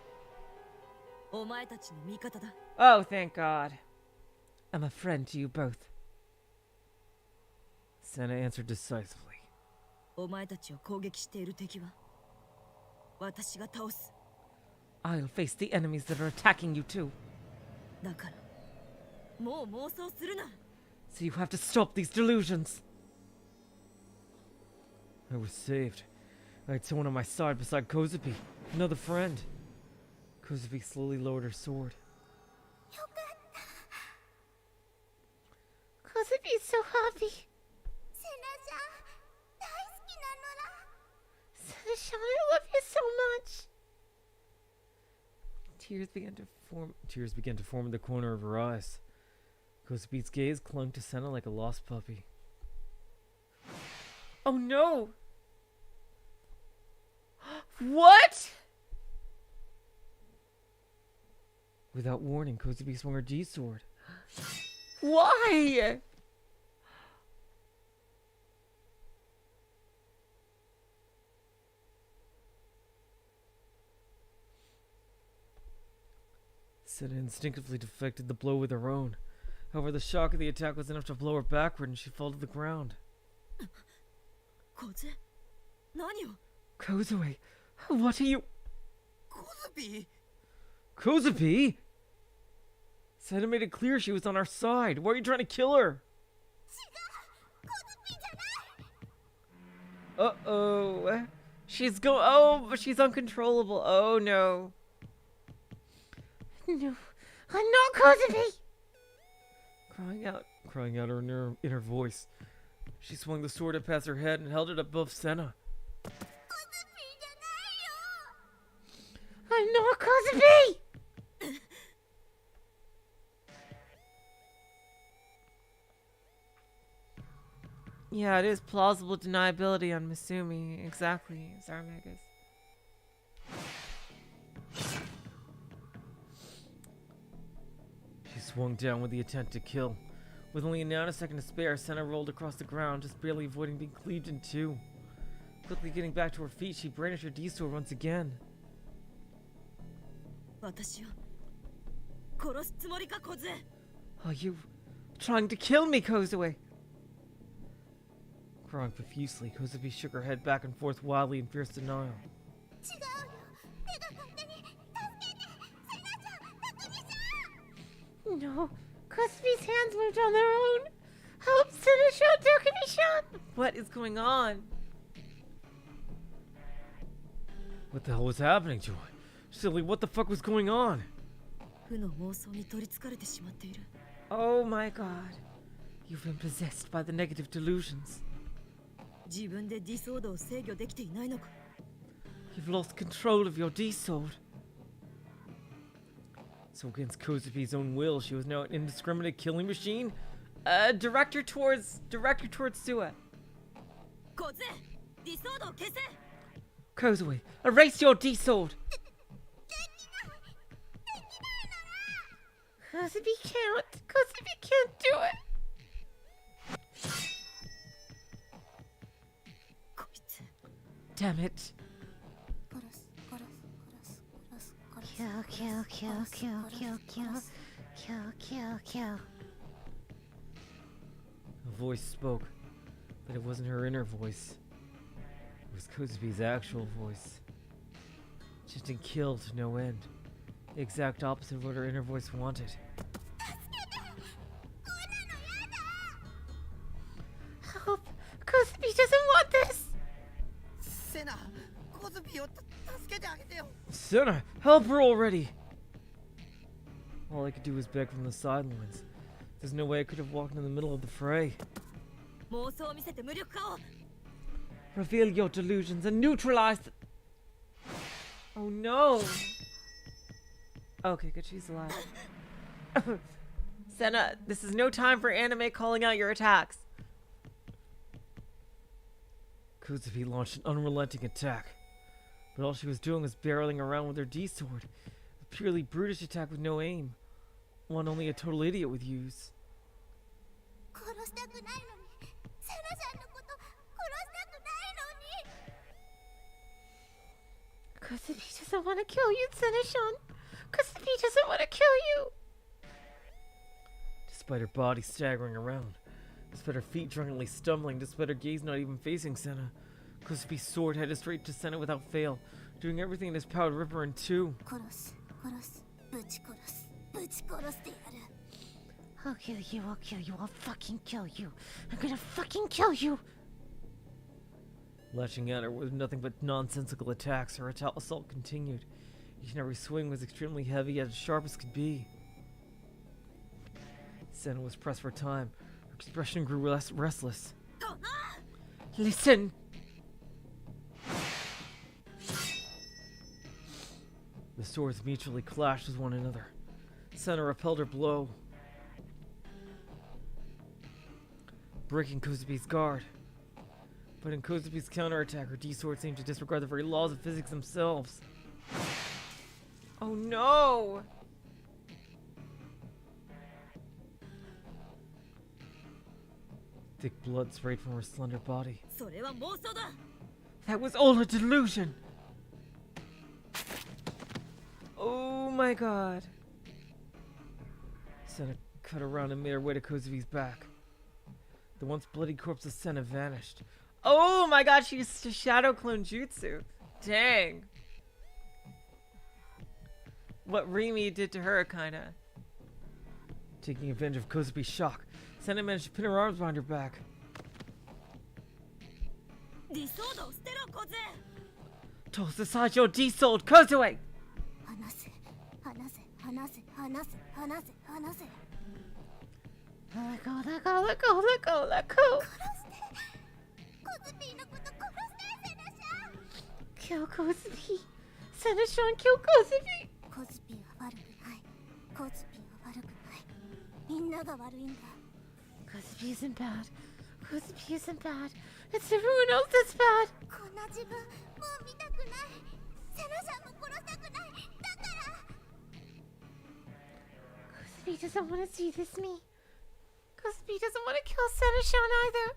お前たちの味方だ。 oh, thank God. I'm a friend to you both. Senna answered decisively. お前たちを攻撃している敵は私が倒す。 I'll face the enemies that are attacking you too. だからもう妄想するな。 So you have to stop these delusions. I was saved. I had someone on my side beside Kozupii, another friend. Kozupii slowly lowered her sword. よかった。 Kozupi's so happy. セナちゃん、大好きなのら。 Sana-chan, I love you so much. Tears began to form in the corner of her eyes. Kozupi's gaze clung to Senna like a lost puppy. Oh no! What? Without warning, Kozupii swung her G-sword. Why? Senna instinctively deflected the blow with her own. However, the shock of the attack was enough to blow her backward and she fell to the ground. 小杖、何を。 Kozue, what are you— コズピー Kozupii? Senna made it clear she was on our side. Why are you trying to kill her? コズピーじゃない。 Uh-oh. Oh, but she's uncontrollable. Oh, no. No, I'm not Kozupii. Crying out crying out her inner voice. She swung the sword up past her head and held it above Senna. I'm not Kozupii! Yeah, it is plausible deniability on Misumi. Exactly, Zarmagus. She swung down with the intent to kill. With only a nanosecond to spare, Senna rolled across the ground, just barely avoiding being cleaved in two. Quickly getting back to her feet, she brandished her D-sword once again. 私を殺すつもりか小杖 Are you trying to kill me, Kozue? Crying profusely, Kozupii shook her head back and forth wildly in fierce denial. 違うよ手が勝手に助けてセナちゃん匠さん No, Kozupi's hands moved on their own. Help, Senator Takumi-san! What is going on? What the hell was happening to her? Silly, what the fuck was going on? 負の妄想に取りつかれてしまっている Oh my god. You've been possessed by the negative delusions. 自分でディソードを制御できていないのか You've lost control of your D-sword. So against Kozupi's own will, she was now an indiscriminate killing machine? Director towards Sua. 小杖ディソードを消せ Kozue, erase your D-sword! Kozupi can't do it! こいつ Damn it. Kill. A voice spoke, but it wasn't her inner voice. It was Kozupi's actual voice. Just and kill to no end. The exact opposite of what her inner voice wanted. Help! Kozupi doesn't want this! セナコズピを助けてあげてよ Senna, help her already! All I could do was beg from the sidelines. There's no way I could have walked in the middle of the fray. 妄想を見せて無力化を Reveal your delusions and neutralize the... Oh no! Okay, good, she's alive. Senna, this is no time for anime calling out your attacks. Kozupii launched an unrelenting attack. But all she was doing was barreling around with her D-sword. A purely brutish attack with no aim. One only a total idiot would use. 殺したくないのにセナちゃんのこと殺したくないのに Kozupi doesn't want to kill you, Senna-san. Kozupi doesn't want to kill you. Despite her body staggering around, despite her feet drunkenly stumbling, despite her gaze not even facing Senna, Kozupi's sword headed straight to Senna without fail, doing everything in his power to rip her in two. 殺すぶち殺してやる I'll kill you, I'll fucking kill you. I'm gonna fucking kill you. Lashing at her with nothing but nonsensical attacks, her assault continued. Each and every swing was extremely heavy, yet as sharp as could be. Senna was pressed for time. Her expression grew less restless. Listen. The swords mutually clashed with one another. Senna repelled her blow, breaking Kozupi's guard. But in Kozupi's counterattack, her D-sword seemed to disregard the very laws of physics themselves. Oh no! Thick blood sprayed from her slender body. それは妄想だ That was all a delusion! Oh my god. Senna cut around and made her way to Kozupi's back. The once bloody corpse of Senna vanished. Oh my god, she used to shadow clone jutsu. Dang. What Rimi did to her, kinda. Taking advantage of Kozupi's shock, Senna managed to pin her arms behind her back. ディソードを捨てろ小杖 Toss aside your D-sword, Kozue! 離せ Let go, let go, let go, let go, let go. コズピーのこと殺してセナシャン。 Kill Kozupii. Seneshan, kill Kozupii. コズピーは悪くない。コズピーは悪くない。みんなが悪いんだ。 Kozupii isn't bad. Kozupii isn't bad. It's everyone else that's bad. こんな自分もう見たくない。セナシャンも殺したくない。だから。 Kozupii doesn't want to see this me. Kozupii doesn't want to kill Seneshan either.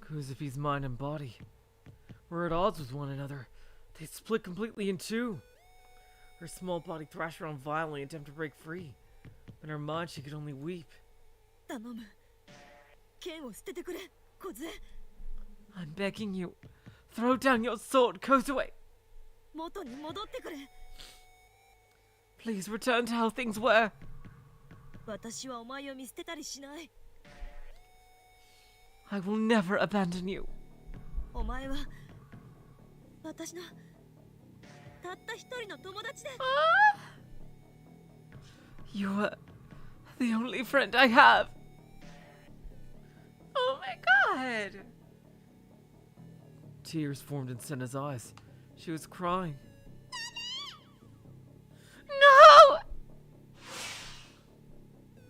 Kozupi's mind and body were at odds with one another. They split completely in two. Her small body thrashed around violently in attempt to break free. In her mind, she could only weep. 頼む剣を捨ててくれ小杖 I'm begging you, throw down your sword, Kozue. 元に戻ってくれ Please return to how things were. 私はお前を見捨てたりしない I will never abandon you. お前は私のたった一人の友達で You are the only friend I have. Oh my god. Tears formed in Senna's eyes. She was crying. No!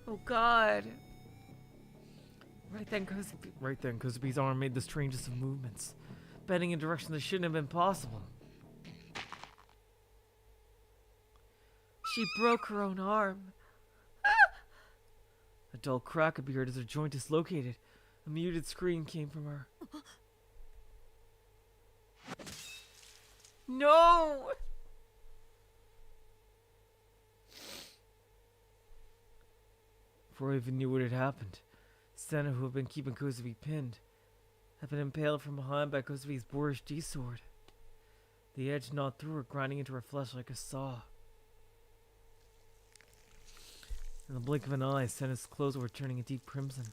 Oh god. Right then, Kozupi's arm made the strangest of movements, bending in a direction that shouldn't have been possible. She broke her own arm. A dull crack appeared as her joint dislocated. A muted scream came from her. No! Before I even knew what had happened, Senna, who had been keeping Kozupii pinned, had been impaled from behind by Kozupi's boorish D-sword. The edge gnawed through her, grinding into her flesh like a saw. In the blink of an eye, Senna's clothes were turning a deep crimson.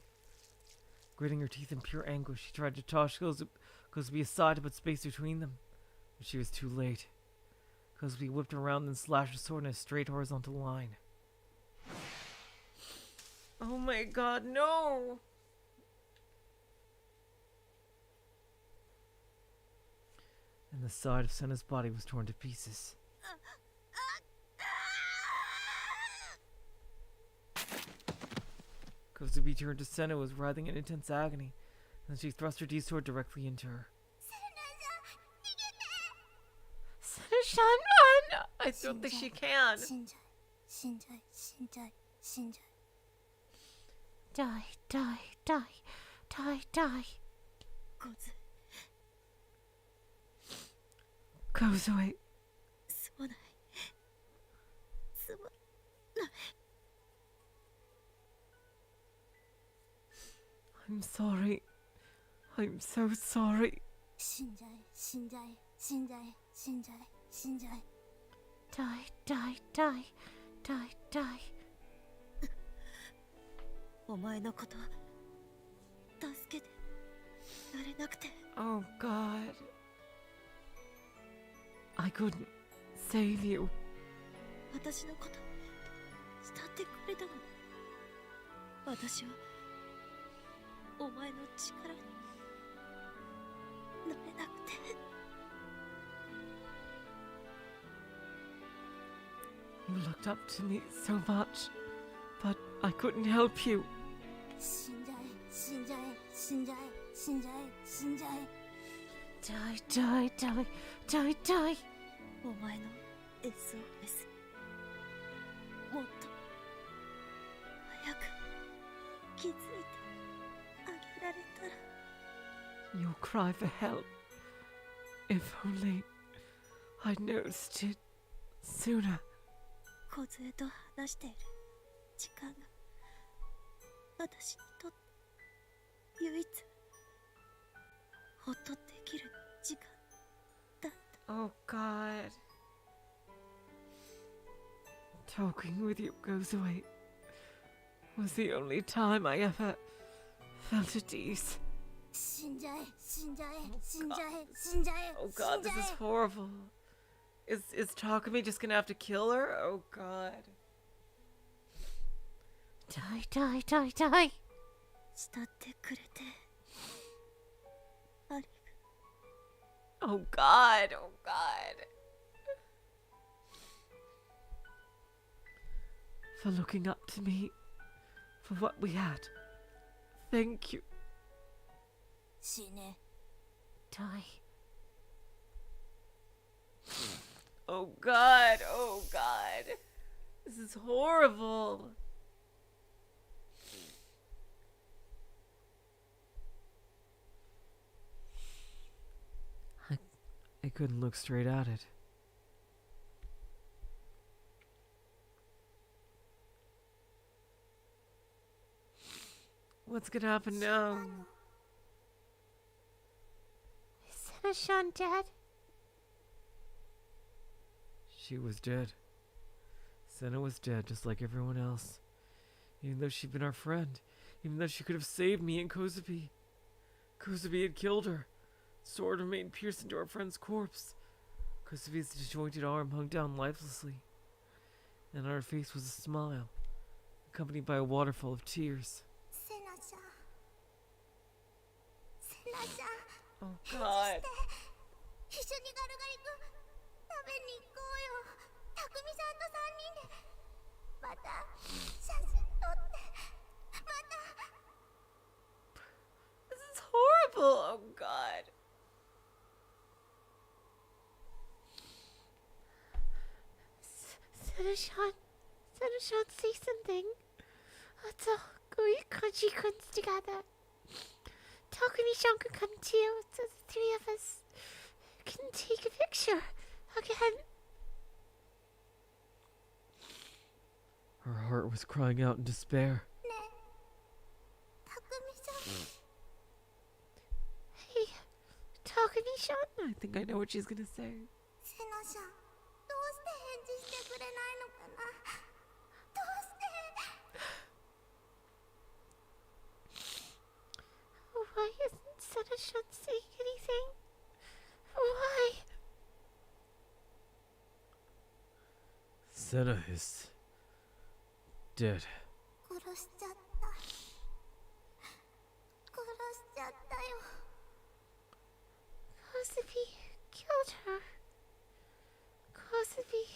Gritting her teeth in pure anguish, she tried to toss Kozupii aside to put space between them, but she was too late. Kozupii whipped around and slashed her sword in a straight horizontal line. Oh my god, no! And the side of Senna's body was torn to pieces. Kozupii turned to Senna, who was writhing in intense agony, and she thrust her D-sword directly into her. Seneshan, run! I don't think she can. 死んじゃい死んじゃい死んじゃい死んじゃい Die, die, die, die, die. 小杖 Kozue, すまないすま I'm sorry. I'm so sorry. 死んじゃい死んじゃい死んじゃい死んじゃい死んじゃい Die, die, die, die, die. お前のこと助けてやれなくて Oh God. I couldn't save you. 私のこと慕ってくれたのに私はお前の力になれなくて You looked up to me so much, but I couldn't help you. 死んじゃい死んじゃい死んじゃい死んじゃい死んじゃい Die, die, die, die, die. お前の SOS もっと早く気づいてあげられたら Your cry for help. If only I'd noticed it sooner. 小杖と話している時間が私にとって唯一ほっとできる時間だった Oh god. Talking with you goes away. Was the only time I ever felt at ease. 死んじゃえ死んじゃえ死んじゃえ死んじゃえ Oh God, this is horrible. Is Takumi just gonna have to kill her? Oh god. Die, die, die, die. 慕ってくれてあり Oh god, oh god. For looking up to me, for what we had. Thank you. 死ね die. Oh god, oh god. This is horrible. I couldn't look straight at it. What's gonna happen now? Is Senna-chan dead? She was dead. Senna was dead, just like everyone else. Even though she'd been our friend. Even though she could have saved me and Kozupii. Kozupii had killed her. Sword remained pierced into our friend's corpse. Kozupi's disjointed arm hung down lifelessly. And on her face was a smile, accompanied by a waterfall of tears. セナちゃんセナちゃん Oh god. 一緒にガルガリ君食べに行こうよたくみさんと3人でまた写真撮ってまた This is horrible. Oh god. Senna-chan, Senna-chan, say something. Let's all go eat crunchy crunch together. Takumi-chan can come too, so the three of us can take a picture again. Her heart was crying out in despair. ねえたくみさん Hey, Takumi-chan. I think I know what she's gonna say. セナちゃんどうして返事してくれないのかなどうして Why isn't Senna-chan saying anything? Why? Senna is dead. 殺しちゃった殺しちゃったよ Kozupii killed her. Kozupii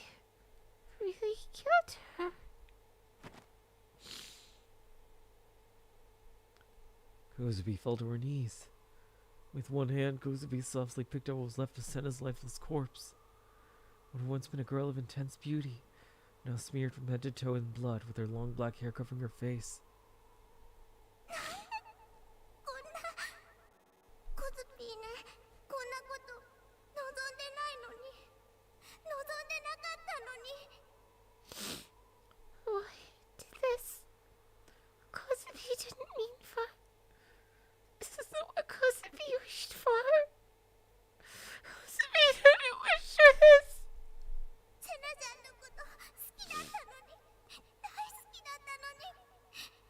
really killed her. Kozupii fell to her knees. With one hand, Kozupii softly picked up what was left of Senna's lifeless corpse. What had once been a girl of intense beauty, now smeared from head to toe in blood, with her long black hair covering her face. こんなコズピーねこんなこと望んでないのに望んでなかったのに Why did this? Kozupii didn't mean for. This isn't what Kozupii wished for. Kozupii didn't wish for this. セナちゃんのこと好きだったのに大好きだったのに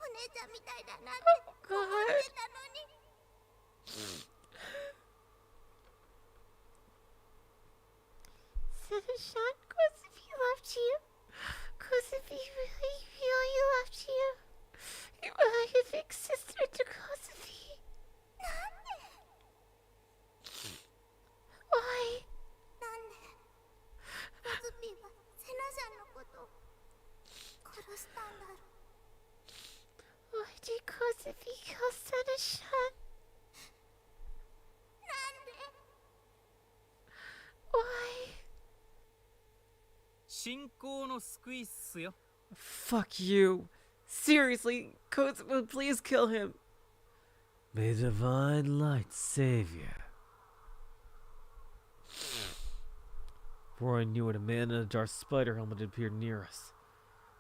お姉ちゃんみたいだなって思ってたのに Senna-chan, Kozupii loved you. Kozupii really, really loved you. You were like a big sister to Kozupii. なんで Why? なんでコズピーはセナちゃんのこと殺したんだろう Why did Kozupii kill Senna-chan? なんで Why? 信仰の救いっすよ Fuck you. Seriously, Kozupii, please kill him. May divine light save you. Before I knew it, a man in a dark spider helmet had appeared near us,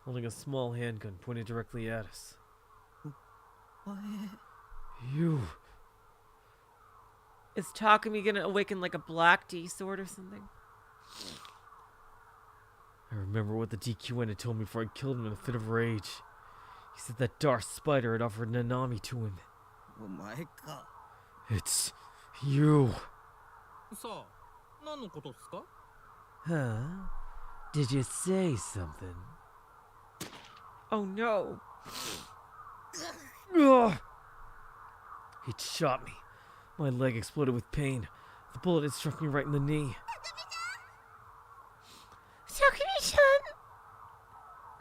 holding a small handgun pointed directly at us. お前 You. Is Takumi gonna awaken like a black D sword or something? I remember what the DQN had told me before I killed him in a fit of rage. He said that dark spider had offered Nanami to him. お前か It's you. さあ何のことっすか Huh? Did you say something? Oh no. Ugh! He shot me. My leg exploded with pain. The bullet had struck me right in the knee. Takumi-chan!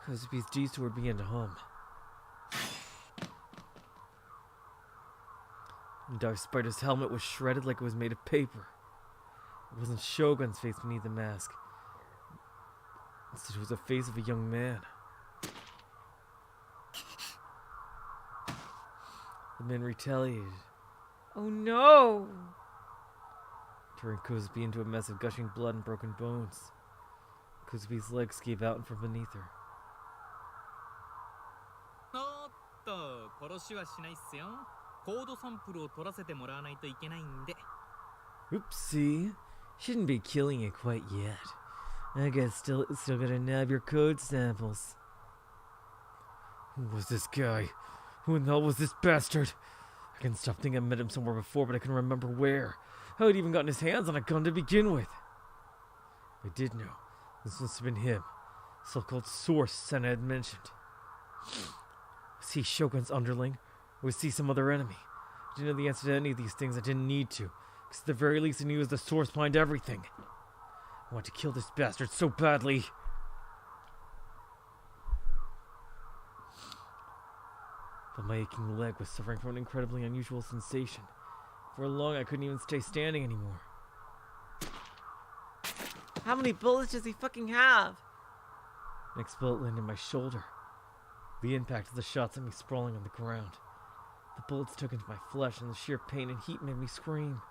Kozupi's D-sword began to hum. And Dark Spider's helmet was shredded like it was made of paper. It wasn't Shogun's face beneath the mask. Instead, it was the face of a young man. The man retaliated, Oh no! turning Kozupii into a mess of gushing blood and broken bones. Kozupi's legs gave out from beneath her. おっと、殺しはしないっすよ。コードサンプルを取らせてもらわないといけないんで。 Oopsie. Shouldn't be killing it quite yet. I guess still gotta nab your code samples. Who was this guy? Who in the hell was this bastard? I can stop thinking I met him somewhere before, but I couldn't remember where. How he'd even gotten his hands on a gun to begin with. I did know. This must have been him. So-called source Senna had mentioned. Was he Shogun's underling? Or was he some other enemy? I didn't know the answer to any of these things. I didn't need to. Because at the very least I knew he was the source behind everything. I want to kill this bastard so badly. But my aching leg was suffering from an incredibly unusual sensation. For long I couldn't even stay standing anymore. How many bullets does he fucking have? Next bullet landed in my shoulder. The impact of the shot sent me sprawling on the ground. The bullets took into my flesh, and the sheer pain and heat made me scream.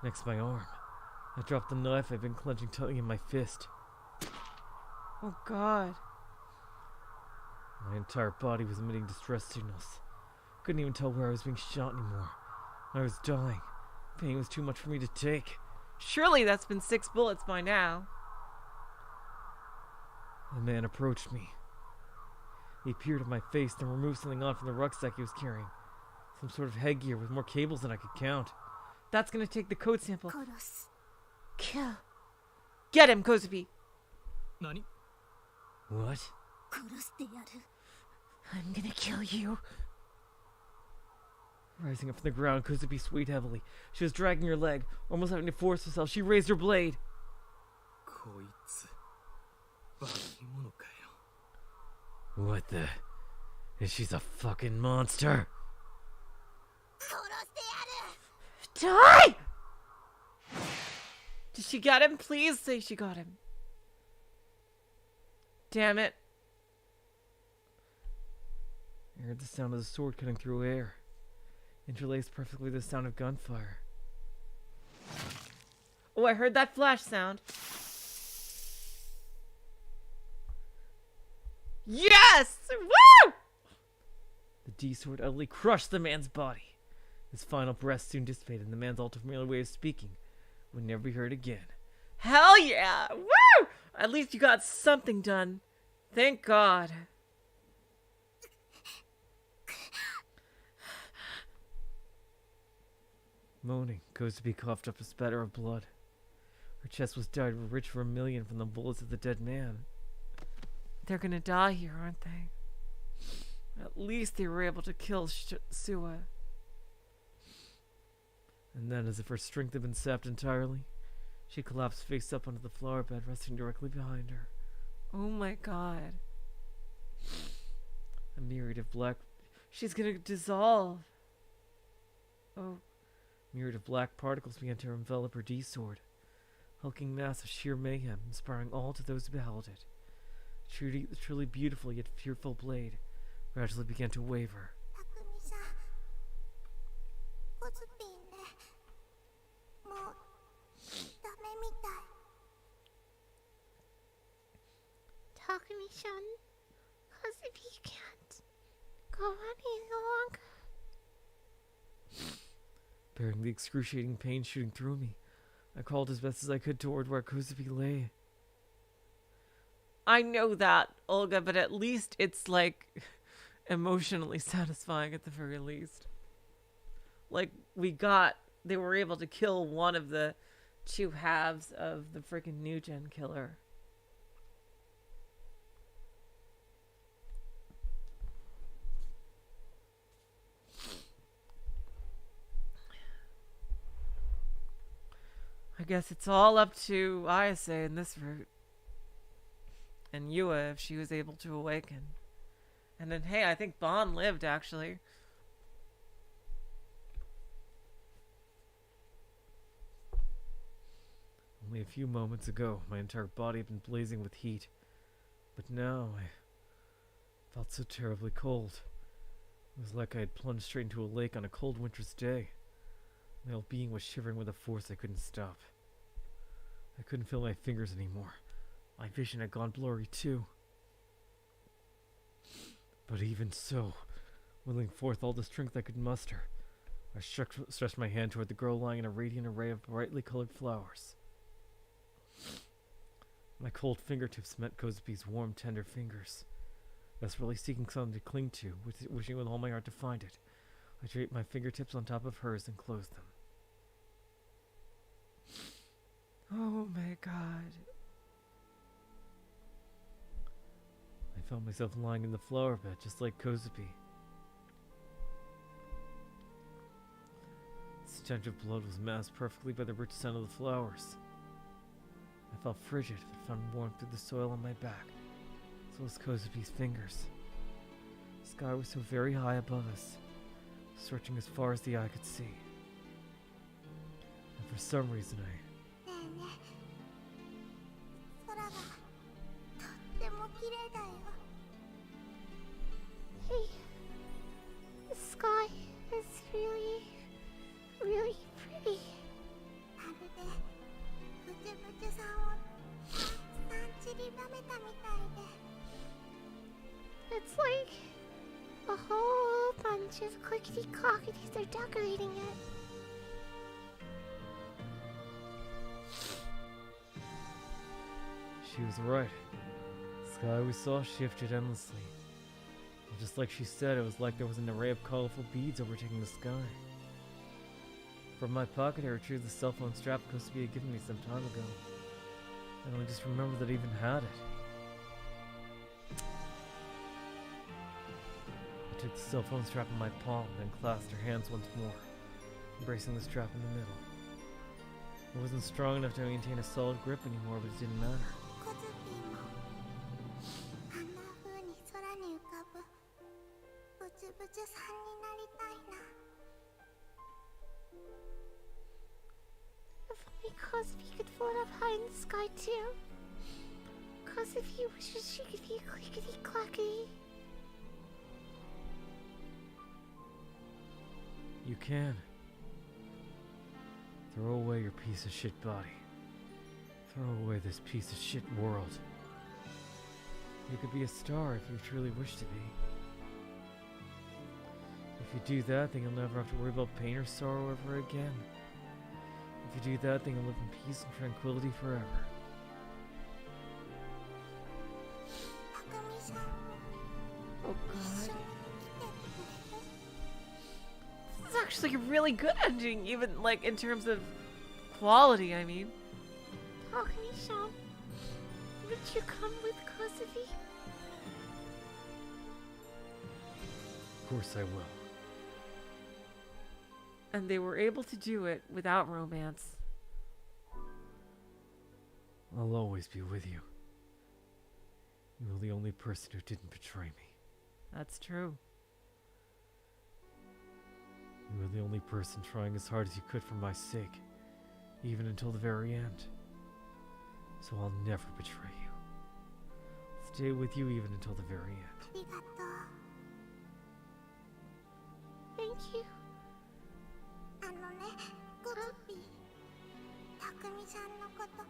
Next, my arm. I dropped the knife I'd been clenching tightly in my fist. Oh god. My entire body was emitting distress signals. Couldn't even tell where I was being shot anymore. I was dying. Pain was too much for me to take. Surely that's been 6 bullets by now. The man approached me. He peered at my face, then removed something odd from the rucksack he was carrying. Some sort of headgear with more cables than I could count. That's gonna take the code sample. 殺す Kill. Get him, Kozupii. 何 What? 殺してやる I'm gonna kill you. Rising up from the ground, Kozupii swayed heavily. She was dragging her leg, almost having to force herself. She raised her blade. こいつ、化け物かよ。 What the? And she's a fucking monster. 殺してやる Die! Did she get him? Please say she got him. Damn it. I heard the sound of the sword cutting through air. Interlaced perfectly with the sound of gunfire. Oh, I heard that flash sound. Yes! Woo! The D-sword utterly crushed the man's body. His final breath soon dissipated, and the man's ultra-familiar way of speaking would never be heard again. Hell yeah! Woo! At least you got something done. Thank God. Moaning, Kozupii coughed up a spatter of blood. Her chest was dyed rich vermilion from the bullets of the dead man. They're gonna die here, aren't they? At least they were able to kill Suwa. And then, as if her strength had been sapped entirely, she collapsed face up onto the flower bed, resting directly behind her. Oh my God. A myriad of black... She's gonna dissolve. Oh. myriad of black particles began to envelop her D-sword. Hulking mass of sheer mayhem, inspiring all to those who beheld it. Truly beautiful yet fearful blade gradually began to waver. 匠さんコズピーねもうダメみたい Takumi-chan, Kozupii can't go any longer. Bearing the excruciating pain shooting through me, I crawled as best as I could toward where Kozupii lay. I know that, Olga, but at least it's like emotionally satisfying at the very least. Like they were able to kill one of the two halves of the freaking new gen killer. I guess it's all up to Ayase in this route. And Yua if she was able to awaken. And then, hey, I think Bon lived, actually. Only a few moments ago, my entire body had been blazing with heat. But now, I felt so terribly cold. It was like I had plunged straight into a lake on a cold winter's day. My whole being was shivering with a force I couldn't stop. I couldn't feel my fingers anymore. My vision had gone blurry too. But even so, willing forth all the strength I could muster, I stretched my hand toward the girl lying in a radiant array of brightly colored flowers. My cold fingertips met Kozupi's warm, tender fingers. Desperately seeking something to cling to, wishing with all my heart to find it, I draped my fingertips on top of hers and closed them. Oh my god. I found myself lying in the flower bed, just like Kozupii. The stench of blood was masked perfectly by the rich scent of the flowers. I felt frigid, but found warmth through the soil on my back, so was Kozupi's fingers. The sky was so very high above us, stretching as far as the eye could see. And for some reason, ねえねえ、空がとっても綺麗だよ。Hey, the sky is really, really pretty. まるでブチブチさんをたくさん散りばめたみたいで。It's like a whole bunch of clickety clockities are decorating it. She was right. The sky we saw shifted endlessly. And just like she said, it was like there was an array of colorful beads overtaking the sky. From my pocket, I retrieved the cell phone strap Kozupii had given me some time ago. And I just remembered that I even had it. I took the cell phone strap in my palm, then clasped her hands once more, embracing the strap in the middle. It wasn't strong enough to maintain a solid grip anymore, but it didn't matter. コズピーもあんな風に空に浮かぶブチブチさんになりたいな。If only Kozupii could float up high in the sky too. Kozupii wishes she could be clickety clackety. You can. Throw away your piece of shit body. Throw away this piece of shit world. You could be a star if you truly wish to be. If you do that, then you'll never have to worry about pain or sorrow ever again. If you do that, then you'll live in peace and tranquility forever. Takumi-san, Oh god. 一緒に来てくれる？ This is actually a really good ending, even like in terms of quality, I mean. Takumi-san, would you come with Kozupii? Of course I will. And they were able to do it without romance. I'll always be with you. You were the only person who didn't betray me. That's true. You were the only person trying as hard as you could for my sake, even until the very end. So I'll never betray you. I'll stay with you even until the very end. ありがとう。Thank you. あのね、コズピー、たくみさんのこと好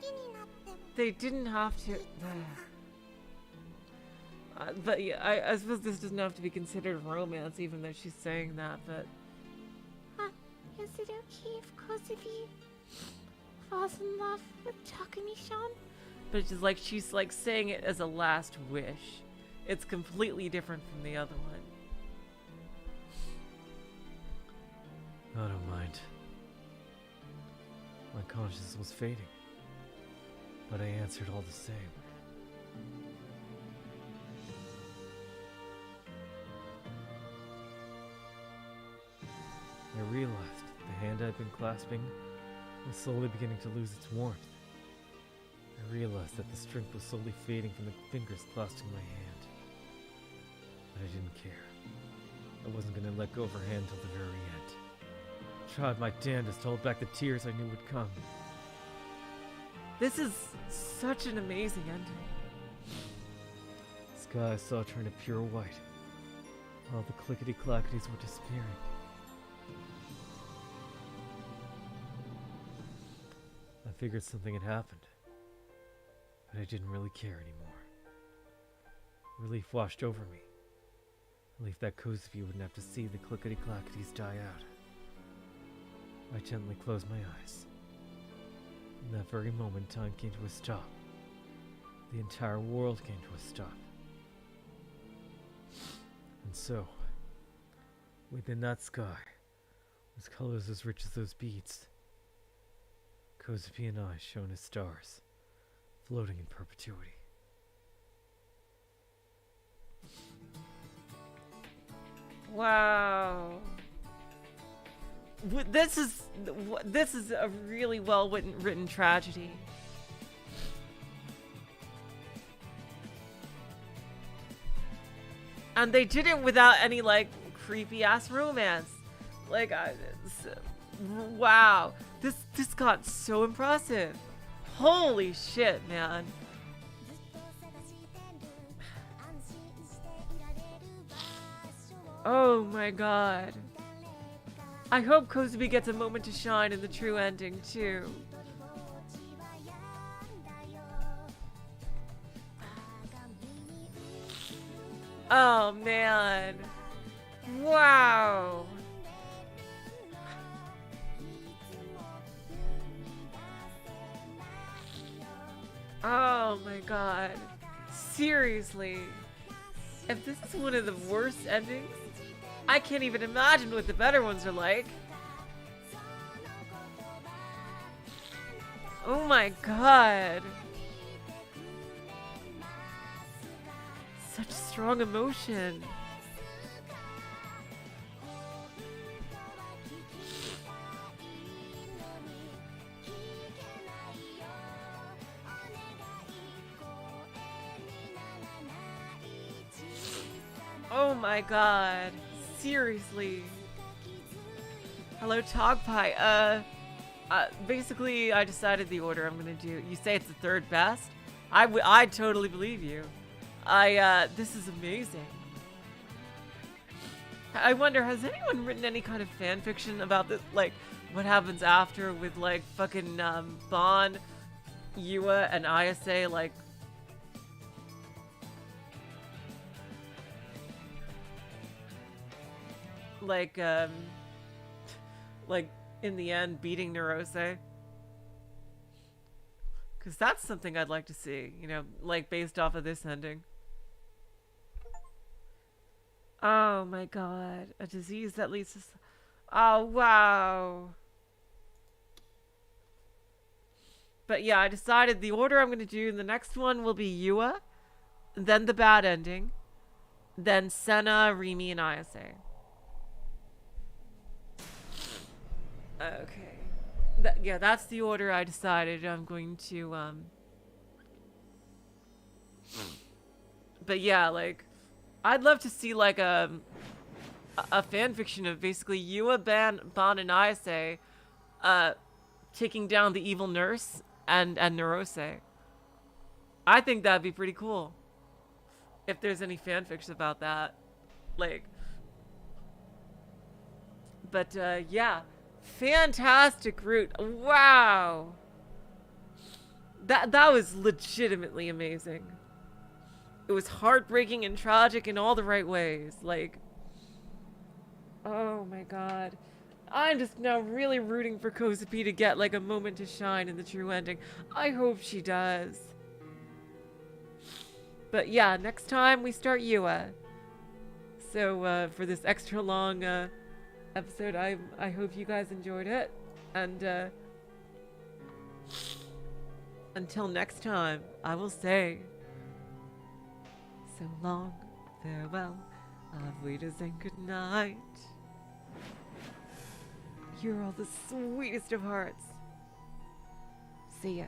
きになっても They didn't have to. But yeah, I suppose this doesn't have to be considered romance, even though she's saying that. But Is it okay if Kozupii falls in love with Takumi-san? but it's just like she's like saying it as a last wish. It's completely different from the other one. I don't mind. My conscience was fading, but I answered all the same. I realized the hand I'd been clasping was slowly beginning to lose its warmth. I realized that the strength was slowly fading from the fingers clasping my hand. But I didn't care. I wasn't going to let go of her hand till the very end. I tried my damnedest to hold back the tears I knew would come. This is such an amazing ending. The sky I saw turned to pure white. All the clickety-clackities were disappearing. I figured something had happened, but I didn't really care anymore. Relief washed over me. Relief that Kozupii wouldn't have to see the clickety-clackities die out. I gently closed my eyes. In that very moment, time came to a stop. The entire world came to a stop. And so, within that sky, with colors as rich as those beads, Kozupii and I shone as stars, floating in perpetuity. Wow. This is a really well written tragedy. And they did it without any like creepy ass romance. Like wow. This got so impressive. Holy shit, man. Oh my god. I hope Kozupii gets a moment to shine in the true ending too. Oh man. Wow. Oh my god. Seriously. If this is one of the worst endings, I can't even imagine what the better ones are like. Oh my god. Such strong emotion. Oh my god. Seriously. Hello, Togpie. Basically, I decided the order I'm gonna do. You say it's the third best? I totally believe you. This is amazing. I wonder, has anyone written any kind of fan fiction about this, like, what happens after with, like, fucking, Bon, Yua, and Ayase, like, in the end, beating Narose? Because that's something I'd like to see, you know, like, based off of this ending. Oh my god. A disease that leads to... Oh, wow. But yeah, I decided the order I'm going to do, the next one will be Yua, then the bad ending, then Senna, Rimi, and Ayase. Okay. Yeah, that's the order I decided I'm going to, But yeah, like, I'd love to see, like, a fanfiction of basically Yua, Bon, and Ayase, taking down the evil nurse and Narose. I think that'd be pretty cool. If there's any fanfics about that. Like, but, yeah. Fantastic route. Wow. That was legitimately amazing. It was heartbreaking and tragic in all the right ways. Like, oh my god. I'm just now really rooting for Kozupii to get, like, a moment to shine in the true ending. I hope she does. But yeah, next time we start Yua. So, for this extra long, episode, I hope you guys enjoyed it. And, until next time, I will say, so long, farewell, auf Wiedersehen, good night. You're all the sweetest of hearts. See ya.